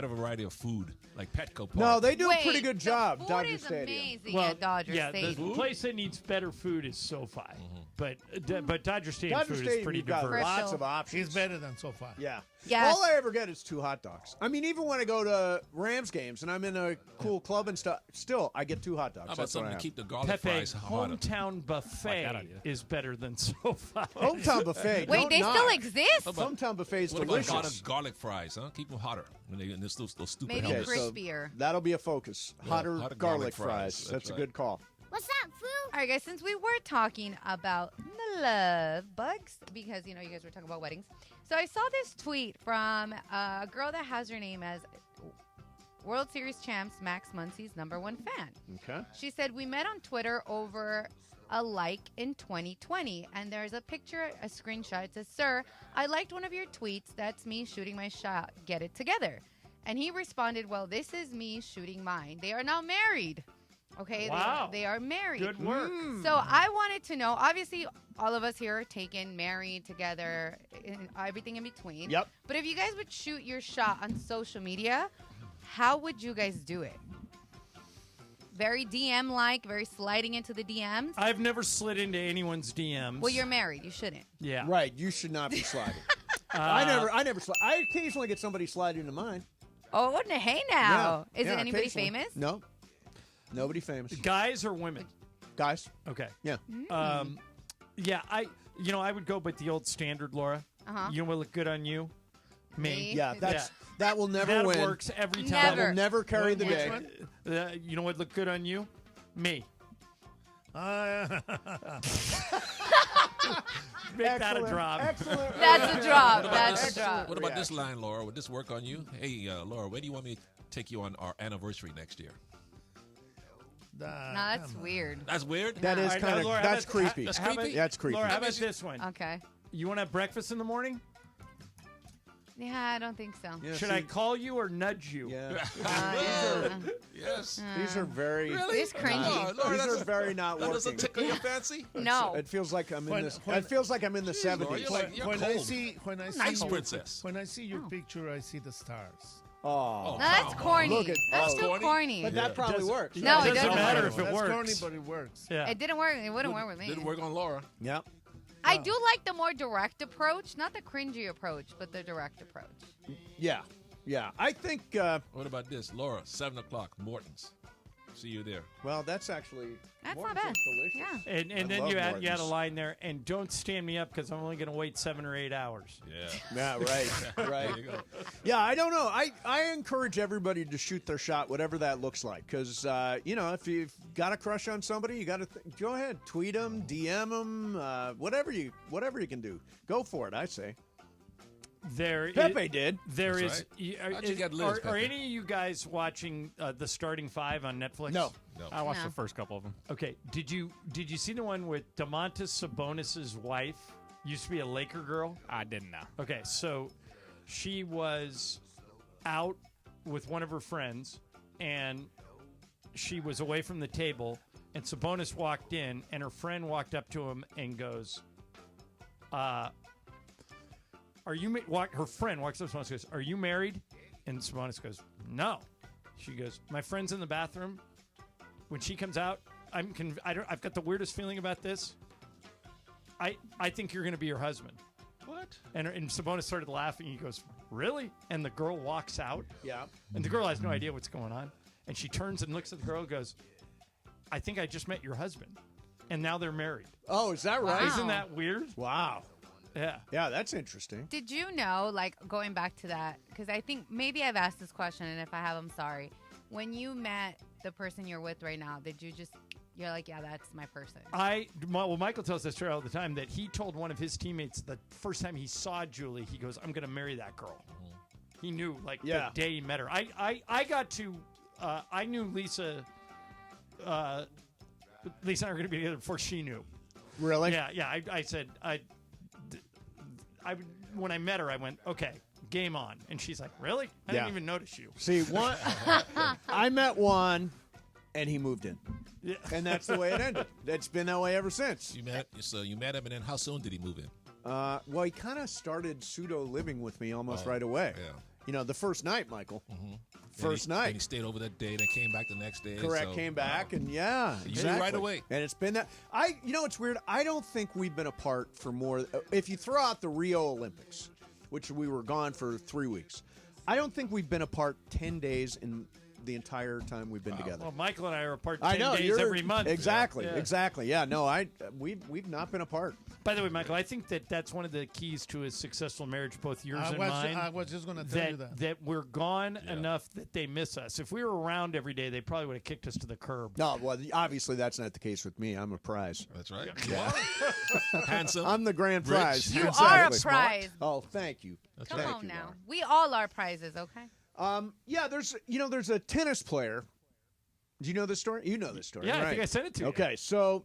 variety of food, like Petco Park? No, they do Wait, a pretty good job. Food Dodger is Stadium. amazing Well, at Dodger yeah, Stadium. the place that needs better food is SoFi, but Dodger Stadium Dodger food is Stadium, pretty you've got diverse. lots of options. He's better than so far. Yeah. Yes. All I ever get is 2 hot dogs. I mean, even when I go to Rams games and I'm in a cool club and stuff, still I get 2 hot dogs. How about That's what something I to have. keep the garlic Pepe, fries hotter? hometown buffet idea. is better than SoFi. Hometown buffet. Wait, don't they knock. still exist? Hometown buffet is What delicious. about garlic fries? Huh? Keep them hotter when they in those stupid Maybe helmets. so crispier. that'll be a focus. Yeah, Hotter hotter garlic garlic fries. fries. That's That's a good call. What's up, Foo? All right, guys, since we were talking about the love bugs, because, you guys were talking about weddings. So I saw this tweet from a girl that has her name as World Series champs Max Muncy's #1 fan. Okay. She said, we met on Twitter over a like in 2020, and there's a picture, a screenshot. It says, sir, I liked one of your tweets. That's me shooting my shot. Get it together. And he responded, well, this is me shooting mine. They are now married. Okay, Wow. they are married. Good work. So I wanted to know, obviously, all of us here are taken, married, together, and everything in between. Yep. But if you guys would shoot your shot on social media, how would you guys do it? Very DM-like, very sliding into the DMs? I've never slid into anyone's DMs. Well, you're married. You shouldn't. Yeah. Right. You should not be sliding. I never slide. I occasionally get somebody slide into mine. Oh, hey now. Yeah. Is Yeah, it anybody occasionally. famous? No. Nobody famous. Guys or women? Guys. Okay. Yeah. Yeah, I would go with the old standard, Laura. Uh-huh. You know what look good on you? Me. Yeah, that will never that win. works every time. That will never carry the Which day. one? You know what look good on you? Me. Make that a drop. Excellent. That's a drop. What about That's this- a drop. What about this line, Laura? Would this work on you? Hey, Laura, where do you want me to take you on our anniversary next year? No, that's weird. That's weird. That is All right, kind now, of. Laura, That's how about- creepy. how about- That's creepy. Laura, how about this one? Okay. You want to have breakfast in the morning? Yeah, I don't think so. Yeah, Should see- I call you or nudge you? Yeah. Yes. These are very. Really? It's cringy. No, Laura, These that's- are very not That working. doesn't tickle your fancy? No. It feels like I'm in When- this. when- It feels like I'm in the Jeez, Laura, 70s. you're like- you're when cold. I see Nice your, princess. when I see your picture, I see the stars. Oh, No, that's corny. Look at- That's oh, too corny? corny. but that probably doesn't- works. No, it doesn't doesn't matter work. if it That's works. corny, but it works. Yeah. It didn't work. It wouldn't work with me. Didn't work on Laura. Yep. I do like the more direct approach, not the cringy approach, but the direct approach. Yeah. Yeah. I think. What about this? Laura, 7 o'clock, Morton's. See you there. Well, that's actually. That's Morton's not bad. is delicious. Yeah. And I then love you had a Morton's. line there, and don't stand me up because I'm only going to wait 7 or 8 hours. Yeah. Yeah, right, right. There you go. Yeah, I don't know. I encourage everybody to shoot their shot, whatever that looks like. Because, if you've got a crush on somebody, you got to go ahead. Tweet them, DM them, whatever you can do. Go for it, I say. Pepe did. There That's is. right. How'd you get Liz, Are Pepe? any of you guys watching The Starting Five on Netflix? No. I watched No. the first couple of them. Okay. Did you see the one with Domantas Sabonis's wife? Used to be a Laker girl. I didn't know. Okay, so she was out with one of her friends, and she was away from the table, and Sabonis walked in, and her friend walked up to him and goes, "Are you?" Her friend walks up to Sabonis and goes, "Are you married?" And Sabonis goes, "No." She goes, "My friend's in the bathroom. When she comes out, I've got the weirdest feeling about this. I think you're going to be her husband. What? And Sabonis started laughing. He goes, really? And the girl walks out. Yeah. And the girl has no idea what's going on. And she turns and looks at the girl and goes, I think I just met your husband. And now they're married. Oh, is that right? Wow. Isn't that weird? Wow. Yeah. Yeah, that's interesting. Did you know, like, going back to that, because I think maybe I've asked this question, and if I have, I'm sorry. When you met the person you're with right now, you're like, yeah, that's my person? Well, Michael tells this story all the time that he told one of his teammates the first time he saw Julie, he goes, I'm going to marry that girl. He knew, like, the day he met her. I knew Lisa. Lisa and I were going to be together before she knew. Really? Yeah. I said, when I met her, I went, okay, game on. And she's like, really? I didn't even notice you. See, I met Juan, and he moved in. Yeah. And that's the way it ended. It's been that way ever since. You met him, and then how soon did he move in? Well, he kind of started pseudo living with me almost right away. Yeah. You know, the first night, Michael. Mm-hmm. First night. And he stayed over that day, then came back the next day. Correct, came back, and exactly. Right away. And it's been that. It's weird. I don't think we've been apart for more. If you throw out the Rio Olympics, which we were gone for 3 weeks, I don't think we've been apart 10 days in the entire time we've been together. Well, Michael and I are apart 10 days every month. Exactly. Yeah, no, we've not been apart. By the way, Michael, I think that's one of the keys to a successful marriage, both yours and mine. I was just going to tell you that. That we're gone enough that they miss us. If we were around every day, they probably would have kicked us to the curb. No, well, obviously that's not the case with me. I'm a prize. That's right. Yeah. Handsome. I'm the grand prize. You are a prize. Oh, thank you. Come on now. We all are prizes, okay? There's a tennis player. Do you know this story? You know this story, yeah, right? I think I sent it to you. Okay, so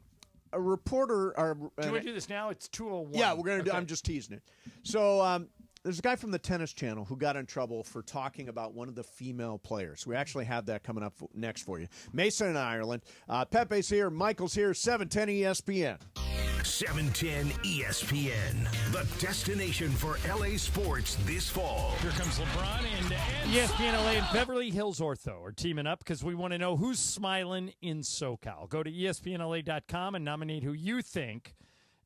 a reporter. Do you want to do this now? It's 2:01. Yeah, we're gonna do. I'm just teasing it. So there's a guy from the Tennis Channel who got in trouble for talking about one of the female players. We actually have that coming up next for you. Mason in Ireland. Pepe's here. Michael's here. 710 ESPN. 710 ESPN, the destination for LA sports this fall. Here comes LeBron and ESPN LA and Beverly Hills Ortho are teaming up because we want to know who's smiling in SoCal. Go to ESPNLA.com and nominate who you think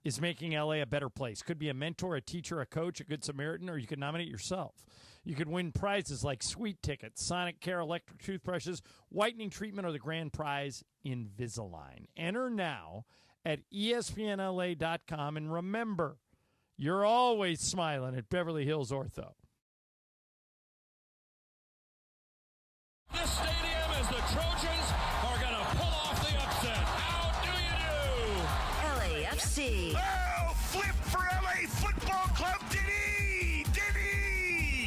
is making LA a better place. Could be a mentor, a teacher, a coach, a good Samaritan, or you could nominate yourself. You could win prizes like sweet tickets, Sonic Care electric toothbrushes, whitening treatment, or the grand prize, Invisalign. Enter now at ESPNLA.com. And remember, you're always smiling at Beverly Hills Ortho. This stadium as the Trojans are going to pull off the upset. How do you do? LAFC. Oh, flip for LA Football Club. Did he?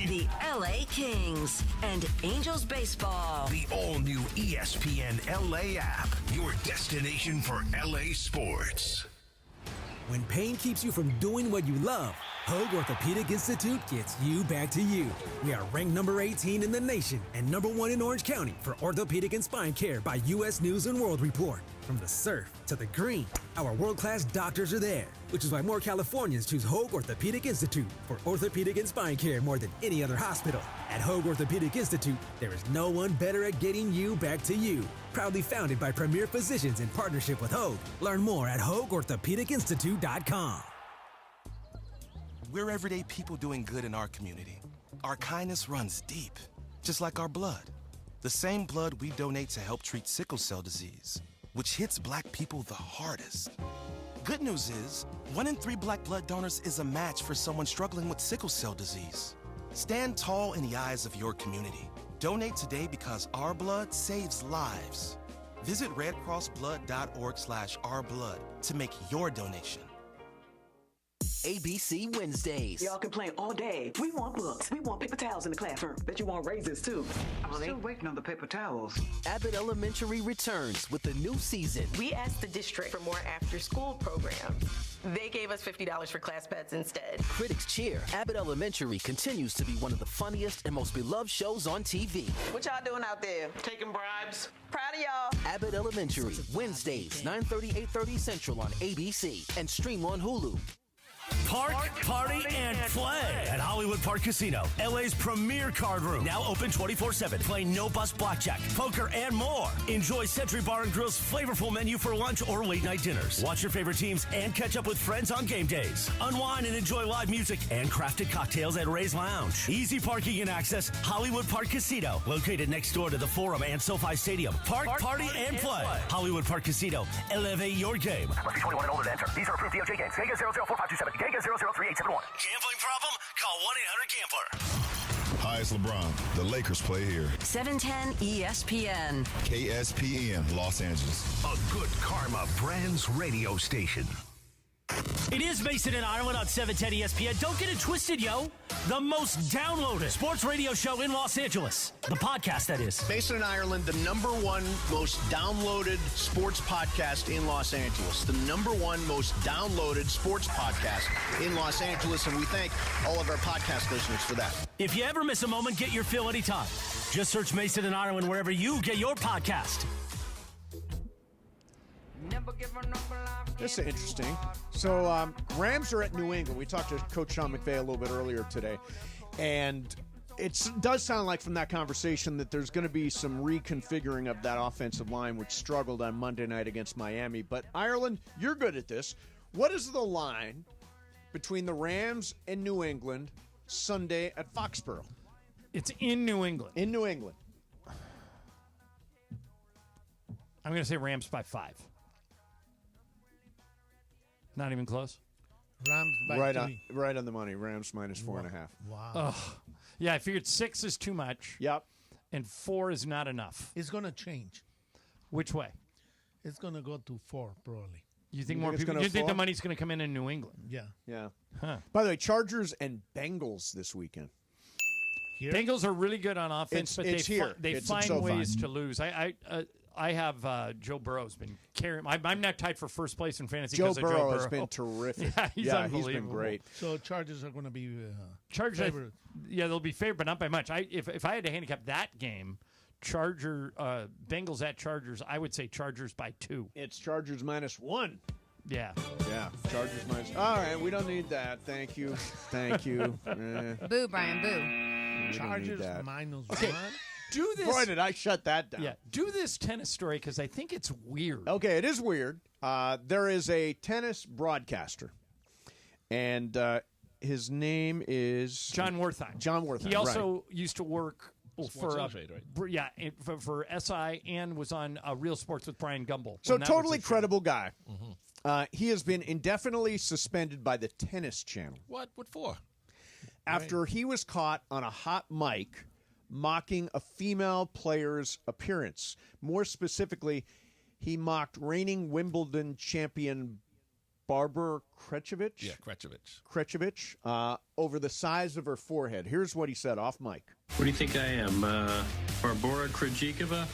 The LA Kings and Angels Baseball. The all-new ESPN LA app, your destination for LA sports. When pain keeps you from doing what you love, Hoag Orthopedic Institute gets you back to you. We are ranked number 18 in the nation and number 1 in Orange County for orthopedic and spine care by U.S. News & World Report. From the surf to the green, our world-class doctors are there, which is why more Californians choose Hoag Orthopedic Institute for orthopedic and spine care more than any other hospital. At Hoag Orthopedic Institute, there is no one better at getting you back to you. Proudly founded by premier physicians in partnership with Hoag. Learn more at HoagOrthopedicInstitute.com. We're everyday people doing good in our community. Our kindness runs deep, just like our blood. The same blood we donate to help treat sickle cell disease, which hits black people the hardest. Good news is, 1 in 3 black blood donors is a match for someone struggling with sickle cell disease. Stand tall in the eyes of your community. Donate today because our blood saves lives. Visit redcrossblood.org/ourblood to make your donation. ABC Wednesdays. Y'all complain all day. We want books. We want paper towels in the classroom. Bet you want raises, too. I'm still waiting on the paper towels. Abbott Elementary returns with a new season. We asked the district for more after-school programs. They gave us $50 for class pets instead. Critics cheer. Abbott Elementary continues to be one of the funniest and most beloved shows on TV. What y'all doing out there? Taking bribes? Proud of y'all. Abbott Elementary, Wednesdays, 9:30, 8:30 Central on ABC and stream on Hulu. Park, party, and play at Hollywood Park Casino, LA's premier card room. Now open 24/7. Play no-bus blackjack, poker, and more. Enjoy Century Bar and Grill's flavorful menu for lunch or late-night dinners. Watch your favorite teams and catch up with friends on game days. Unwind and enjoy live music and crafted cocktails at Ray's Lounge. Easy parking and access, Hollywood Park Casino, located next door to the Forum and SoFi Stadium. Park, party, and play. Hollywood Park Casino. Elevate your game. Must be 21 and older to enter. These are approved DOJ games. Geico 004527. Geico 003871. Gambling problem? Call 1-800-GAMBLER. Hi, it's LeBron. The Lakers play here. 710 ESPN. KSPN, Los Angeles. A good karma brands radio station. It is Mason and Ireland on 710 ESPN. Don't get it twisted, yo. The most downloaded sports radio show in Los Angeles. The podcast, that is. Mason and Ireland, the #1 most downloaded sports podcast in Los Angeles. The #1 most downloaded sports podcast in Los Angeles. And we thank all of our podcast listeners for that. If you ever miss a moment, get your fill anytime. Just search Mason and Ireland wherever you get your podcast. This is interesting. So, Rams are at New England. We talked to Coach Sean McVey a little bit earlier today. And it does sound like from that conversation that there's going to be some reconfiguring of that offensive line, which struggled on Monday night against Miami. But, Ireland, you're good at this. What is the line between the Rams and New England Sunday at Foxborough? It's in New England. In New England. I'm going to say Rams by 5. Not even close. Rams by right 3. Right on the money. Rams minus 4.5. Wow. Yeah, I figured 6 is too much. Yep. And 4 is not enough. It's going to change. Which way? It's going to go to 4, probably. You think more people? You think the money's going to come in New England? Yeah. Yeah. Huh. By the way, Chargers and Bengals this weekend. Here? Bengals are really good on offense, but they find ways to lose. I have Joe Burrow's been carrying. I'm not tied for first place in fantasy. Joe because of Joe Burrow has been terrific. He's unbelievable. He's been great. So Chargers are going to be Chargers. They'll be favored, but not by much. If I had to handicap that game, Bengals at Chargers, I would say Chargers by 2. It's Chargers minus 1. Yeah. Yeah. Chargers minus. All right, we don't need that. Thank you. Thank you. Boo, Brian. Boo. Chargers minus 1. Do this. Boy, did I shut that down. Yeah, do this tennis story because I think it's weird. Okay, it is weird. There is a tennis broadcaster, and his name is John Wertheim. John Wertheim. He also used to work for SI and was on Real Sports with Brian Gumbel. So totally credible guy. Mm-hmm. He has been indefinitely suspended by the Tennis Channel. What for? After he was caught on a hot mic mocking a female player's appearance. More specifically, he mocked reigning Wimbledon champion Barbara Krejcik. Yeah, Krejcik, over the size of her forehead. Here's what he said off mic. What do you think I am, Barbara Krejcikova?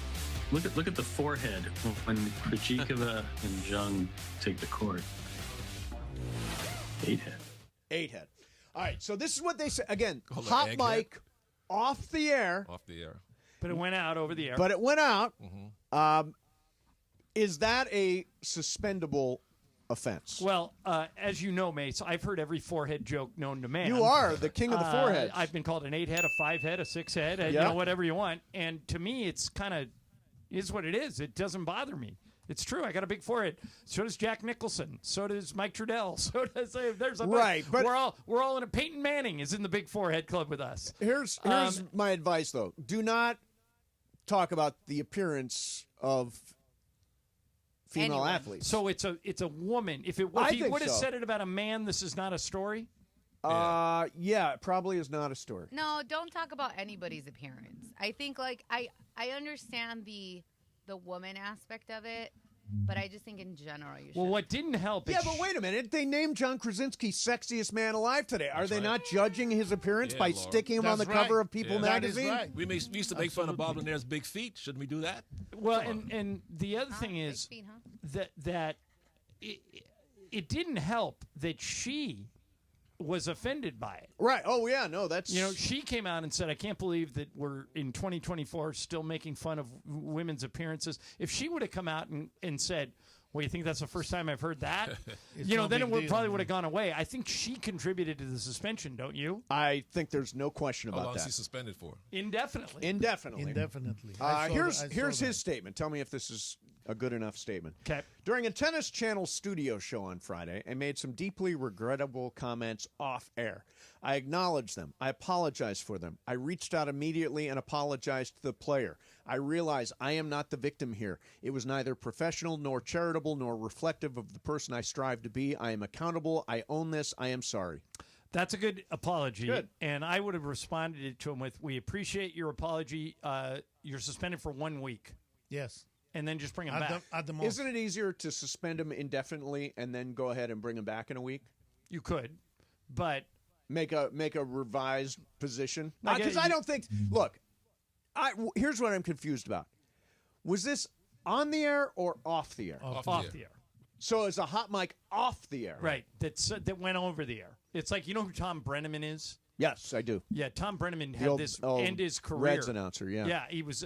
Look at the forehead when Krejcikova and Jung take the court. 8-head. All right, so this is what they say. Again, Call it hot egghead? mic, off the air. But it went out over the air. But it went out. Mm-hmm. Is that a suspendable offense? Well, as you know, Mace, I've heard every forehead joke known to man. You are the king of the forehead. I've been called an 8-head, a 5-head, a 6-head, Yeah. whatever you want. And to me, it's kind of is what it is. It doesn't bother me. It's true. I got a big forehead. So does Jack Nicholson. So does Mike Trudell. So does there's a right. But we're all in a Peyton Manning is in the big forehead club with us. Here's my advice though: do not talk about the appearance of female athletes. So it's a woman. If he would have said it about a man, this is not a story. Yeah, it probably is not a story. No, don't talk about anybody's appearance. I think I understand the woman aspect of it, but I just think in general you should. Well, what didn't help? Yeah, but wait a minute. They named John Krasinski sexiest man alive today. Are they not judging his appearance by sticking him on the cover of People magazine? Right. We used to make fun of Bob Lanier's big feet. Shouldn't we do that? Well, and the other thing is that it didn't help that she was offended by it. Right. Oh, yeah. No, that's... she came out and said, I can't believe that we're in 2024 still making fun of women's appearances. If she would have come out and said, Well, you think that's the first time I've heard that? It's Then no big it deal, probably would have gone away. I think she contributed to the suspension, don't you? I think there's no question How about long is that. he suspended for? Indefinitely. Indefinitely. Here's that. his statement. Tell me if this is a good enough statement. Okay. During a Tennis Channel studio show on Friday, I made some deeply regrettable comments off air. I acknowledge them. I apologize for them. I reached out immediately and apologized to the player. I realize I am not the victim here. It was neither professional nor charitable nor reflective of the person I strive to be. I am accountable. I own this. I am sorry. That's a good apology. Good. And I would have responded to him with, we appreciate your apology. You're suspended for 1 week. Yes. And then just bring him back. At the most. Isn't it easier to suspend him indefinitely and then go ahead and bring him back in a week? You could, but make a revised position. Like, Because I don't think. Look, here's what I'm confused about. Was this on the air or off the air? Off the air. So it's a hot mic off the air. Right. That went over the air. It's like, you know who Tom Brenneman is? Yes, I do. Yeah, Tom Brenneman The had old- this old end his career. Reds announcer, yeah. Yeah, he was.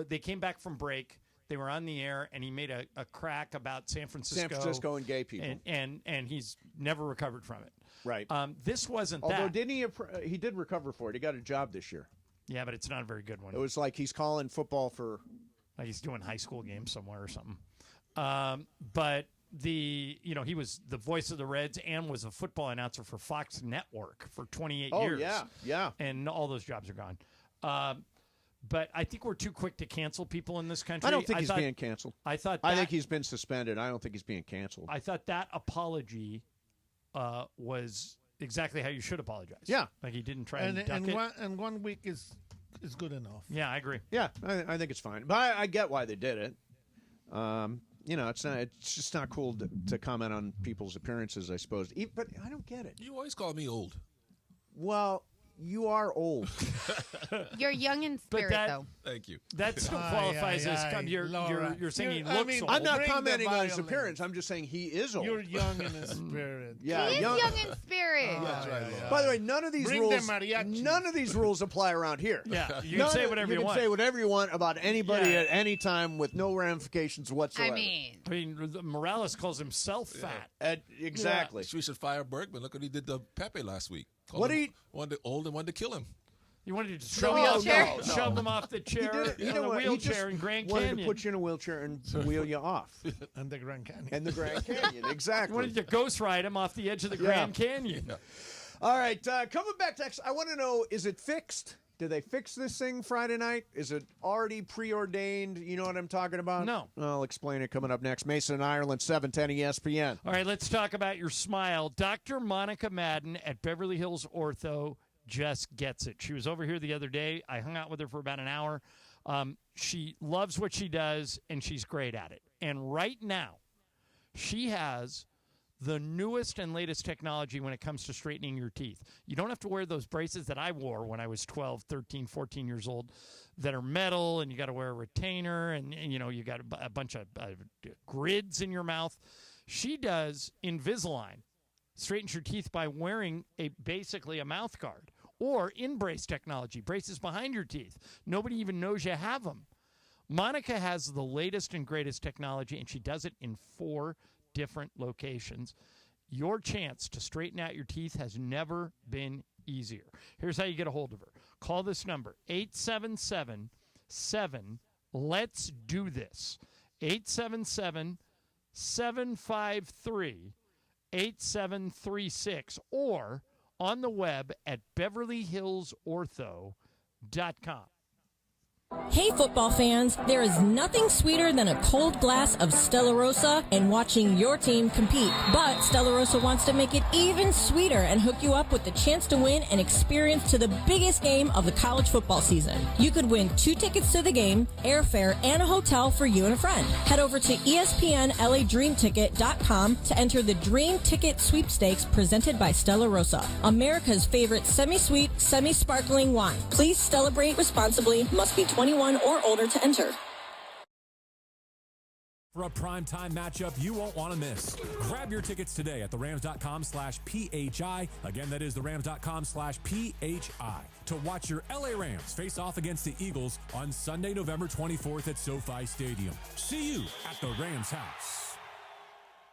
They came back from break. They were on the air, and he made a crack about San Francisco. San Francisco and gay people. And he's never recovered from it. Right. This wasn't Although that. didn't he did recover for it. He got a job this year. Yeah, but it's not a very good one. It was like he's calling football for. Like he's doing high school games somewhere or something. But he was the voice of the Reds and was a football announcer for Fox Network for 28 years. Oh, yeah. And all those jobs are gone. But I think we're too quick to cancel people in this country. I don't think he's being canceled. I think he's been suspended. I don't think he's being canceled. I thought that apology was exactly how you should apologize. Yeah. Like he didn't try and duck it. And 1 week is good enough. Yeah, I agree. Yeah, I think it's fine. But I get why they did it. It's just not cool to comment on people's appearances, I suppose. But I don't get it. You always call me old. Well, you are old. You're young in spirit, though. Thank you. That still qualifies as you're saying he looks old. I'm not commenting on his appearance. I'm just saying he is old. You're young in his spirit. Yeah, He is young in spirit. That's right. By the way, none of these rules apply around here. Yeah, you can say whatever you want. You can say whatever you want about anybody at any time with no ramifications whatsoever. I mean, Morales calls himself fat. Exactly. We should fire Bergman. Look what he did to Pepe last week. Wanted to old and wanted to kill him. You wanted to shove him off the chair in a wheelchair in Grand wanted Canyon. to put you in a wheelchair and wheel you off. And the Grand Canyon. And the Grand Canyon, exactly. You wanted to ghost ride him off the edge of the Grand Canyon. All right, coming back to I want to know, is it fixed? Did they fix this thing Friday night? Is it already preordained? You know what I'm talking about? No. I'll explain it coming up next. Mason, Ireland, 710 ESPN. All right, let's talk about your smile. Dr. Monica Madden at Beverly Hills Ortho just gets it. She was over here the other day. I hung out with her for about an hour. She loves what she does, and she's great at it. And right now, she has the newest and latest technology when it comes to straightening your teeth. You don't have to wear those braces that I wore when I was 12, 13, 14 years old that are metal, and you got to wear a retainer, and you got a bunch of grids in your mouth. She does Invisalign. Straightens your teeth by wearing basically a mouth guard or in-brace technology, braces behind your teeth. Nobody even knows you have them. Monica has the latest and greatest technology, and she does it in 4 different locations. Your chance to straighten out your teeth has never been easier. Here's how you get a hold of her. Call this number, 877-let's-do-this. 877-753-8736 or on the web at beverlyhillsortho.com. Hey football fans, there is nothing sweeter than a cold glass of Stella Rosa and watching your team compete. But Stella Rosa wants to make it even sweeter and hook you up with the chance to win an experience to the biggest game of the college football season. You could win 2 tickets to the game, airfare, and a hotel for you and a friend. Head over to ESPNLADreamTicket.com to enter the Dream Ticket Sweepstakes presented by Stella Rosa, America's favorite semi-sweet, semi-sparkling wine. Please celebrate responsibly. Must be 21 or older to enter. For a primetime matchup you won't want to miss. Grab your tickets today at therams.com/PHI. Again, that is therams.com/PHI. To watch your LA Rams face off against the Eagles on Sunday, November 24th at SoFi Stadium. See you at the Rams house.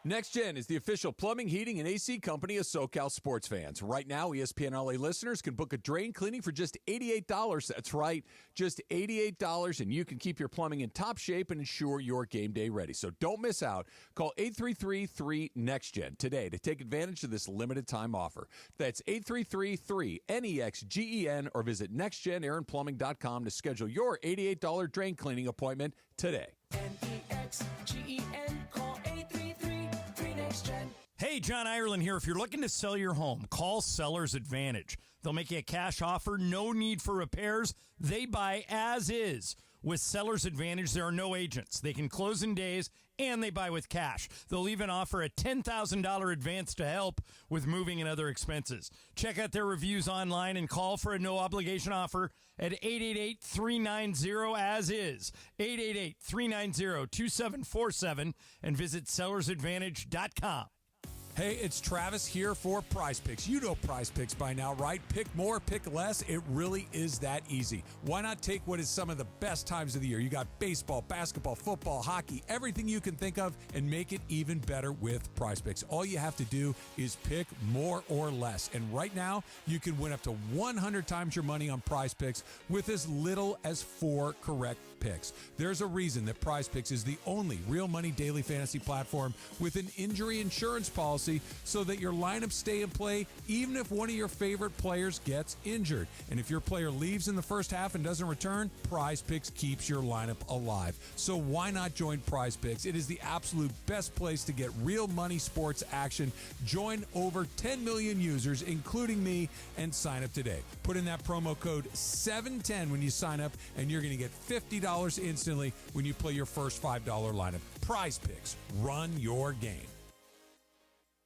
Next Gen is the official plumbing, heating, and AC company of SoCal sports fans. Right now, ESPN LA listeners can book a drain cleaning for just $88. That's right, just $88, and you can keep your plumbing in top shape and ensure you're game day ready. So don't miss out. Call 833-3-NEXTGEN today to take advantage of this limited time offer. That's 833-3-NEXGEN or visit nextgenaironplumbing.com to schedule your $88 drain cleaning appointment today. NEXGEN, call 833-3-NEXTGEN. Hey, John Ireland here. If you're looking to sell your home, call Seller's Advantage. They'll make you a cash offer, no need for repairs. They buy as is. With Seller's Advantage, there are no agents. They can close in days, and they buy with cash. They'll even offer a $10,000 advance to help with moving and other expenses. Check out their reviews online and call for a no-obligation offer at 888-390-AS-IS, 888-390-2747, and visit sellersadvantage.com. Hey, it's Travis here for Prize Picks. You know Prize Picks by now, right? Pick more, pick less. It really is that easy. Why not take what is some of the best times of the year? You got baseball, basketball, football, hockey, everything you can think of, and make it even better with Prize Picks. All you have to do is pick more or less. And right now, you can win up to 100 times your money on Prize Picks with as little as 4 correct picks. There's a reason that Prize Picks is the only real money daily fantasy platform with an injury insurance policy so that your lineups stay in play even if one of your favorite players gets injured. And if your player leaves in the first half and doesn't return, Prize Picks keeps your lineup alive. So why not join Prize Picks? It is the absolute best place to get real money sports action. Join over 10 million users, including me, and sign up today. Put in that promo code 710 when you sign up, and you're going to get $50 instantly when you play your first $5 lineup. Prize Picks. Run your game.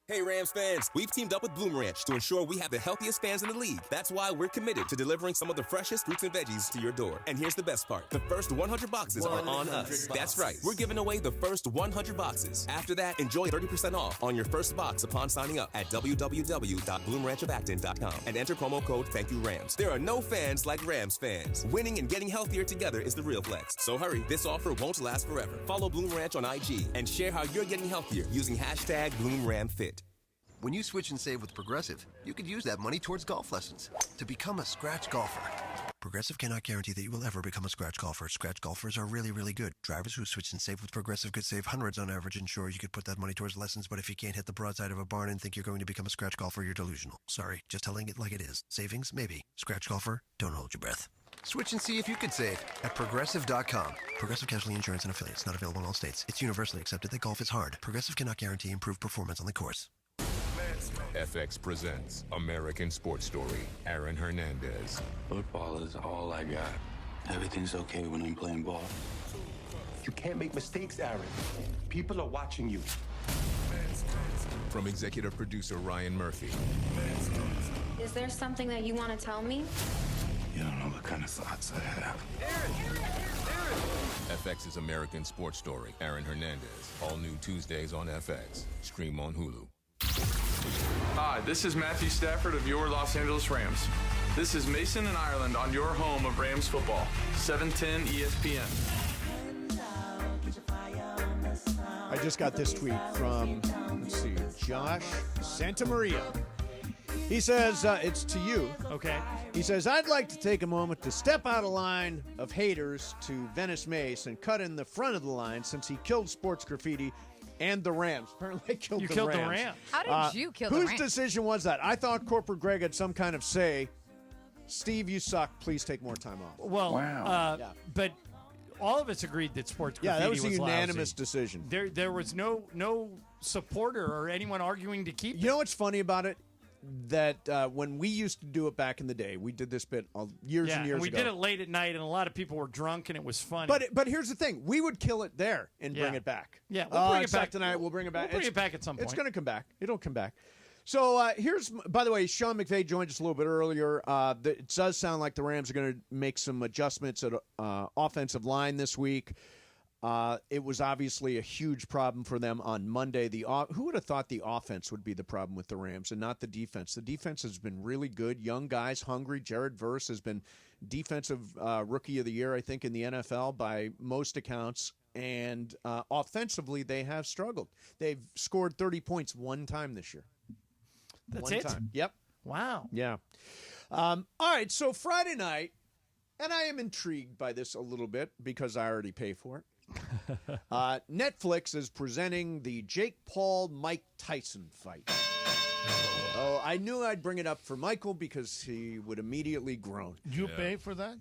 Hey Rams fans, we've teamed up with Bloom Ranch to ensure we have the healthiest fans in the league. That's why we're committed to delivering some of the freshest fruits and veggies to your door. And here's the best part. The first 100 boxes are on us. That's right. We're giving away the first 100 boxes. After that, enjoy 30% off on your first box upon signing up at www.bloomranchofacton.com and enter promo code ThankYouRams. There are no fans like Rams fans. Winning and getting healthier together is the real flex. So hurry, this offer won't last forever. Follow Bloom Ranch on IG and share how you're getting healthier using hashtag BloomRamFit. When you switch and save with Progressive, you could use that money towards golf lessons to become a scratch golfer. Progressive cannot guarantee that you will ever become a scratch golfer. Scratch golfers are really, really good. Drivers who switch and save with Progressive could save hundreds on average, and sure, you could put that money towards lessons, but if you can't hit the broadside of a barn and think you're going to become a scratch golfer, you're delusional. Sorry, just telling it like it is. Savings? Maybe. Scratch golfer? Don't hold your breath. Switch and see if you could save at Progressive.com. Progressive Casualty Insurance and Affiliates. Not available in all states. It's universally accepted that golf is hard. Progressive cannot guarantee improved performance on the course. FX presents American Sports Story, Aaron Hernandez. Football is all I got. Everything's okay when I'm playing ball. You can't make mistakes, Aaron. People are watching you. From executive producer Ryan Murphy. Is there something that you want to tell me? You don't know the kind of thoughts I have. FX's American Sports Story, Aaron Hernandez. All new Tuesdays on FX. Stream on Hulu. Hi, this is Matthew Stafford of your Los Angeles Rams. This is Mason and Ireland on your home of Rams football, 710 ESPN. I just got this tweet from, let's see, Josh Santamaria. He says, it's to you. Okay. He says, I'd like to take a moment to step out of line of haters to Venice Mace and cut in the front of the line since he killed sports graffiti and the Rams. Apparently, killed you the killed Rams. the Rams. How did you kill the Whose Rams? decision was that? I thought Corporate Greg had some kind of say. Steve, you suck. Please take more time off. Well, Yeah. but all of us agreed that sports graffiti Yeah, that was a unanimous lousy. decision. There was no supporter or anyone arguing to keep it. You know what's funny about it? That when we used to do it back in the day, we did this bit years and years and we ago. did it late at night, and a lot of people were drunk, and it was funny. But here's the thing: we would kill it there and bring it back. Yeah, we'll bring it it's back not tonight. We'll bring it back. We'll bring it back at some point. It's going to come back. It'll come back. So here's, by the way, Sean McVey joined us a little bit earlier. It does sound like the Rams are going to make some adjustments at offensive line this week. It was obviously a huge problem for them on Monday. Who would have thought the offense would be the problem with the Rams and not the defense? The defense has been really good. Young guys, hungry. Jared Verse has been defensive rookie of the year, I think, in the NFL by most accounts. and offensively they have struggled. They've scored 30 points one time this year. That's one it? time. Yep. Wow. Yeah. All right, so Friday night, and I am intrigued by this a little bit because I already pay for it. Netflix is presenting the Jake Paul-Mike Tyson fight. Oh, I knew I'd bring it up for Michael because he would immediately groan. Do you pay for that?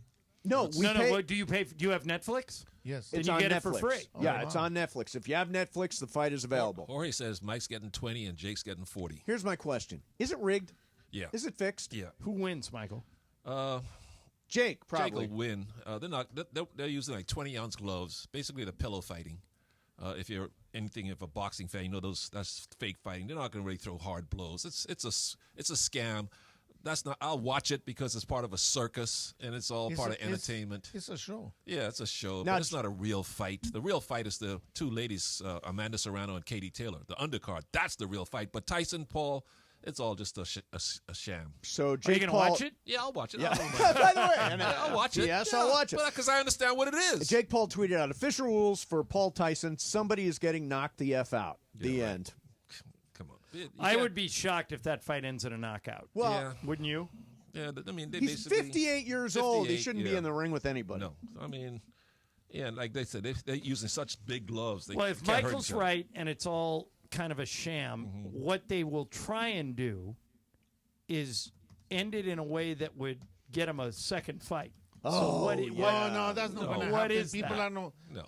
No, we no. pay. What, do you pay? Do you have Netflix? Yes. Then It's you on get Netflix. it for free. Yeah, it's on Netflix. If you have Netflix, the fight is available. Jorge says Mike's getting 20 and Jake's getting 40. Here's my question: is it rigged? Yeah. Is it fixed? Yeah. Who wins, Michael? Jake probably. Jake will win. They're not. They're using like 20-ounce gloves. Basically, the pillow fighting. If you're anything of a boxing fan, you know that's fake fighting. They're not going to really throw hard blows. It's a scam. That's not. I'll watch it because it's part of a circus and it's all part of entertainment. It's a show. Yeah, it's a show, Now, but it's not a real fight. The real fight is the two ladies, Amanda Serrano and Katie Taylor, the undercard. That's the real fight. But Tyson, Paul, it's all just a sham. So Are Jake you going to Paul, watch it? Yeah, I'll watch it. Yeah. I'll By the way, I'll watch it. Yes, Yeah, I'll watch it. Because I understand what it is. Jake Paul tweeted out official rules for Paul Tyson. Somebody is getting knocked the F out. The right. end. Come on. I would be shocked if that fight ends in a knockout. Well, Yeah. Wouldn't you? Yeah, I mean, they he's basically 58 years old. He 58, shouldn't be yeah. in the ring with anybody. No, I mean, yeah, like they said, they're using such big gloves. They Well, if can't hurt Michael's each other. right and it's all kind of a sham, what they will try and do is end it in a way that would get him a second fight. Oh, what, yeah. No, that's not going to What happen. is People that? are no. No.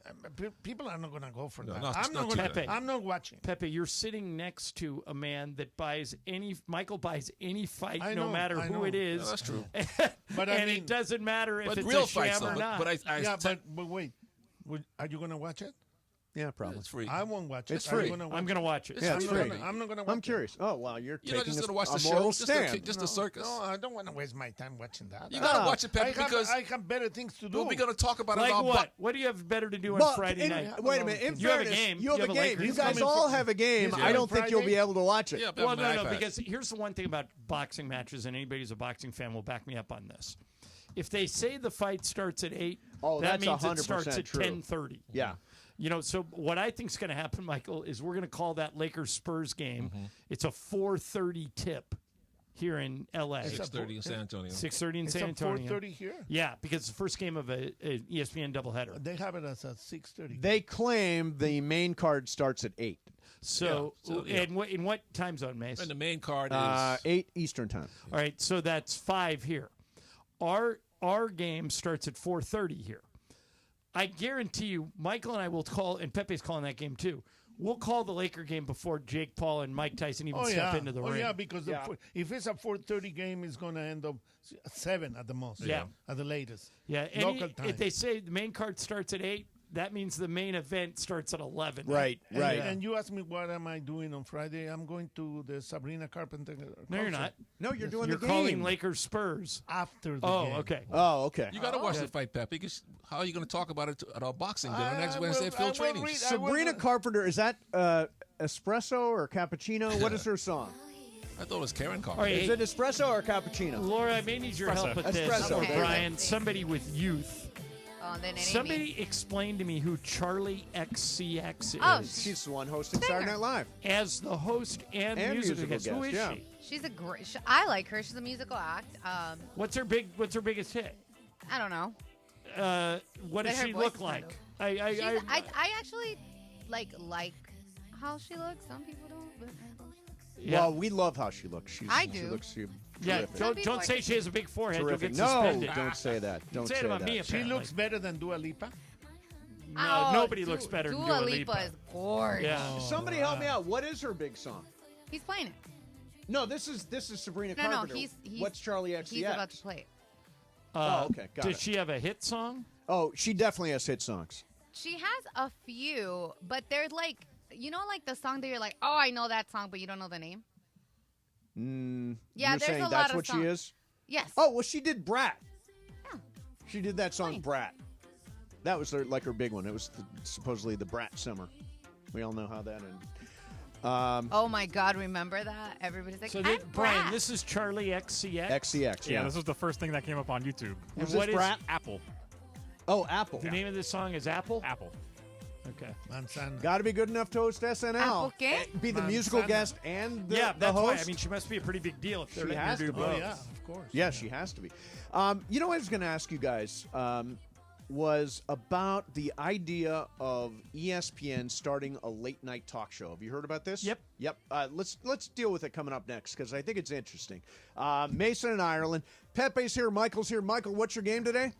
People are not going to go for that. not- I'm not not going Pepe. to. I'm not watching. Pepe, you're sitting next to a man that buys any. Michael buys any fight, I no know, matter I who know. it is. No, that's true. But I and mean- it doesn't matter if But it's real a fights, sham or though. not. But I Yeah, but wait. Are you going to watch it? Yeah, probably. it's free. I won't watch it. It's Are you free. gonna watch I'm going to watch it. Yeah, it's I'm free. not going to watch I'm curious. Oh, wow, you're You're not taking just going to watch a the show, moral just stand. the circus. No, I don't want to waste my time watching that. You got to watch it, Pepe, I because have better things to do. we're going to talk about Like it all. what? What do you have better to do on But Friday in- night? Wait a minute. In You have a fairness, game. You have You a have a game. Lakers You guys game. all have a game. He's I don't coming think you'll be Friday? able to watch it. Yeah, Well, on my no, iPad. because here's the one thing about boxing matches, and anybody who's a boxing fan will back me up on this. If they say the fight starts at 8, Oh, that that's means it 100% starts at true. 10:30. Yeah. You know, so what I think's going to happen, Michael, is we're going to call that Lakers-Spurs game. Mm-hmm. It's a 4:30 tip here in L.A. 6:30 in San Antonio. 6:30 in It's San at Antonio. 4:30 here. Yeah, because it's the first game of a ESPN doubleheader. They have it as at 6:30. They claim the main card starts at 8. So, yeah. in what time zone, Mace? And the main card is 8 Eastern time. All right, so that's 5 here. Our game starts at 4:30 here. I guarantee you, Michael and I will call, and Pepe's calling that game too. We'll call the Laker game before Jake Paul and Mike Tyson even step into the ring. yeah, because if it's a 4:30 game, it's going to end up 7 at the most. Yeah. At the latest. Yeah, and Local time. if they say the main card starts at 8, that means the main event starts at 11. Right, right. And you asked me what am I doing on Friday? I'm going to the Sabrina Carpenter. No, you're not. No, you're doing You're the game. calling Lakers Spurs. After the Oh, game. okay. Oh, okay. You got to watch the fight, Pepe. Because how are you going to talk about it at our boxing dinner next I Wednesday will- at Field I will Training? read- Sabrina Carpenter, is that espresso or cappuccino? What is her song? I thought it was Karen All Carpenter. right, Is it espresso or cappuccino? Laura, I may need your help with this. Espresso. Or Okay. Brian, somebody with youth. Oh, then it ain't Somebody me. explain to me who Charlie XCX is. Oh, She's the one hosting Saturday Night Live. As the host and, And musical musical guest. Who is guest, she? She's a great. I like her. She's a musical act. What's her biggest hit? I don't know. What does But her she voice look is like? She's, I actually like how she looks. Some people don't. But Yeah. Well, we love how she looks. I She do. looks Yeah, terrific. don't say she has a big forehead. Terrific. You'll get No, suspended. don't say that. Don't Say say it about that. me, She apparently. looks better than Dua Lipa. No, nobody looks better than Dua Lipa is gorgeous. Yeah. Somebody help me out. What is her big song? He's playing it. No, this is Sabrina No, Carpenter. he's What's Charlie XCX? He's about to play it. Oh, okay, got Does it. she have a hit song? Oh, she definitely has hit songs. She has a few, but there's like like the song that you're like, oh, I know that song, but you don't know the name. Yeah, You're there's saying a lot that's of what songs. she is? Yes. Oh, well, she did Brat. Yeah. She did that song Brat. That was her big one. It was supposedly the Brat Summer. We all know how that ended. Oh my God, remember that? Everybody's like, So, I'm Brian, Brat. this is Charlie XCX. XCX, Yeah, this was the first thing that came up on YouTube. And Was what this is- Brat? Apple. Oh, Apple. The name of this song is Apple? Apple. Okay. Manzana. Got to be good enough to host SNL. Be the musical guest and the that's host. why. I mean, she must be a pretty big deal if they're She letting her has do to be. both. Oh, yeah, of course. Yeah, she has to be. You know what I was going to ask you guys was about the idea of ESPN starting a late-night talk show. Have you heard about this? Yep. Let's deal with it coming up next because I think it's interesting. Mason in Ireland. Pepe's here. Michael's here. Michael, what's your game today?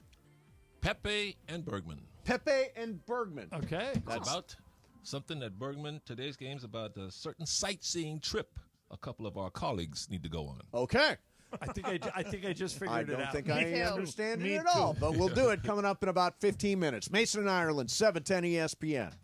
Pepe and Bergman. Pepe and Bergman. Okay. That's about something that Bergman, today's game's about a certain sightseeing trip a couple of our colleagues need to go on. Okay. I think I just figured it out. I don't think I understand it at all, but we'll do it coming up in about 15 minutes. Mason in Ireland, 710 ESPN.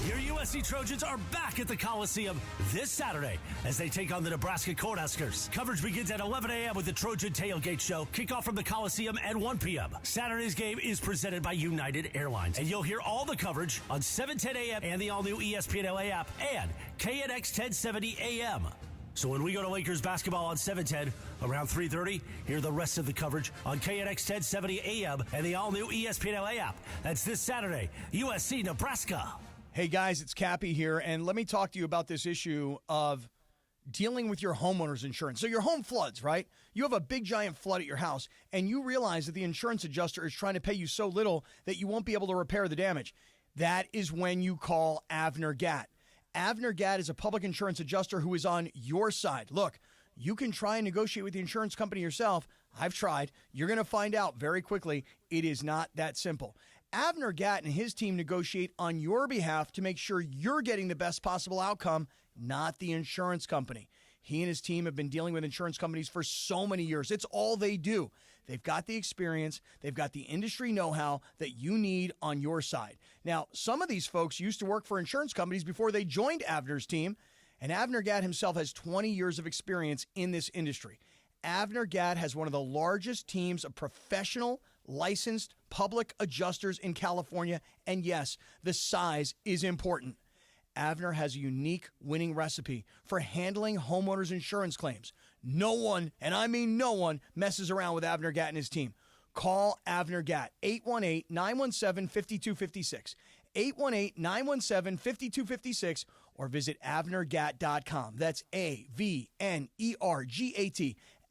Your USC Trojans are back at the Coliseum this Saturday as they take on the Nebraska Cornhuskers. Coverage begins at 11 a.m. with the Trojan Tailgate Show. Kickoff from the Coliseum at 1 p.m. Saturday's game is presented by United Airlines. And you'll hear all the coverage on 710 a.m. and the all-new ESPN LA app and KNX 1070 a.m. So when we go to Lakers basketball on 710 around 3:30, hear the rest of the coverage on KNX 1070 AM and the all-new ESPN LA app. That's this Saturday, USC Nebraska. Hey guys, it's Cappy here, and let me talk to you about this issue of dealing with your homeowner's insurance. So your home floods, right? You have a big giant flood at your house, and you realize that the insurance adjuster is trying to pay you so little that you won't be able to repair the damage. That is when you call Avner Gat. Avner Gat is a public insurance adjuster who is on your side. Look, you can try and negotiate with the insurance company yourself. I've tried. You're going to find out very quickly it is not that simple. Avner Gat and his team negotiate on your behalf to make sure you're getting the best possible outcome, not the insurance company. He and his team have been dealing with insurance companies for so many years. It's all they do. They've got the experience. They've got the industry know-how that you need on your side. Now, some of these folks used to work for insurance companies before they joined Avner's team, and Avner Gat himself has 20 years of experience in this industry. Avner Gat has one of the largest teams of professional, licensed public adjusters in California, and yes, the size is important. Avner has a unique winning recipe for handling homeowners' insurance claims. No one, and I mean no one, messes around with Avner Gat and his team. Call Avner Gat, 818-917-5256, 818-917-5256, or visit AvnerGat.com. That's AVNERGAT,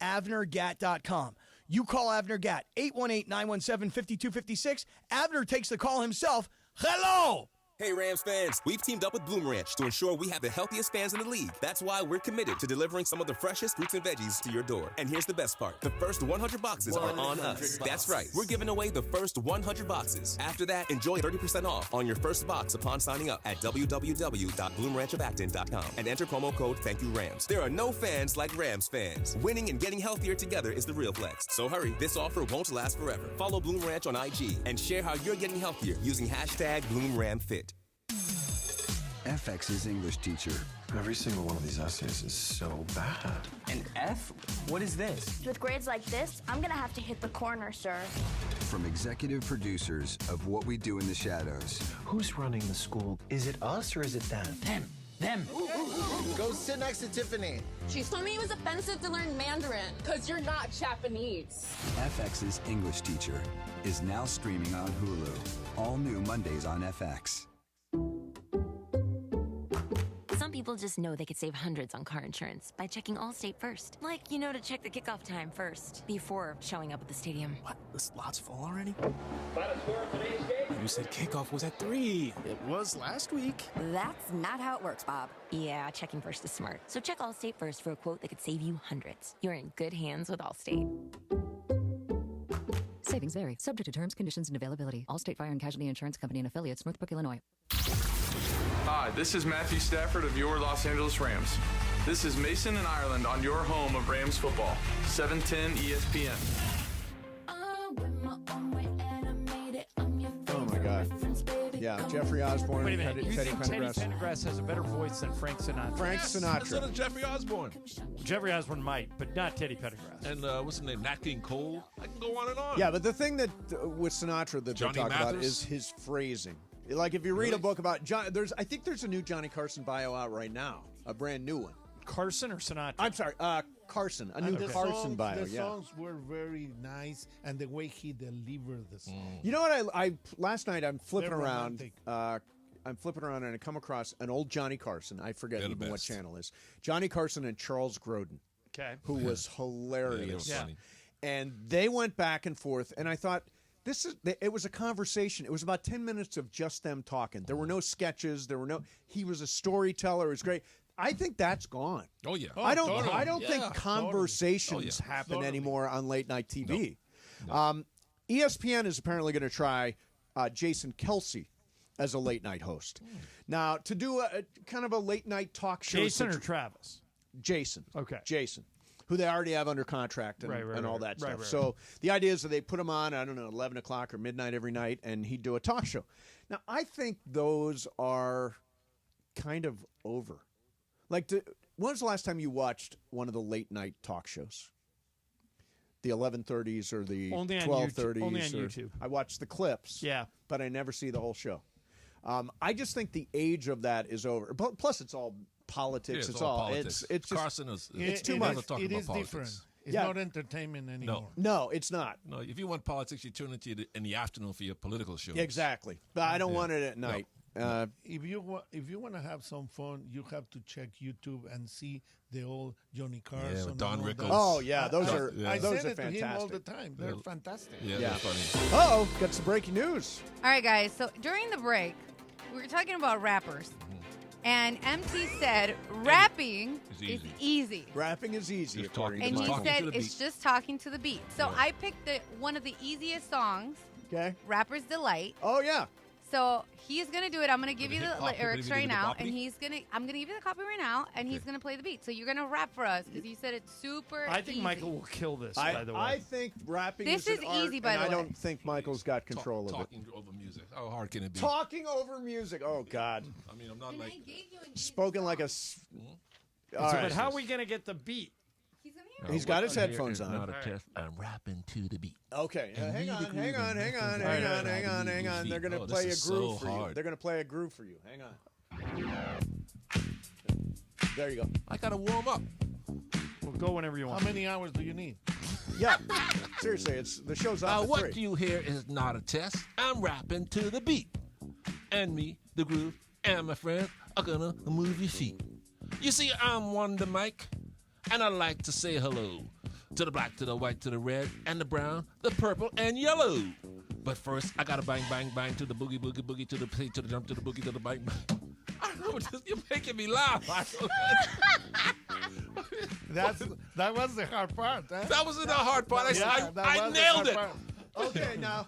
AvnerGat.com. You call Avner Gat, 818-917-5256. Avner takes the call himself. Hello! Hey, Rams fans, we've teamed up with Bloom Ranch to ensure we have the healthiest fans in the league. That's why we're committed to delivering some of the freshest fruits and veggies to your door. And here's the best part. The first 100 boxes are on us. That's right. We're giving away the first 100 boxes. After that, enjoy 30% off on your first box upon signing up at www.bloomranchofacton.com and enter promo code ThankYouRams. There are no fans like Rams fans. Winning and getting healthier together is the real flex. So hurry, this offer won't last forever. Follow Bloom Ranch on IG and share how you're getting healthier using hashtag BloomRamFit. FX's English teacher. Every single one of these essays is so bad. An F? What is this? With grades like this, I'm gonna have to hit the corner, sir. From executive producers of What We Do in the Shadows. Who's running the school? Is it us or is it them? Them. Go sit next to Tiffany. She told me it was offensive to learn Mandarin because you're not Japanese. FX's English teacher is now streaming on Hulu. All new Mondays on FX. Some people just know they could save hundreds on car insurance by checking Allstate first. Like, to check the kickoff time first before showing up at the stadium. What? The slots full already? You said kickoff was at 3. It was last week. That's not how it works, Bob. Yeah, checking first is smart. So check Allstate first for a quote that could save you hundreds. You're in good hands with Allstate. Savings vary. Subject to terms, conditions, and availability. Allstate Fire and Casualty Insurance Company and affiliates, Northbrook, Illinois. Hi, this is Matthew Stafford of your Los Angeles Rams. This is Mason in Ireland on your home of Rams football, 710 ESPN. Oh, my God. Yeah, Jeffrey Osborne. Wait a minute. You Teddy think Teddy Pendergrass. Pendergrass has a better voice than Frank Sinatra? Frank Sinatra. So does Jeffrey Osborne. Jeffrey Osborne might, but not Teddy Pendergrass. And what's his name? Nat King Cole. I can go on and on. Yeah, but the thing that with Sinatra that Johnny they talk about Mathis? is his phrasing. Like if you read a book about John, I think there's a new Johnny Carson bio out right now, a brand new one. Carson or Sinatra? I'm sorry, Carson, a new Carson bio. The yeah. songs were very nice, and the way he delivered the song. You know what? I last night I'm flipping They're around I'm flipping around and I come across an old Johnny Carson. I forget They're the even what best. channel it is. Johnny Carson and Charles Grodin, Okay. who was hilarious. they were funny. And they went back and forth, and I thought, it was a conversation. It was about 10 minutes of just them talking. There were no sketches. He was a storyteller. It was great. I think that's gone. Oh, yeah. I don't Totally. think Yeah. conversations happen Totally. anymore on late night TV. ESPN is apparently going to try Jason Kelsey as a late night host. Now, to do a kind of a late night talk show. Jason or Travis? Jason. Okay. Jason, who they already have under contract and all that stuff. right. So the idea is that they put him on, I don't know, 11 o'clock or midnight every night, and he'd do a talk show. Now, I think those are kind of over. Like, when was the last time you watched one of the late night talk shows? The 11:30s or the 12:30s? Only on YouTube. I watched the clips. Yeah. But I never see the whole show. I just think the age of that is over. Plus, it's all politics. Yeah, it's all politics. it's just Carson is it's too much. It is different. It's not entertainment anymore. No, it's not. No, if you want politics, you turn it in the afternoon for your political shows. Exactly. But I don't want it at night. If you want to have some fun, you have to check YouTube and see the old Johnny Carson. Don and all Rickles. that. Oh yeah, those are I those said are it to him all fantastic. the time. They're fantastic. Yeah, they're funny. Uh-oh, got some breaking news. All right, guys. So during the break, we were talking about rappers. And MT said rapping is easy. Rapping is easy, according And to he Michael. said it's just talking to the beat. So I picked one of the easiest songs, Okay. Rapper's Delight. Oh, yeah. So he's going to do it. I'm going to give you the copy? lyrics Will he right do the now. copy? And I'm going to give you the copy right now. And he's going to play the beat. So you're going to rap for us because you said it's super I think easy. Michael will kill this, by the way. I think rapping This is is an art, easy, by and the I way. don't think Michael's got control of it. Talking over music. How hard can it be? Talking over music. Oh, God. I mean, I'm not like. Spoken like a... All So, right. but how are we going to get the beat? He's got his headphones on. Not a test. I'm rapping to the beat. Okay, And hang me, on. the groove, and Hang on. They're going to Oh, play a this is groove so for you. hard. They're going to play a groove for you. Hang on. There you go. I gotta warm up. Well, go whenever you want. How many hours do you need? Yeah. Seriously, the show's off at 3. What you hear is not a test. I'm rapping to the beat. And me, the groove, and my friends are gonna move your feet. You see, I'm Wonder Mike, and I like to say hello to the black, to the white, to the red, and the brown, the purple, and yellow. But first, I gotta bang, bang, bang to the boogie, boogie, boogie, to the play, to the jump, to the boogie, to the bang, bang. I don't know, you're making me laugh. That was the hard part. Huh? That wasn't the hard part. Yeah, that I was the nailed hard it. part. Okay, now.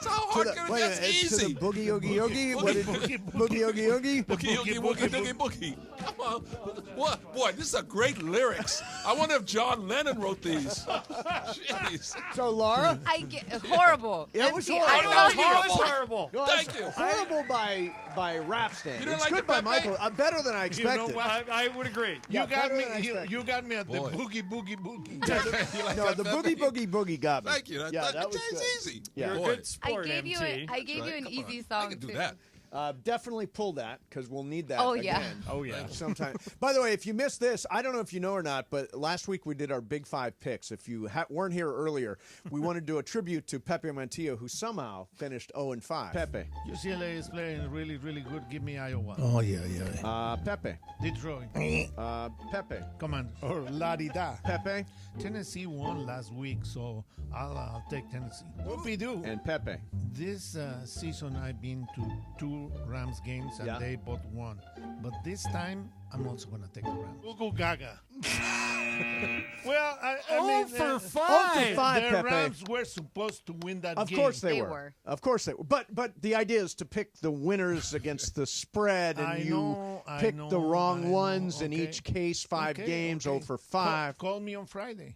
So hard can it be? That's easy. To the boogie, yogi, yogi. Boogie, yogi, yogi. Boogie, oogie, woogie, doogie, boogie. Come on. What? Boy, this is great lyrics. I wonder if John Lennon wrote these. Jeez. So, Laura? I get horrible. It was MT, horrible. I love It was you. horrible. No, Thank you. Horrible by rap stand. You didn't It's like good the by Pepe? Michael. Better than I You know expected. what? I would agree. Yeah, You got better me. than I expected. You got me at the Boy. boogie, boogie, boogie. You like No, that, the Pepe? boogie, boogie, boogie got me. Thank you. Yeah, that was that's good. easy. Yeah. You're a Boy. good sport, I gave you MT. an Come easy on. song I can do too. that. Definitely pull that because we'll need that Oh, yeah. again. Oh, yeah. Sometime. By the way, if you missed this, I don't know if you know or not, but last week we did our Big 5 picks. If you weren't here earlier, we want to do a tribute to Pepe Mantillo, who somehow finished 0-5. Pepe. UCLA is playing really, really good. Give me Iowa. Oh, yeah. Pepe. Detroit. Pepe. Command. Or La-di-da. Pepe. Tennessee won last week, so I'll take Tennessee. Whoopie-doo. And Pepe. This season I've been to 2 Rams games and Yeah. they both won. But this time I'm also going to take the Rams. Google Gaga. Well, I mean, for 5. 0 for 5, the Pepe. Rams were supposed to win that Of game. course They they were. were. Of course they were. But the idea is to pick the winners against the spread, and I you know, pick the wrong ones in okay. each case. 5 Okay, games, okay. 0 for 5. Call me on Friday.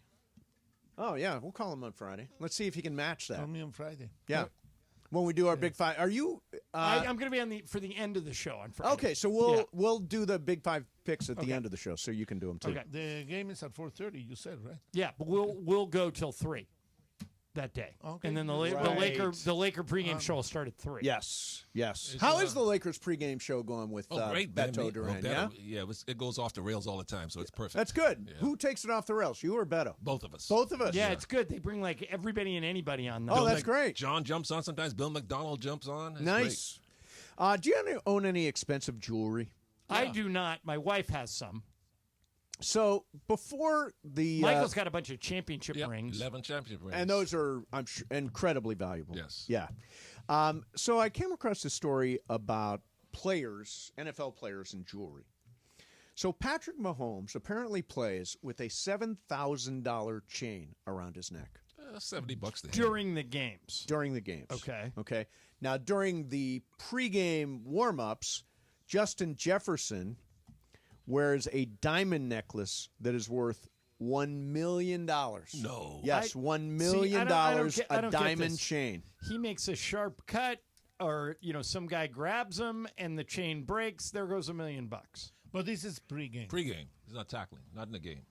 Oh, yeah, we'll call him on Friday. Let's see if he can match that. Call me on Friday. Yeah. When we do our Big 5. Are you... I'm going to be for the end of the show on Friday. Okay, so we'll do the Big 5 picks at the end of the show, so you can do them too. Okay. The game is at 4:30. You said, right? Yeah, but we'll go till 3 that day. Okay. And then the Right. Laker pregame show will start at 3. Yes. It's, How is the Lakers pregame show going with great, Beto man. Duran? Well, Yeah, it goes off the rails all the time, so it's perfect. that's good. Yeah. Who takes it off the rails, you or Beto? Both of us. Both of us. Yeah, it's good. They bring like everybody and anybody on. Oh, that's great. John jumps on sometimes. Bill McDonald jumps on. It's Nice. Do you own any expensive jewelry? I do not. My wife has some. So before the Michael's got a bunch of championship rings. 11 championship rings. And those are, I'm sure, incredibly valuable. Yes. Yeah. So I came across this story about players, NFL players, and jewelry. So Patrick Mahomes apparently plays with a $7,000 chain around his neck. $70 there. During the games. During the games. Okay. Okay. Now, during the pregame warm-ups, Justin Jefferson wears a diamond necklace that is worth $1 million. No. Yes, $1 million, a diamond chain. He makes a sharp cut, or, some guy grabs him and the chain breaks. There goes $1 million. But this is pregame. Pregame. He's not tackling. Not in the game.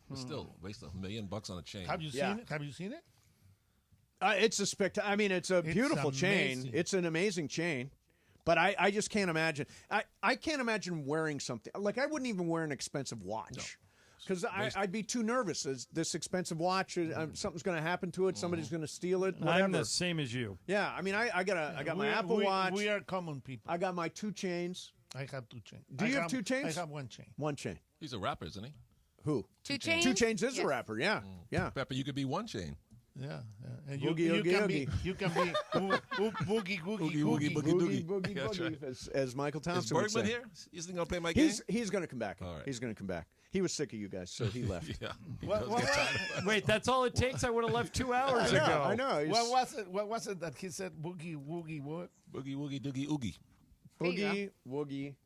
But still, waste $1 million on a chain. Have you seen it? Have you seen it? It's a spectacular. I mean, it's a beautiful chain. It's an amazing chain. But I just can't imagine. I can't imagine wearing something. Like, I wouldn't even wear an expensive watch. Because I'd be too nervous. This expensive watch, something's going to happen to it. Somebody's going to steal it. Whatever. I'm the same as you. Yeah, I mean, I got my Apple Watch. We are common people. I got my 2 chains. I have 2 chains. Do you have 2 chains? I have 1 chain. 1 chain. He's a rapper, isn't he? Who? 2 chains? 2 chains is a rapper, yeah. Yeah. Pepe, you could be 1 chain. Yeah. And Boogie, you oogie, can oogie. be boogie, Boogie, as Michael Thompson Is would say. Bergman here? Isn't he going to play my game? He's going to come back. All right. He's going to come back. He was sick of you guys, so he left. Yeah. Wait, that's all it takes? I would have left 2 hours ago. I know. What was it that he said? Boogie, woogie, what? Boogie, woogie, doogie, oogie. Boogie, woogie.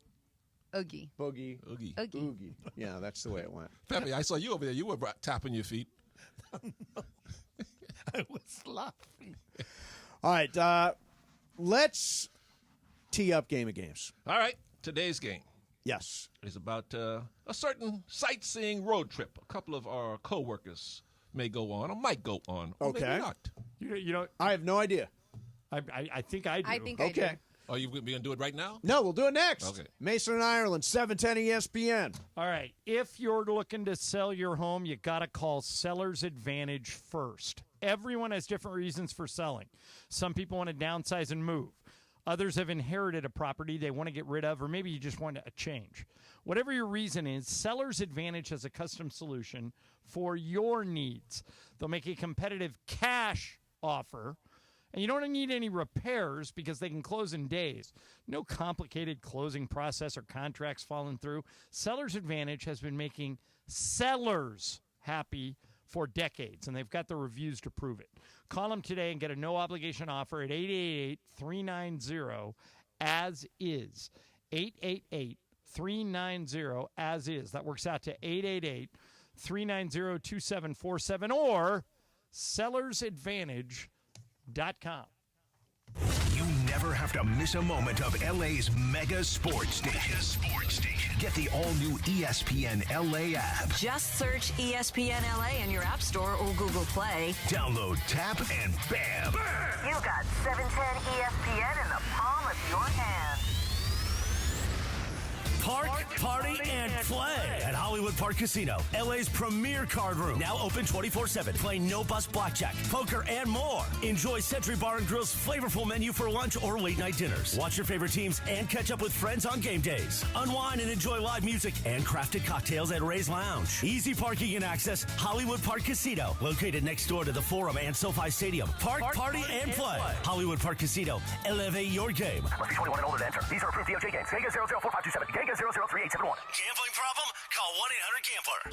Oogie. Boogie. Oogie. Oogie. Yeah, that's the way it went. Pepe, I saw you over there. You were tapping your feet. I was laughing. All right, let's tee up Game of Games. All right, today's game. Yes. Is about a certain sightseeing road trip. A couple of our co-workers may go on or might go on. Or Okay. maybe not. You know, I have no idea. I think I do. I think I do. Okay. Are you going to do it right now? No, we'll do it next. Okay. Mason and Ireland, 710 ESPN. All right. If you're looking to sell your home, you got to call Seller's Advantage first. Everyone has different reasons for selling. Some people want to downsize and move. Others have inherited a property they want to get rid of, or maybe you just want a change. Whatever your reason is, Seller's Advantage has a custom solution for your needs. They'll make a competitive cash offer, and you don't need any repairs because they can close in days. No complicated closing process or contracts falling through. Seller's Advantage has been making sellers happy for decades, and they've got the reviews to prove it. Call them today and get a no-obligation offer at 888-390-AS-IS. 888-390-AS-IS. That works out to 888-390-2747 or sellersadvantage.com. You never have to miss a moment of LA's mega sports station. Get the all-new ESPN LA app. Just search ESPN LA in your App Store or Google Play. Download, tap, and bam! You got 710 ESPN in the palm of your hand. Park, party, and play at Hollywood Park Casino, LA's premier card room. Now open 24/7. Play no-bust blackjack, poker, and more. Enjoy Century Bar and Grill's flavorful menu for lunch or late-night dinners. Watch your favorite teams and catch up with friends on game days. Unwind and enjoy live music and crafted cocktails at Ray's Lounge. Easy parking and access, Hollywood Park Casino. Located next door to the Forum and SoFi Stadium. Park, party, and play. Hollywood Park Casino. Elevate your game. Must be 21 and older to enter. These are approved DOJ games. Geico 004527. Geico 003871. Gambling problem? Call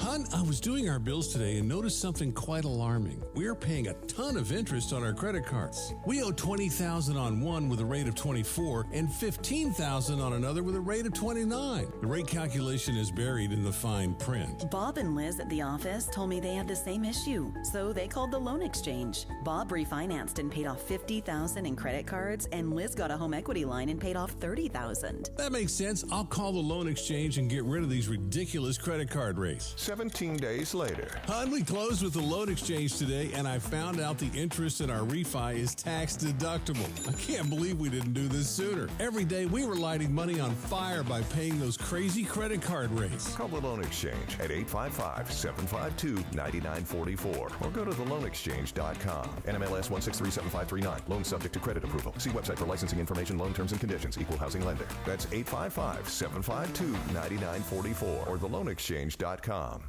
1-800-GAMBLER. Hon, I was doing our bills today and noticed something quite alarming. We're paying a ton of interest on our credit cards. We owe $20,000 on one with a rate of 24 and $15,000 on another with a rate of 29. The rate calculation is buried in the fine print. Bob and Liz at the office told me they had the same issue, so they called the loan exchange. Bob refinanced and paid off $50,000 in credit cards, and Liz got a home equity line and paid off $30,000. That makes sense. I'll call the Loan Exchange and get rid of these ridiculous credit card rates. 17 days later. Hon, we closed with the Loan Exchange today, and I found out the interest in our refi is tax deductible. I can't believe we didn't do this sooner. Every day we were lighting money on fire by paying those crazy credit card rates. Call the Loan Exchange at 855-752-9944 or go to theloanexchange.com. NMLS 1637539. Loan subject to credit approval. See website for licensing information, loan terms and conditions. Equal housing lender. That's 855-752-9944 or theloanexchange.com.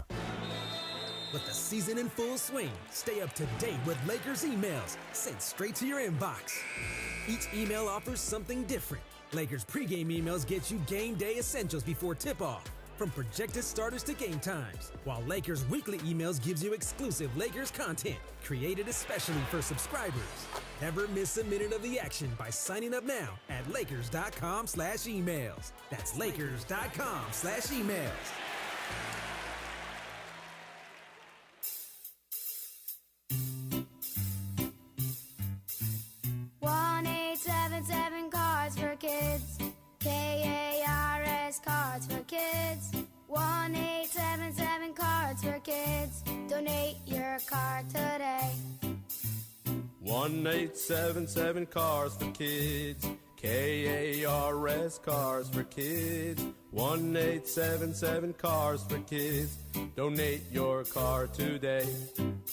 With the season in full swing, stay up to date with Lakers emails sent straight to your inbox. Each email offers something different. Lakers pregame emails get you game day essentials before tip-off, from projected starters to game times, while Lakers weekly emails gives you exclusive Lakers content created especially for subscribers. Never miss a minute of the action by signing up now at lakers.com/emails. That's lakers.com/emails. Cards for Kids. KARS Cards for Kids. 1-877 Cards for Kids. Donate your card today. 1-877 Cars for Kids. KARS Cars for Kids. 1-877 Cars for Kids. Donate your car today.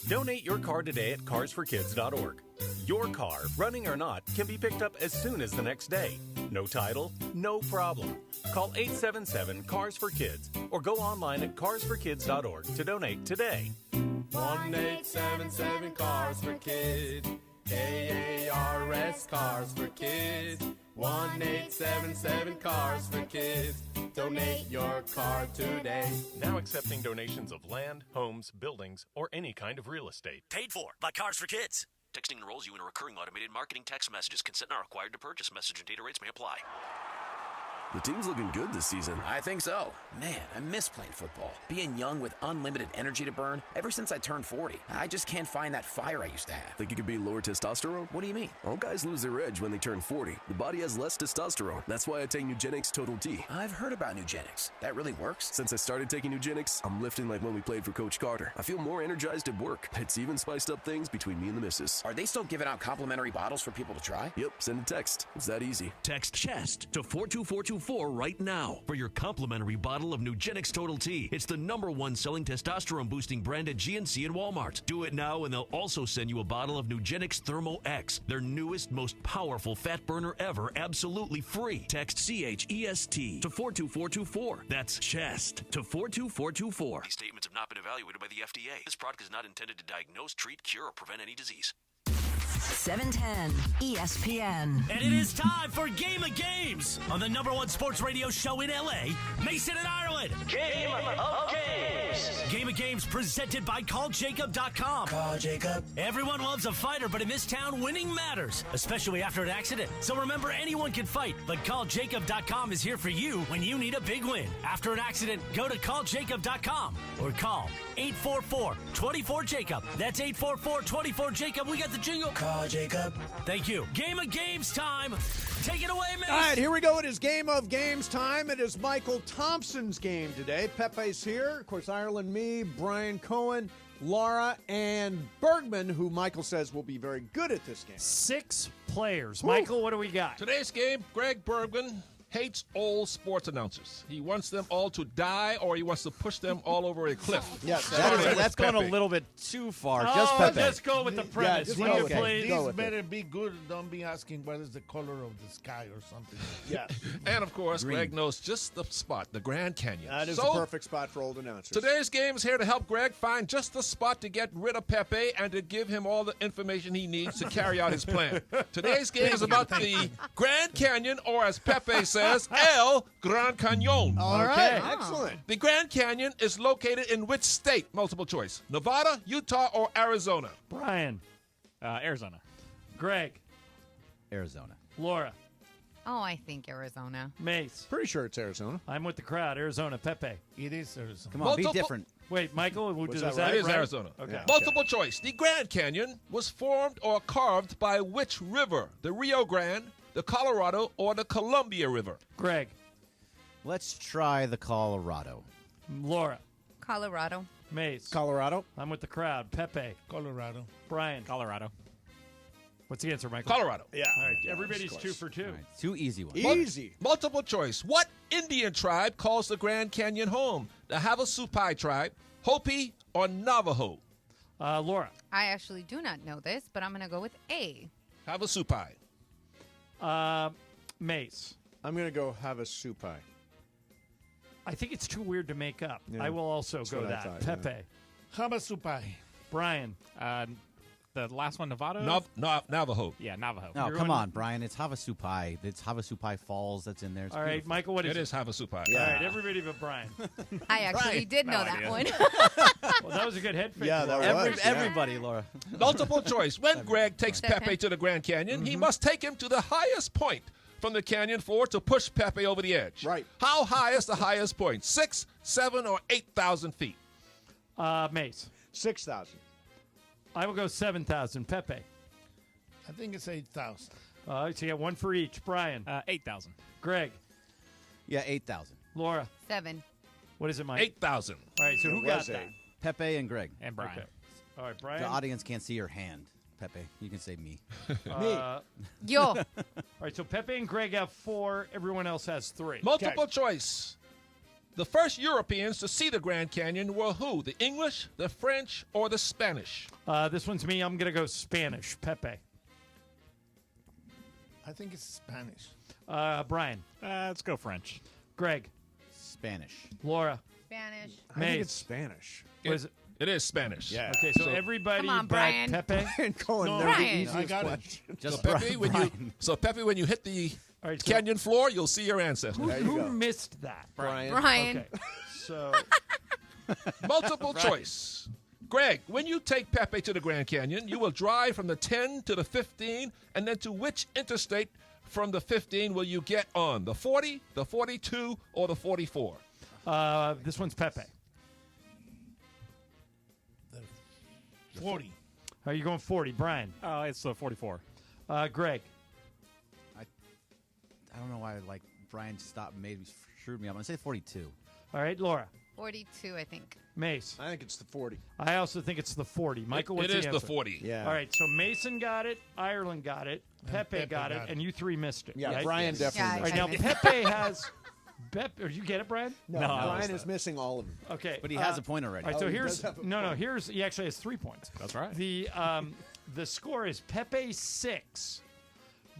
Donate your car today at carsforkids.org. Your car, running or not, can be picked up as soon as the next day. No title, no problem. Call 877-CARS-FOR-KIDS or go online at carsforkids.org to donate today. 1-877 Cars for Kids. KARS Cars for Kids. 1-877 Cars for Kids. Donate your car today. Now accepting donations of land, homes, buildings, or any kind of real estate. Paid for by Cars for Kids. Texting enrolls you in a recurring automated marketing text messages. Consent not required to purchase. Message and data rates may apply. The team's looking good this season. I think so. Man, I miss playing football. Being young with unlimited energy to burn. Ever since I turned 40, I just can't find that fire I used to have. Think it could be lower testosterone? What do you mean? All guys lose their edge when they turn 40. The body has less testosterone. That's why I take Nugenix Total T. I've heard about Nugenix. That really works? Since I started taking Nugenix, I'm lifting like when we played for Coach Carter. I feel more energized at work. It's even spiced up things between me and the missus. Are they still giving out complimentary bottles for people to try? Yep, send a text. It's that easy. Text CHEST to 42424 right now for your complimentary bottle of Nugenix Total T. It's the #1 selling testosterone boosting brand at GNC and Walmart. Do it now and they'll also send you a bottle of Nugenix Thermo X, their newest, most powerful fat burner ever, absolutely free. Text CHEST to 42424. That's CHEST to 42424. These statements have not been evaluated by the FDA. This product is not intended to diagnose, treat, cure, or prevent any disease. 710 ESPN. And it is time for Game of Games on the #1 sports radio show in LA, Mason and Ireland. Game of Games. Game of Games presented by CallJacob.com. Call Jacob. Everyone loves a fighter, but in this town, winning matters, especially after an accident. So remember, anyone can fight, but CallJacob.com is here for you when you need a big win. After an accident, go to CallJacob.com or call 844-24-JACOB. That's 844-24-JACOB. We got the jingle. Call Jacob. Thank you. Game of Games time. Take it away, Mace. All right, here we go. It is Game of Games time. It is Michael Thompson's game today. Pepe's here. Of course, Ireland, me, Brian Cohen, Laura, and Bergman, who Michael says will be very good at this game. 6 players. Michael, what do we got? Today's game, Greg Bergman hates all sports announcers. He wants them all to die, or he wants to push them all over a cliff. Yes, that's going a little bit too far. Just Pepe. Let's go with the premise. These better be good. Don't be asking what is the color of the sky or something. Yes. And, of course, Greg knows just the spot, the Grand Canyon. That is the perfect spot for old announcers. Today's game is here to help Greg find just the spot to get rid of Pepe and to give him all the information he needs to carry out his plan. Today's game is about the Grand Canyon, or as Pepe says, El Gran Cañón. All right, excellent. The Grand Canyon is located in which state? Multiple choice. Nevada, Utah, or Arizona? Brian. Arizona. Greg. Arizona. Laura. Oh, I think Arizona. Mace. Pretty sure it's Arizona. I'm with the crowd. Arizona. Pepe. It is Arizona. Come on, be different. Wait, Michael, was that It is right? Arizona. Okay. Yeah. Multiple choice. The Grand Canyon was formed or carved by which river? The Rio Grande, the Colorado, or the Columbia River? Greg. Let's try the Colorado. Laura. Colorado. Mace. Colorado. I'm with the crowd. Pepe. Colorado. Brian. Colorado. What's the answer, Michael? Colorado. Yeah. All right. Everybody's 2 for 2. Two easy ones. Easy. Multiple choice. What Indian tribe calls the Grand Canyon home? The Havasupai tribe, Hopi, or Navajo? Laura. I actually do not know this, but I'm going to go with A. Havasupai. Mace. I'm going to go have a soup pie. I think it's too weird to make up. Yeah. I will also That's go what I that. thought, Pepe. Habasupai. Brian. The last one, Nevada? Navajo. Yeah, Navajo. No, come on, Brian. It's Havasupai. It's Havasupai Falls that's in there. It's All right, beautiful. Michael, what is it? It is Havasupai. All right, everybody but Brian. I actually did know that one. Well, that was a good head fake. Yeah, that Laura. was. Everybody, Laura. Multiple choice. When Greg takes Second. Pepe to the Grand Canyon, he must take him to the highest point from the canyon floor to push Pepe over the edge. Right. How high is the highest point? 6, 7, or 8,000 feet? Mace. 6,000. I will go 7,000. Pepe. I think it's 8,000. So you get one for each. Brian. 8,000. Greg. Yeah, 8,000. Laura. 7. What is it, Mike? 8,000. All right, so who got that? Pepe and Greg. And Brian. Okay. All right, Brian. The audience can't see your hand, Pepe. You can say me. Yo. All right, so Pepe and Greg have 4. Everyone else has 3. Multiple choice. The first Europeans to see the Grand Canyon were who? The English, the French, or the Spanish? This one's me. I'm going to go Spanish. Pepe. I think it's Spanish. Brian. Let's go French. Greg. Spanish. Laura. Spanish. I think Mace. it's Spanish. What is it? It is Spanish. Yeah. Okay, so everybody Come on, but Brian. Pepe. Going No, there, the Brian. easiest I got it. question. Just Pepe, when Brian. when you hit the All right, so canyon floor, you'll see your ancestors. There you who go. missed that? Brian. Brian. Okay, so Multiple choice. Greg, when you take Pepe to the Grand Canyon, you will drive from the 10 to the 15, and then to which interstate from the 15 will you get on? The 40, the 42, or the 44? this one's Pepe. 40. Are you going 40? Brian. It's 44. Greg. I don't know why Brian stopped and screwed me up. I'm going to say 42. All right, Laura. 42, I think. Mace. I think it's the 40. I also think it's the 40. Michael, what's It is the answer? 40. Yeah. All right, so Mason got it, Ireland got it, Pepe got it, and you 3 missed it. Yeah, right? Brian Yeah, definitely. All right, I now missed it. Pepe has. Or you get it, Brian? No, Brian is missing all of them. Okay, But he has a point already. All right, so Oh, he here's does have a here's he actually has 3 points. That's right. The score is Pepe 6,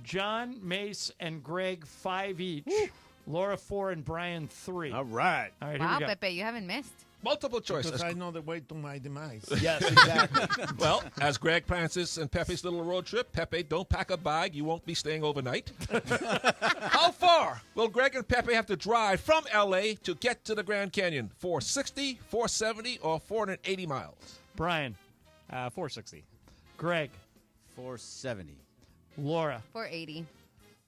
John, Mace, and Greg 5 each. Laura 4 and Brian 3. All right. All right, Wow, here we go. Pepe, you haven't missed. Multiple choice. Because I know the way to my demise. Yes, exactly. Well, as Greg plans this and Pepe's little road trip, Pepe, don't pack a bag. You won't be staying overnight. How far will Greg and Pepe have to drive from L.A. to get to the Grand Canyon? 460, 470, or 480 miles? Brian. 460. Greg. 470. Laura. 480.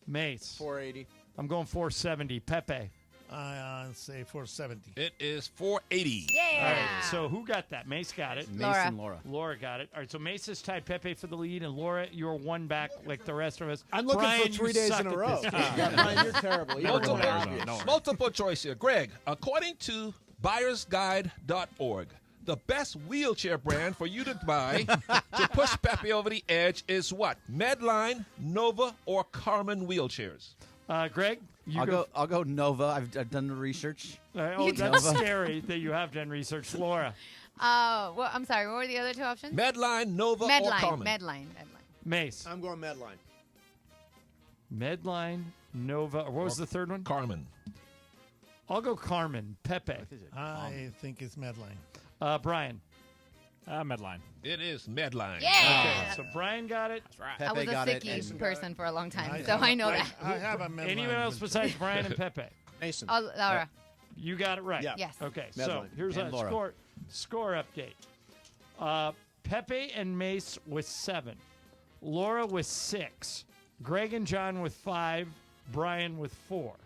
Mace. 480. I'm going 470. Pepe. I say 470. It is 480. Yeah. All right, so who got that? Mace got it. Mace and Laura. Laura got it. All right, so Mace has tied Pepe for the lead, and Laura, you're 1 back like the rest of us. I'm looking Brian, for 3 you days suck in a at row. this. Yeah, Brian, you're terrible. You're Multiple, obvious. multiple choice here. Greg, according to buyersguide.org, the best wheelchair brand for you to buy to push Pepe over the edge is what? Medline, Nova, or Carmen wheelchairs? Greg, you I'll go Nova. I've done the research. Oh, that's scary that you have done research. Laura. Well, I'm sorry. What were the other 2 options? Medline, Nova, or Carmen? Medline. Mace. I'm going Medline. Medline, Nova, or what was the third one? Carmen. I'll go Carmen. Pepe. I think it's Medline. Brian. Medline. It is Medline. Yeah. Okay, so Brian got it. That's right. Pepe I was a got it. sicky and- person for a long time, so I know that. I have a Medline. Anyone else besides Brian and Pepe? Mason. Oh, Laura. You got it right. Yeah. Yes. Okay, so Medline. here's And a Laura. score update. Pepe and Mace with 7. Laura with 6. Greg and John with 5. Brian with 4. All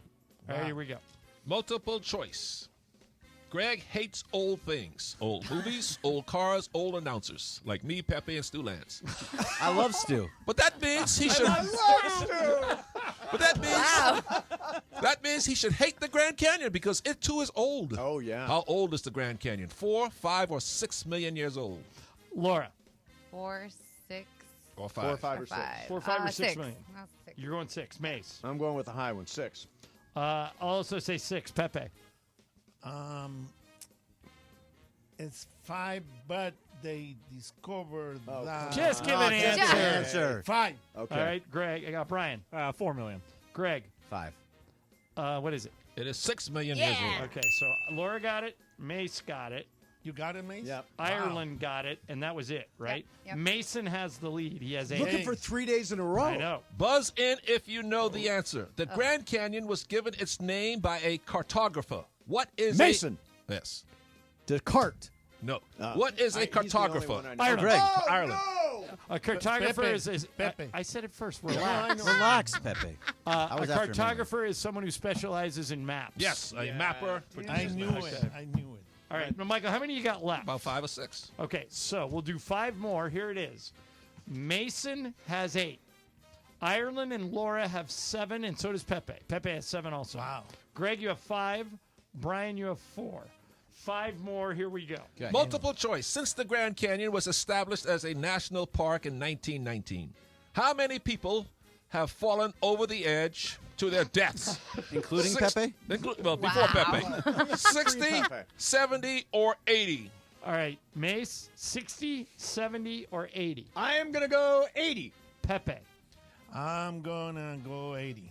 right, here we go. Multiple choice. Greg hates old things. Old movies, old cars, old announcers. Like me, Pepe, and Stu Lance. I love Stu. But that means he should... But that means he should hate the Grand Canyon because it, too, is old. Oh, yeah. How old is the Grand Canyon? 4, 5, or 6 million years old? Laura. 4, 6. Or 5. 4, 5, or 6. 4, 5, or 6 million. 6. You're going 6. Mace. I'm going with the high one, 6. I'll also say 6. Pepe. It's 5, but they discovered that. Just give an answer. 5. Okay. All right, Greg. I got Brian. 4 million. Greg. 5. What is it? It is 6 million years old. Okay, so Laura got it. Mace got it. You got it, Mace? Yep. Ireland got it, and that was it, right? Yep. Mason has the lead. He has 8. Looking for 3 days in a row. I know. Buzz in if you know the answer. The Grand Canyon was given its name by a cartographer. What is Mason. Yes. Descartes. No. What is a cartographer? Ireland. Greg. Ireland. A cartographer Pepe. is Pepe. I said it first. Relax. Relax, Pepe. A was after him cartographer is someone who specializes in maps. Yes, a mapper. I knew it. I knew it. All right, now, Michael, how many you got left? About 5 or 6. Okay, so we'll do 5 more. Here it is. Mason has 8. Ireland and Laura have 7, and so does Pepe. Pepe has 7 also. Wow. Greg, you have 5. Brian, you have 4. 5 more. Here we go. Okay. Multiple choice. Since the Grand Canyon was established as a national park in 1919, how many people have fallen over the edge to their deaths? Including Pepe? Before Pepe. 60, 70, or 80? All right, Mace, 60, 70, or 80? I am going to go 80. Pepe. I'm going to go 80.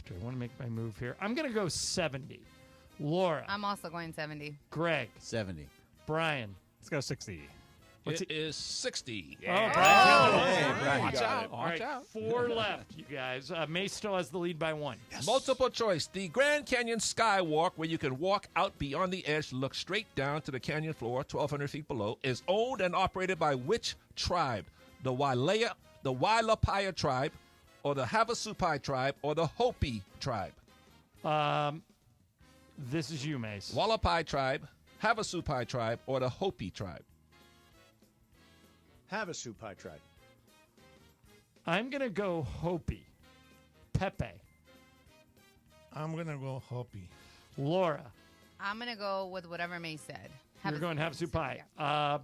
Do I want to make my move here? I'm going to go 70. Laura. I'm also going 70. Greg. 70. Brian. Let's go 60. It is 60. Oh, Brian. Brian. Watch out. All right, 4 left, you guys. Mace still has the lead by 1. Multiple choice. The Grand Canyon Skywalk, where you can walk out beyond the edge to look straight down to the canyon floor, 1,200 feet below, is owned and operated by which tribe? The Wailapaya tribe, or the Havasupai tribe, or the Hopi tribe? This is you, Mace. Wallapai tribe, Havasupai tribe, or the Hopi tribe? Havasupai tribe. I'm going to go Hopi. Pepe. I'm going to go Hopi. Laura. I'm going to go with whatever May said. You're going Havasupai. Yeah.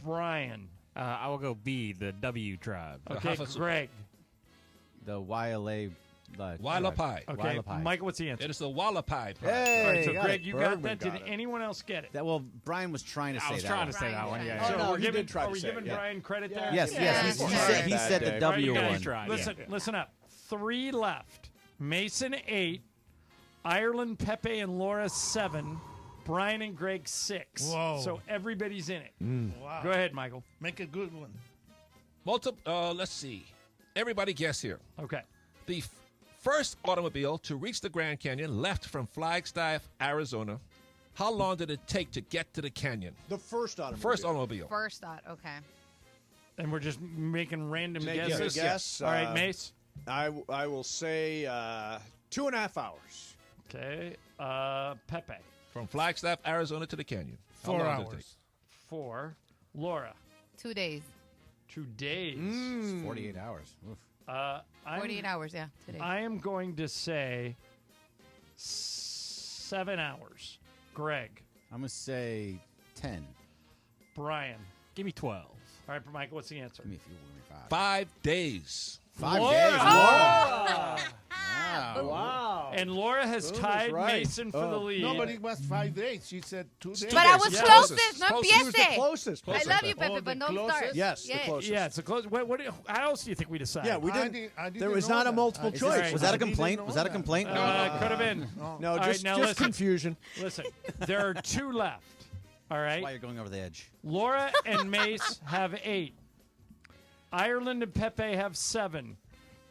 Brian. I will go B, the W tribe. Okay, Greg. The Wailapaya. Wallapai. Okay, Wallapai. Michael, what's the answer? It is the Wallapai tribe. Hey, All right, so got Greg, it. you got Bergman that. Did got it. anyone else get it? That, well, Brian was trying to say that. I was trying to say that one. Yeah. So no, we're he giving, did try are to we say giving it, yeah. Brian credit there? Yes, yes. He said the All right, W you guys one. tried. Listen up. 3 left. Mason 8. Ireland, Pepe, and Laura 7. Brian and Greg 6. Whoa. So everybody's in it. Wow. Go ahead, Michael. Make a good one. Let's see. Everybody guess here. Okay. The first automobile to reach the Grand Canyon left from Flagstaff, Arizona. How long did it take to get to the canyon? The first automobile. First automobile. First thought. Okay. And we're just making random Make guesses. a guess. All right, Mace. I will say 2.5 hours. Okay. Pepe. From Flagstaff, Arizona to the canyon. How 4 long did it take? hours. 4. Laura. 2 days. 2 days. 48 hours. Oof. 48 hours, yeah. 2 days. I am going to say 7 hours. Greg. I'm going to say 10. Brian. Give me 12. All right, Michael, what's the answer? Give me a few. Give me 5. 5 days. 5 Laura! days. Oh! Wow. And Laura has Boom is tied right. Mason for the lead. Nobody was 5 days. She said 2 days. But I was Yeah. closest. No Closest. She was the empiece. closest. I love you, Pepe, Oh, but the don't closest? start. Yes, the closest. Yeah, it's a close. How else do you think we decided? Yeah, we I didn't. didn't There was know not a that. multiple I- choice. Was that a I didn't complaint? know Was that a that. complaint? Could have been. No, All right, just now just listen. confusion. Listen, there are 2 left. All That's right. why you're going over the edge. Laura and Mace have 8. Ireland and Pepe have 7.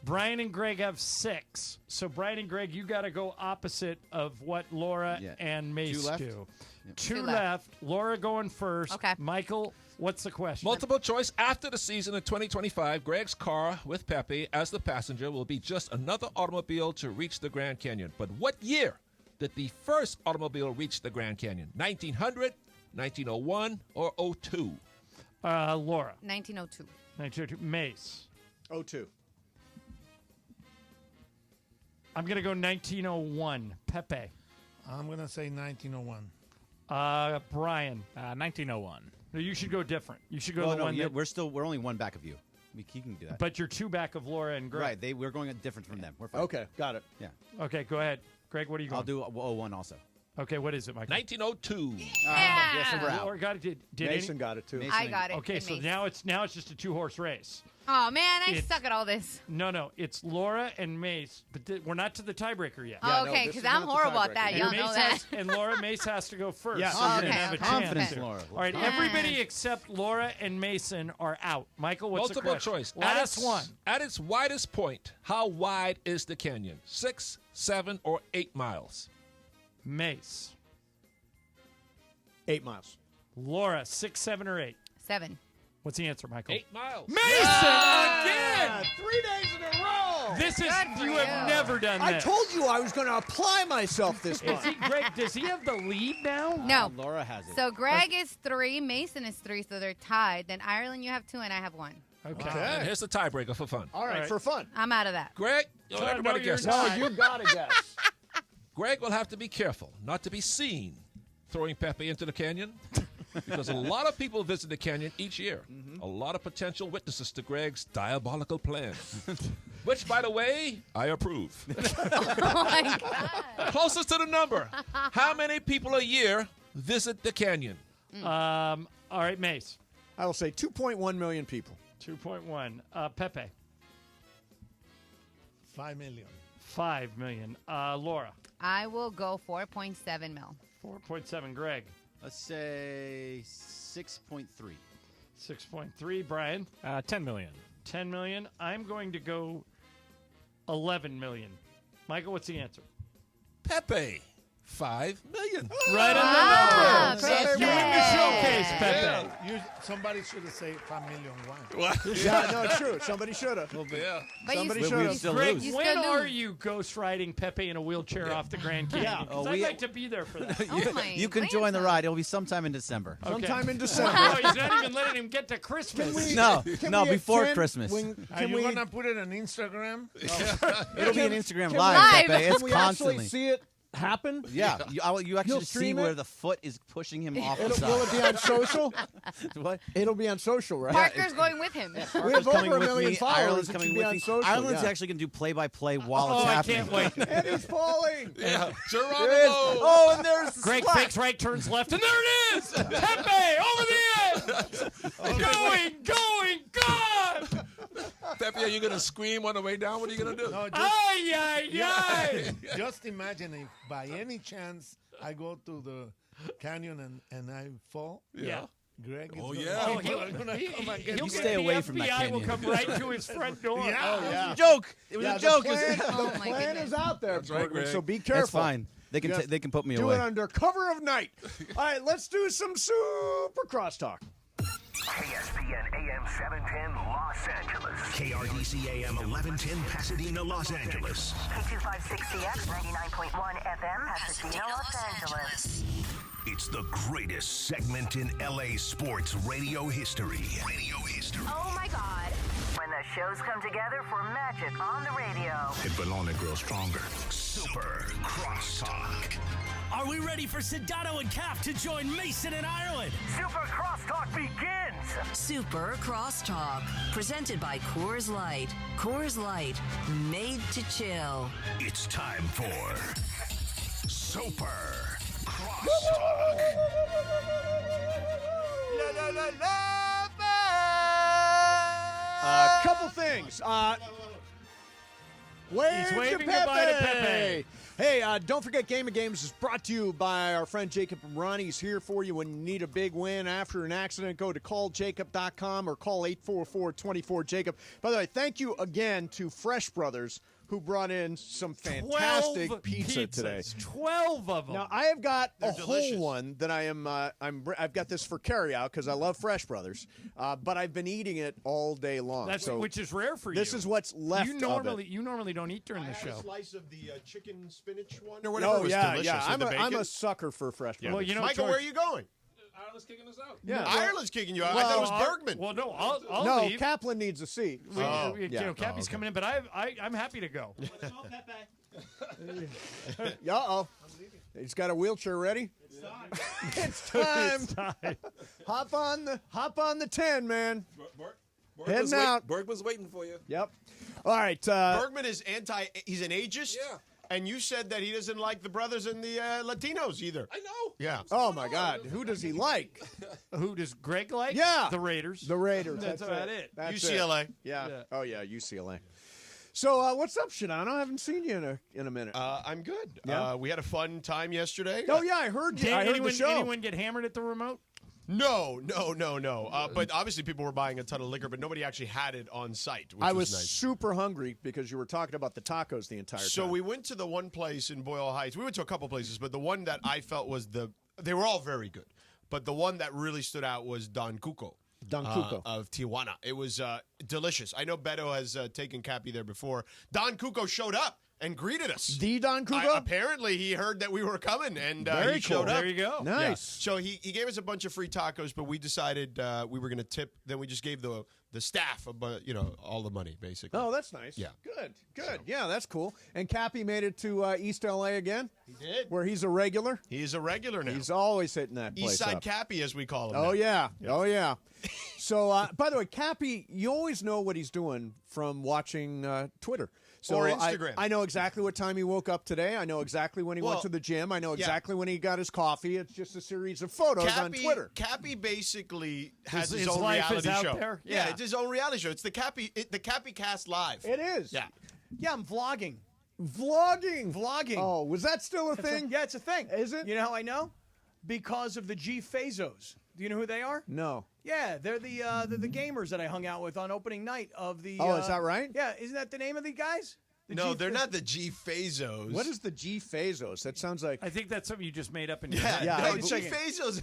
Brian and Greg have 6. So Brian and Greg, you got to go opposite of what Laura Yeah. and Mace 2 left? do. Yep. 2 2 left. Laura going first. Okay. Michael, what's the question? Multiple choice. After the season in 2025, Greg's car with Pepe as the passenger will be just another automobile to reach the Grand Canyon. But what year did the first automobile reach the Grand Canyon? 1900, 1901, or 02? Laura. 1902. 1902. Mace. 02. I'm going to go 1901. Pepe. I'm going to say 1901. Brian. 1901. No, you should go different. You should go Well, the no, one that. we're only one back of you. You can do that. But you're two back of Laura and Greg. Right, we're going different from them. We're fine. Okay, got it. Yeah. Okay, go ahead. Greg, what are you going? I'll do 01 also. Okay, what is it, Michael? 1902. Yes, we're out. Laura got it. Did Mason got it too. Mason I got it. Okay, and so Mace. now it's just a 2-horse race. Oh man, I It's- suck at all this. No, it's Laura and Mace, but we're not to the tiebreaker yet. Oh, okay, because I'm horrible at that. And Y'all Mace know that. and Laura Mace has to go first. Yeah, so you're okay, gonna have a okay. chance. Confidence, here. Laura. All right, everybody except Laura and Mason are out. Michael, what's the Multiple question? choice. Last one. At its widest point, how wide is the canyon? 6, 7, or 8 miles? Mace. 8 miles. Laura, 6, 7, or 8? 7. What's the answer, Michael? 8 miles. Mason again. 3 days in a row. This is Good for you have never done I this. told you I was going to apply myself this Is month. he, Greg, does he have the lead now? No. Laura has it. So Greg is 3, Mason is 3, so they're tied. Then Ireland, you have 2, and I have 1. Okay. And here's the tiebreaker for fun. All right, for fun. I'm out of that. Greg, No, everybody you're guess. not. No, you got to guess. Greg will have to be careful not to be seen throwing Pepe into the canyon because a lot of people visit the canyon each year. A lot of potential witnesses to Greg's diabolical plan, which, by the way, I approve. Oh my God. Closest to the number. How many people a year visit the canyon? All right, Mace. I will say 2.1 million people. 2.1. Pepe. 5 million. 5 million. Laura. I will go 4.7 mil. 4.7. Greg. Let's say 6.3. 6.3. Brian. 10 million. 10 million. I'm going to go 11 million. Michael, what's the answer? Pepe. 5 million. Right on Ah, the number. Pepe. You win the showcase, Pepe. Somebody should have said 5 million. Yeah, no, true. Somebody should have. Yeah. But Somebody you, should we have. still Greg, lose. You when still are lose. you ghost riding Pepe in a wheelchair off the Grand Canyon? Yeah. 'Cause Oh, I'd we- like to be there for that. Oh my You can join the ride. It'll be sometime in December. Sometime in Oh, December. he's not even letting him get to Christmas. No, Can no, we before attend Christmas. Are you going to put it on Instagram? It'll be an Instagram Can live, we- Pepe. It's Can we constantly. actually see it happen? Yeah, you actually You'll see stream where it? the foot is pushing him off the Will it side. be on social? What? It'll be on social, right? Parker's going with him. We have Parker's over coming a with million me. followers. Ireland's It coming should be with on me. social, Ireland's yeah. actually going to do play-by-play while Oh, it's I happening. can't wait. And he's falling. Yeah. Geronimo. Oh, and there's the Greg slap. fakes right, turns left, and there it is! Pepe over the edge! Going, gone! Pepe, are you going to scream on the way down? What are you going to do? No, Ay, ay, ay! just imagine if by any chance I go to the canyon and I fall. Yeah. Greg is Oh, gonna, yeah. Oh, people are gonna come and get he'll me. stay away from the that FBI will canyon. come right to his front door. Yeah. Oh, yeah. Joke. It was Yeah, a joke. The plan, Oh, the my plan goodness. is out there, That's right, Bergman, Greg. so be careful. That's fine. They can Just they can put me do away. it under cover of night. All right, let's do some super crosstalk. KSPN AM 710 Los Angeles. KRDC AM 1110 Pasadena, Los Angeles. K256CX 99.1 FM, Pasadena, Los Angeles. It's the greatest segment in LA sports radio history. Oh my God. When the shows come together for magic on the radio. It will only grow stronger. Super Crosstalk. Are we ready for Sedano and Cap to join Mason and Ireland? Super Crosstalk begins. Super Crosstalk. Presented by Coors Light. Coors Light. Made to chill. It's time for Super Crosstalk. Couple things. Wave He's waving to goodbye to Pepe. Pepe. Hey, don't forget Game of Games is brought to you by our friend Jacob and Ronnie. He's here for you when you need a big win after an accident. Go to calljacob.com or call 844-24-JACOB. By the way, thank you again to Fresh Brothers, who brought in some fantastic 12 pizza pizzas. today. 12 of them. Now I have got They're a delicious. whole one that I've got this for carryout because I love Fresh Brothers, but I've been eating it all day long. Which is rare for you. This is what's left. You normally don't eat during the show. Slice of the chicken spinach one Oh or whatever was delicious. yeah. with the I'm bacon. a sucker for Fresh Brothers. Well, you know, Michael, George- where are you going? Ireland's kicking us out. Yeah, Ireland's kicking you out. I thought it was Bergman. Well, no, I'll no, leave. Kaplan needs a seat. Cappy's coming in, but I'm happy to go. Uh-oh. He's got a wheelchair ready. It's time. Hop on the 10, man. Heading out. Bergman's waiting for you. Yep. All right. Bergman is he's an ageist. Yeah. And you said that he doesn't like the brothers and the Latinos either. I know. Yeah. Oh, my God. Who does he like? Who does Greg like? Yeah. The Raiders. The Raiders. That's about it. That's UCLA. it. Yeah. Oh, yeah, UCLA. So, what's up, Shadano? I haven't seen you in a minute. I'm good. Yeah? We had a fun time yesterday. Oh, yeah, I heard you. I heard the show. Anyone get hammered at the remote? No. But obviously people were buying a ton of liquor, but nobody actually had it on site, which I was nice. super hungry because you were talking about the tacos the entire time. So we went to the one place in Boyle Heights. We went to a couple places, but the one that I felt was they were all very good. But the one that really stood out was Don Cuco. Of Tijuana. It was delicious. I know Beto has taken Cappy there before. Don Cuco showed up and greeted us. The Don Cuco? Apparently, he heard that we were coming, and Very he showed cool. up. There you go. Nice. Yeah. So he gave us a bunch of free tacos, but we decided we were going to tip. Then we just gave the staff all the money, basically. Oh, that's nice. Yeah. Good. Yeah, that's cool. And Cappy made it to East L.A. again? He did. Where he's a regular? He's a regular now. He's always hitting that place East Side up. Cappy, as we call him. Oh, now. yeah. Oh, yeah. So, by the way, Cappy, you always know what he's doing from watching Twitter. So Or Instagram. I know exactly what time he woke up today. I know exactly when he went to the gym. I know exactly when he got his coffee. It's just a series of photos on Twitter. Cappy basically has His his own life reality is out show. there? Yeah, it's his own reality show. It's the Cappy Cast Live. It is. Yeah. Yeah, I'm vlogging. Vlogging? Oh, was that still a thing? Yeah, it's a thing. Is it? You know how I know? Because of the G Fazos. Do you know who they are? No. Yeah, they're the gamers that I hung out with on opening night of the. Oh, is that right? Yeah, isn't that the name of the guys? No, they're not the G Fazos. What is the G Fazos? That sounds like. I think that's something you just made up in your head. Yeah, no, I- G Fazos.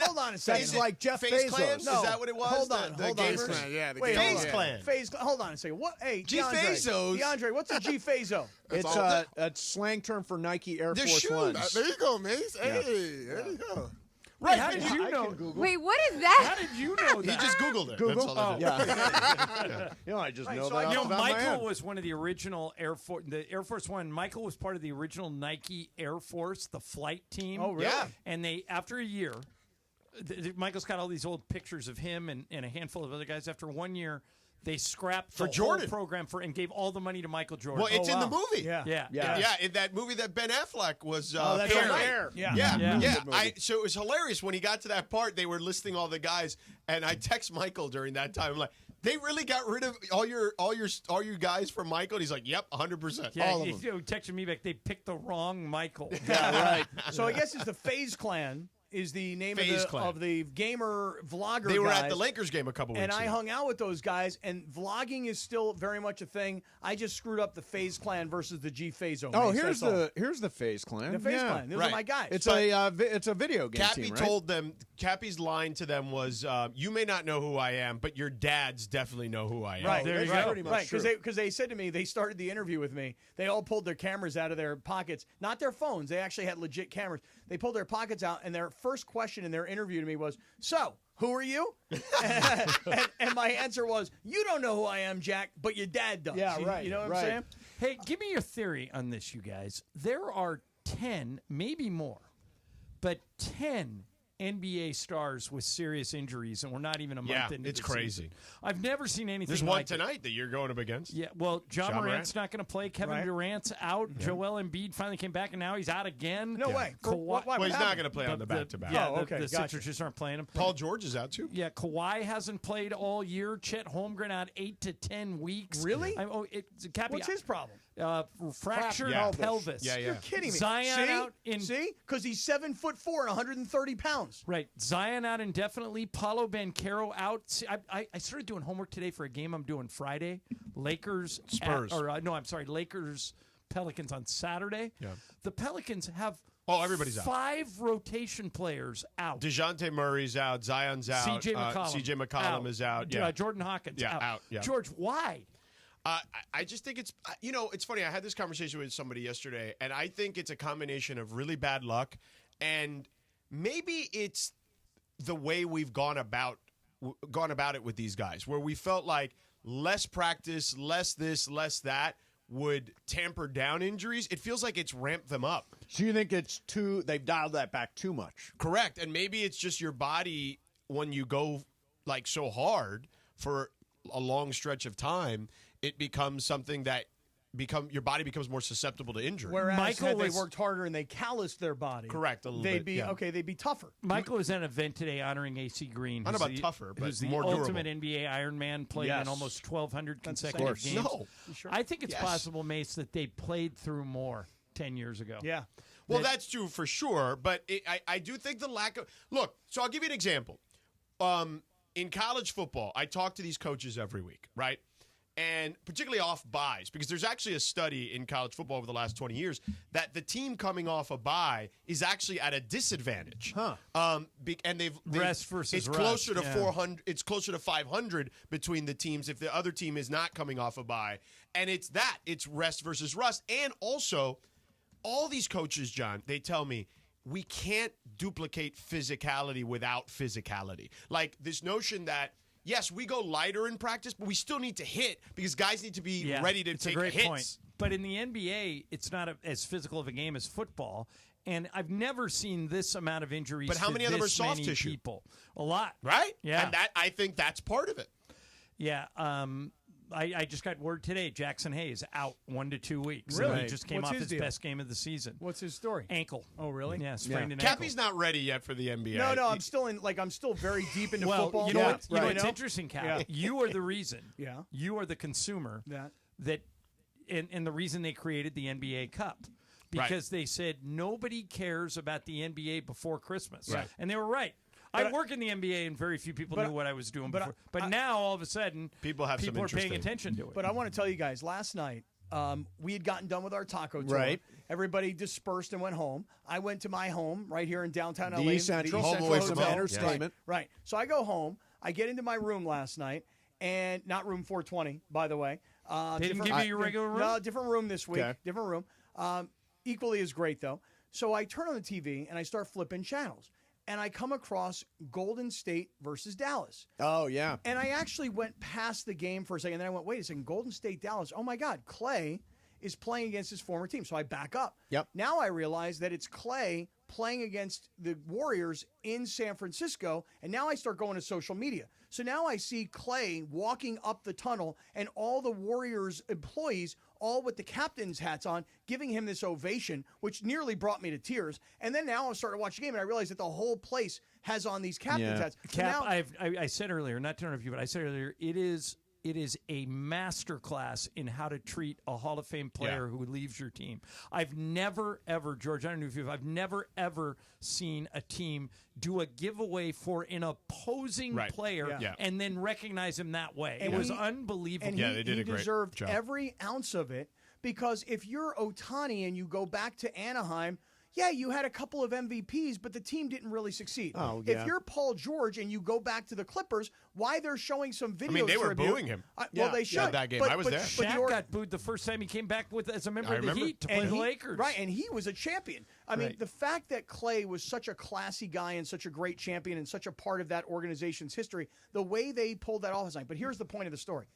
Hold on a second. That's like Jeff FaZe Bezos. Clan? No. Is that what it was? Hold on, The hold on. gamers? Clan, yeah, the Wait, gamers. hold FaZe on. Clan. FaZe Clan. Hold on a second. What? Hey, G DeAndre. Fazos. DeAndre, what's a G Fazo? It's a slang term for Nike Air They're Force shoes. Ones. There you go, Mace. Hey, there you go. Right, how did you know? Wait, what is that? How did you know He that? just Googled it. Google? That's all I did. Yeah. You know, I just know so that. I- off You know, the top of my Michael head. was one of the original the Air Force One. Michael was part of the original Nike Air Force, the flight team. Oh, really? Yeah. And they, after a year, Michael's got all these old pictures of him and a handful of other guys. After 1 year, they scrapped For the Jordan. whole program and gave all the money to Michael Jordan. Well, it's in the movie. Yeah. yeah, Yeah, in that movie that Ben Affleck was that's airing. right. Air. Yeah. Yeah, Yeah. yeah. Good movie. So it was hilarious when he got to that part. They were listing all the guys, and I text Michael during that time. I'm like, they really got rid of all your guys from Michael. And he's like, yep, 100%. Yeah, all of he them. texted me back. They picked the wrong Michael. Yeah, right. So I guess it's the FaZe Clan is the name FaZe Clan. of the gamer vlogger They were guys. at the Lakers game a couple weeks And I ago. hung out with those guys, and vlogging is still very much a thing. I just screwed up the FaZe Clan versus the G Fazo. Oh, Mace, here's that's all. the FaZe Clan. The FaZe Yeah. Clan. Those Right. are my guys. It's But it's a video game Cappy team, right? told them, Cappy's line to them was, you may not know who I am, but your dads definitely know who I am. Right, there you right, go. pretty much right. true. Because they said to me, they started the interview with me. They all pulled their cameras out of their pockets, not their phones. They actually had legit cameras. They pulled their pockets out, and their first question in their interview to me was, "So, who are you?" and my answer was, "You don't know who I am, Jack, but your dad does." Yeah, right, You know what right. I'm saying? Hey, give me your theory on this, you guys. There are 10, maybe more, but 10 NBA stars with serious injuries, and we're not even a month Yeah, into it's the crazy. season. I've never seen anything There's like one it. tonight that you're going up against. Yeah, well, John Ja Morant's Morant. not going to play. Kevin Right. Durant's out. Joel Embiid finally came back, and now he's out again. No way. Kawhi, Why Well, would he's happen? not going to play on the back-to-back. Yeah, Oh, okay, the gotcha. Sixers just aren't playing him. Paul George is out, too. Yeah, Kawhi hasn't played all year. Chet Holmgren out 8 to 10 weeks. Really? Cappy, What's his problem? fractured Yeah. pelvis. Yeah, yeah. You're kidding me. Zion See? out in See? Because he's 7'4" and 130 pounds. Right. Zion out indefinitely. Paulo Banchero out. See, I started doing homework today for a game I'm doing Friday. Lakers. Spurs. Lakers Pelicans on Saturday. Yeah. The Pelicans have everybody's out. 5 rotation players out. DeJounte Murray's out. Zion's out. C.J. McCollum. C.J. McCollum is out. Yeah. Jordan Hawkins out. out. Yeah. George, why? I just think it's, it's funny. I had this conversation with somebody yesterday, and I think it's a combination of really bad luck, and maybe it's the way we've gone about it with these guys, where we felt like less practice, less this, less that would tamper down injuries. It feels like it's ramped them up. So you think they've dialed that back too much? Correct. And maybe it's just your body, when you go like so hard for a long stretch of time, it becomes something that your body becomes more susceptible to injury. Whereas had they worked harder and they calloused their body, correct, a little they'd bit, be they'd be tougher. Michael was at an event today honoring AC Green. Not about tougher, but who's the more ultimate durable. NBA Ironman, played Yes. in almost 1,200 That's the consecutive same. games. No. You sure? I think it's Yes. possible, Mace, that they played through more 10 years ago. Yeah. Well, that's true for sure, but I do think the lack of – look, so I'll give you an example. In college football, I talk to these coaches every week, right? And particularly off buys, because there's actually a study in college football over the last 20 years that the team coming off a bye is actually at a disadvantage. And they've Rest versus it's rust, closer to yeah. 400. It's closer to 500 between the teams if the other team is not coming off a bye. And it's rest versus rust. And also, all these coaches, John, they tell me, we can't duplicate physicality without physicality. Like this notion that, yes, we go lighter in practice, but we still need to hit because guys need to be ready to it's take a great hits. point. But in the NBA, it's not as physical of a game as football. And I've never seen this amount of injuries. But how to many of them are this soft many tissue? People? A lot. Right? Yeah. And I think that's part of it. Yeah. I just got word today. Jackson Hayes out 1 to 2 weeks. Really? He just came What's off his his deal? best game of the season. What's his story? Ankle. Oh, really? Yeah, sprained an Cappy's ankle. not ready yet for the NBA. No, I'm still very deep into Well, football. you know what? Yeah, You know right. what's interesting, Cap? Yeah. You are the reason. Yeah. You are the consumer that and the reason they created the NBA Cup. Because they said nobody cares about the NBA before Christmas. Right. And they were right. But I work in the NBA and very few people but knew what I was doing but before. But now, all of a sudden, people are paying attention to it. But I want to tell you guys, last night, we had gotten done with our taco tour. Right. Everybody dispersed and went home. I went to my home right here in downtown The LA. Central. Home away from Hotel. entertainment. Right. So I go home. I get into my room last night, and not room 420, by the way. They didn't give you your regular room? No, different room this week. Okay. Different room. Equally as great, though. So I turn on the TV, and I start flipping channels. And I come across Golden State versus Dallas. Oh, yeah. And I actually went past the game for a second. And then I went, wait a second, Golden State, Dallas. Oh, my God, Klay is playing against his former team. So I back up. Yep. Now I realize that it's Klay playing against the Warriors in San Francisco. And now I start going to social media. So now I see Klay walking up the tunnel and all the Warriors employees, all with the captain's hats on, giving him this ovation, which nearly brought me to tears. And then now I'm starting to watch the game, and I realize that the whole place has on these captain's hats. So Cap, now, I said earlier, not to interrupt you, but I said earlier, it is a masterclass in how to treat a Hall of Fame player who leaves your team. I've never, ever, George, I don't know if I've never, ever seen a team do a giveaway for an opposing player and then recognize him that way. And it was he- unbelievable. And they did he a great deserved job. every ounce of it, because if you're Ohtani and you go back to Anaheim, yeah, you had a couple of MVPs, but the team didn't really succeed. Oh, yeah. If you're Paul George and you go back to the Clippers, why they're showing some videos? I mean, they were tribute- booing him. Well, they should. Yeah, that game. I was there. Shaq got booed the first time he came back as a member of the remember. Heat to play the Lakers. Right, and he was a champion. I mean, Right. the fact that Klay was such a classy guy and such a great champion and such a part of that organization's history, the way they pulled that off is nice. But here's the point of the story.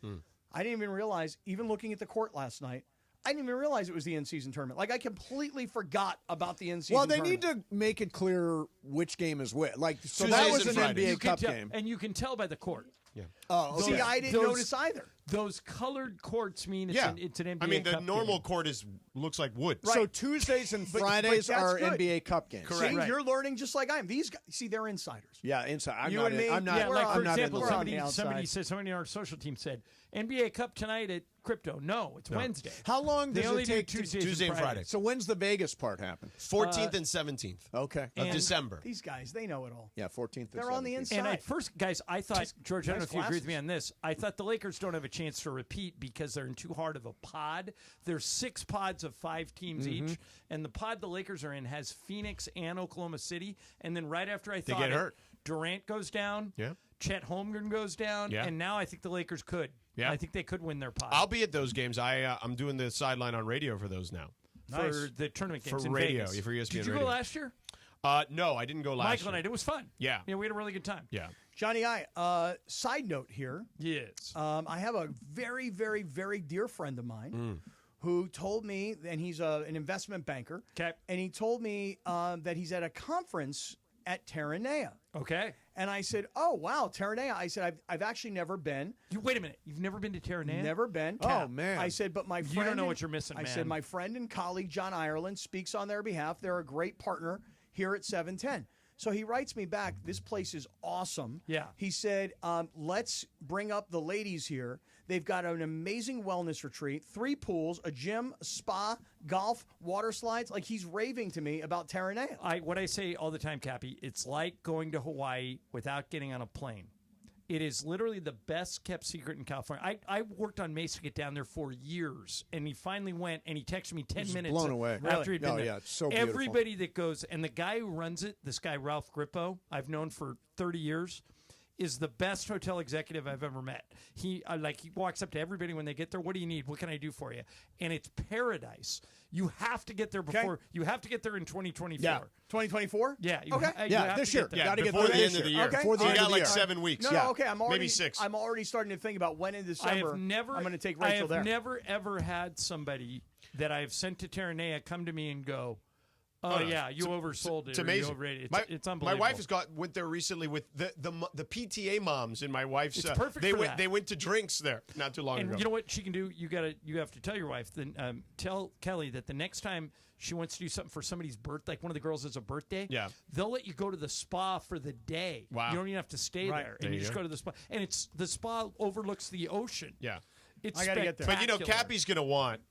I didn't even realize, even looking at the court last night, I didn't even realize it was the in-season tournament. Like, I completely forgot about the in-season Well, they tournament. need to make it clear which game is which. Like, so Tuesdays that was and an Fridays. NBA You can Cup tell- game. And you can tell by the court. Yeah. Oh, See, okay. I didn't notice either. Those colored courts mean it's, Yeah. it's an NBA I mean, the Cup normal game. court looks like wood. So Tuesdays and Fridays that's are good. NBA Cup games. Correct. See, Right. you're learning just like I am. These guys, see, they're insiders. Yeah, inside. I'm You not and in- me, I'm not. Yeah, like we're for I'm not in example, the on the somebody outside. said, somebody on our social team said, NBA Cup tonight at Crypto. No, it's Wednesday. How long They does only it do take? Tuesday and Friday. So when's the Vegas part happen? 14th and 17th Okay. of December. These guys, they know it all. Yeah, 14th. They're on the inside. And at first, guys, I thought, George, I don't know nice if you agree with me glasses. on this. I thought the Lakers don't have a chance to repeat because they're in too hard of a pod. There's 6 pods of 5 teams each, and the pod the Lakers are in has Phoenix and Oklahoma City. And then right after I thought get hurt. Durant goes down, Yeah. Chet Holmgren goes down, Yeah. and now I think the Lakers could. Yeah. I think they could win their pod. I'll be at those games. I'm doing the sideline on radio for those now. for the tournament games For in radio, Vegas. for ESPN Did you radio. go last year? No, I didn't go last Michael year. and I did. It was fun. Yeah. We had a really good time. Yeah. Johnny, side note here. Yes. I have a very, very, very dear friend of mine who told me, and he's an investment banker. Okay. And he told me that he's at a conference at Teran. Okay. And I said, "Oh wow, Teran." I said, "I've actually never been." Wait a minute. You've never been to Teran? Never been. Oh, man. I said, "But my friend." You don't know what you're missing, I man. said, "My friend and colleague John Ireland speaks on their behalf. They're a great partner here at 710." So he writes me back, "This place is awesome." Yeah. He said, "Let's bring up the ladies here. They've got an amazing wellness retreat, 3 pools, a gym, a spa, golf, water slides." Like, he's raving to me about Teran. What I say all the time, Cappy, it's like going to Hawaii without getting on a plane. It is literally the best kept secret in California. I worked on Mace to get down there for years, and he finally went, and he texted me 10 minutes blown away. after he'd been Oh, there. yeah, it's so beautiful. Everybody that goes, and the guy who runs it, this guy Ralph Grippo, I've known for 30 years, is the best hotel executive I've ever met. He walks up to everybody when they get there. "What do you need? What can I do for you?" And it's paradise. You have to get there before. You have to get there in 2024. Yeah. 2024? Yeah. Okay. Yeah, this year. Yeah, Gotta get before there the this end of the year. year. Okay. Before the So end you of got the like year. 7 weeks. No, okay. I'm already maybe 6. I'm already starting to think about when in December I have never. I'm going to take I Rachel have there. never ever had somebody that I have sent to Terranea come to me and go, "Oh yeah, you oversold it. It's or you amazing. overrated." It's My unbelievable. wife went there recently with the PTA moms in my wife's. It's perfect They for went. that. They went to drinks there not too long And ago. you know what she can do? You have to tell your wife. Then tell Kelly that the next time she wants to do something for somebody's birthday, like one of the girls has a birthday. Yeah. They'll let you go to the spa for the day. Wow. You don't even have to stay Right. there, There and you you just go. go to the spa. And it's the spa overlooks the ocean. Yeah. It's I gotta get there. But you know, spectacular. Cappy's going to want.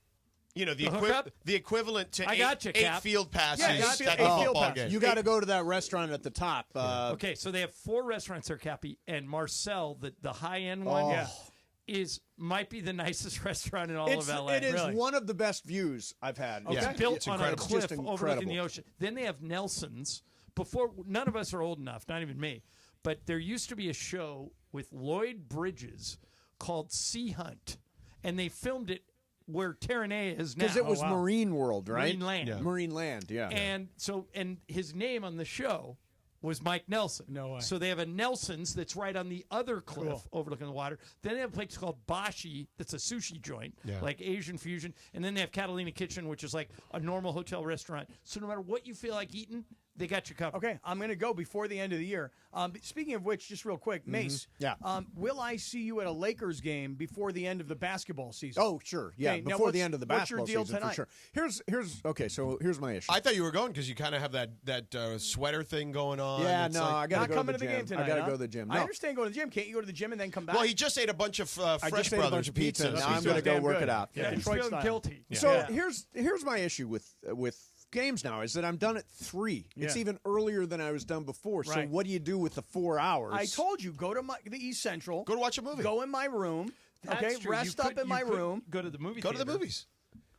You know, the hookup? equivalent to I 8, got you, 8 Cap. field passes Yeah, got you. at 8 a field football passes. game. You got to go to that restaurant at the top. Okay, so they have 4 restaurants there, Cappy, and Marcel, the high end one, might be the nicest restaurant in all of LA. It is Really. one of the best views I've had. It's Yeah. built It's on incredible. a cliff Just overlooking incredible. the ocean. Then they have Nelson's. Before, none of us are old enough, not even me, but there used to be a show with Lloyd Bridges called Sea Hunt, and they filmed it where Terranea is now. Because it was Marine World, right? Marine Land. Yeah. Marine Land, yeah. And his name on the show was Mike Nelson. No way. So they have a Nelson's that's right on the other cliff overlooking the water. Then they have a place called Bashi that's a sushi joint, like Asian fusion. And then they have Catalina Kitchen, which is like a normal hotel restaurant. So no matter what you feel like eating, they got you covered. Okay, I'm going to go before the end of the year. Speaking of which, just real quick, Mace. Yeah. Will I see you at a Lakers game before the end of the basketball season? Oh, sure. Yeah, Okay, now before what's- the end of the what's your basketball deal season, tonight? for sure. Here's my issue. I thought you were going because you kind of have that sweater thing going on. Yeah, It's no, like- I got Not to go coming to the game gym. tonight. I got to huh? go to the gym. I No. understand going to the gym. Can't you go to the gym and then come back? Well, he just ate a bunch of I Fresh just ate a Brothers bunch of pizza. pizzas. Now I'm He's going to doing go work good. it out. Yeah, he's Detroit feeling style. guilty. So Yeah. here's my issue with games now is that I'm done at 3. It's Yeah. even earlier than I was done before. So Right. what do you do with the 4 hours? I told you, go to the East Central. Go to watch a movie. Go in my room. That's Okay, true. rest You up could- in my you could room. Go to the movie Go to the theater. movies.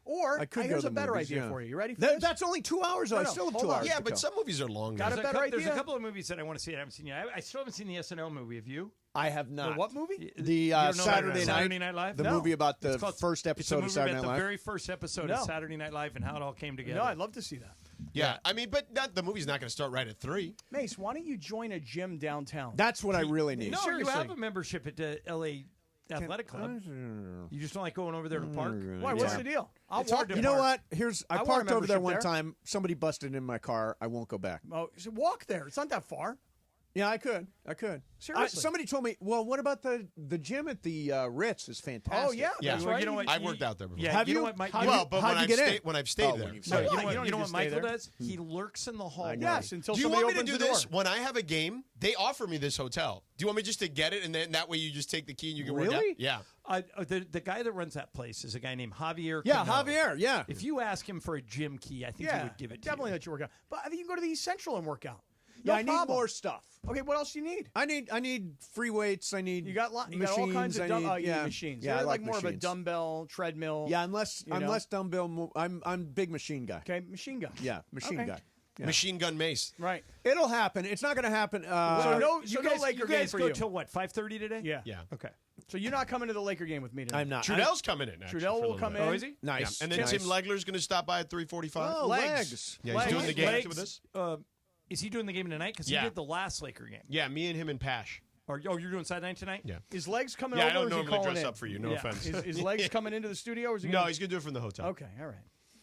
Or I could go here's to a better movies, idea yeah. for you. You ready for this? That's only 2 hours. I No, still have hold 2 on. hours. Yeah, to but go. some movies are longer. Got a better There's a idea? couple of movies that I want to see that I haven't seen yet. I still haven't seen the SNL movie. Have you? I have not. The what movie? The You don't know about Saturday Night Live? The No. movie about the It's called- first It's a episode movie of Saturday about Night the Live. very first episode No. of Saturday Night Live and how it all came together. No, I'd love to see that. Yeah, I mean, but the movie's not going to start right at 3. Mace, why don't you join a gym downtown? That's what I really need. No, Seriously. you have a membership at the LA Athletic Club. You just don't like going over there to park? Why? What's the deal? I'll It's walk hard to there. You know park. what? I I want a parked over there membership one there. time. Somebody busted in my car. I won't go back. Oh, so walk there. It's not that far. Yeah, I could. Seriously. Somebody told me, well, what about the gym at the Ritz is fantastic. Oh, yeah. That's right. You know what? I've worked out there before. Yeah, Have you? you? Know what, Mike? When I've stayed there. No, you know you what, don't you know need what to stay Michael there. does? He lurks in the hall. Yes, until Do you somebody want me to opens do the this door. when I have a game? They offer me this hotel. Do you want me just to get it, and then that way you just take the key and you can work out? Really? Yeah. The guy that runs that place is a guy named Javier. Yeah, Cano. Javier. Yeah. If you ask him for a gym key, I think he would give it to definitely you. let you work out. But I think you can go to the East Central and work out. Yeah, No I need problem. more stuff. Okay, what else do you need? I need free weights. I need You got machines. all kinds of I need, machines. Yeah, You're I like like more machines. of a dumbbell, treadmill. Yeah, I'm less dumbbell. I'm big machine guy. Okay, machine gun. Yeah, machine Okay. guy. Yeah. Machine gun mace. Right. It'll happen. It's not going to happen. So no You Laker game guys for go you. till what? 5:30 today? Yeah. Yeah. Okay. So you're not coming to the Laker game with me tonight. I'm not. Trudell's coming in. actually, Trudell for a will little come bit. in. Oh, is he? Nice. Yeah. And then nice. Tim Legler's going to stop by at 3:45. Oh, Legs. Yeah, he's doing the game Legs, with us. Is he doing the game tonight? Because he Yeah. did the last Laker game. Yeah, me and him and Pash. You're doing side night tonight? Yeah. Is Legs coming Yeah, over I don't or is he normally calling dress in? up for you. No Yeah. offense. Is Legs coming into the studio or is he No, gonna... he's going to do it from the hotel. Okay, all right.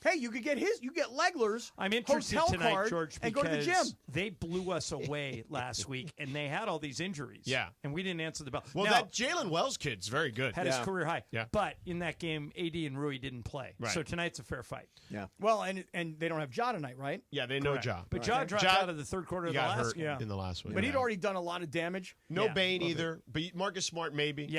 Hey, you could get Legler's I'm interested hotel tonight, card George, and go to the gym. because they blew us away last week, and they had all these injuries. Yeah. And we didn't answer the bell. Well, Now, that Jalen Wells kid's very good. had his career high. Yeah. But in that game, AD and Rui didn't play. Right. So tonight's a fair fight. Yeah. Well, and they don't have Ja tonight, right? Yeah, they know Correct. Ja. But Ja dropped out of the third quarter of the got last hurt game. in the last one. But he'd already done a lot of damage. No Yeah, Bane a little either. But Marcus Smart maybe. Yeah.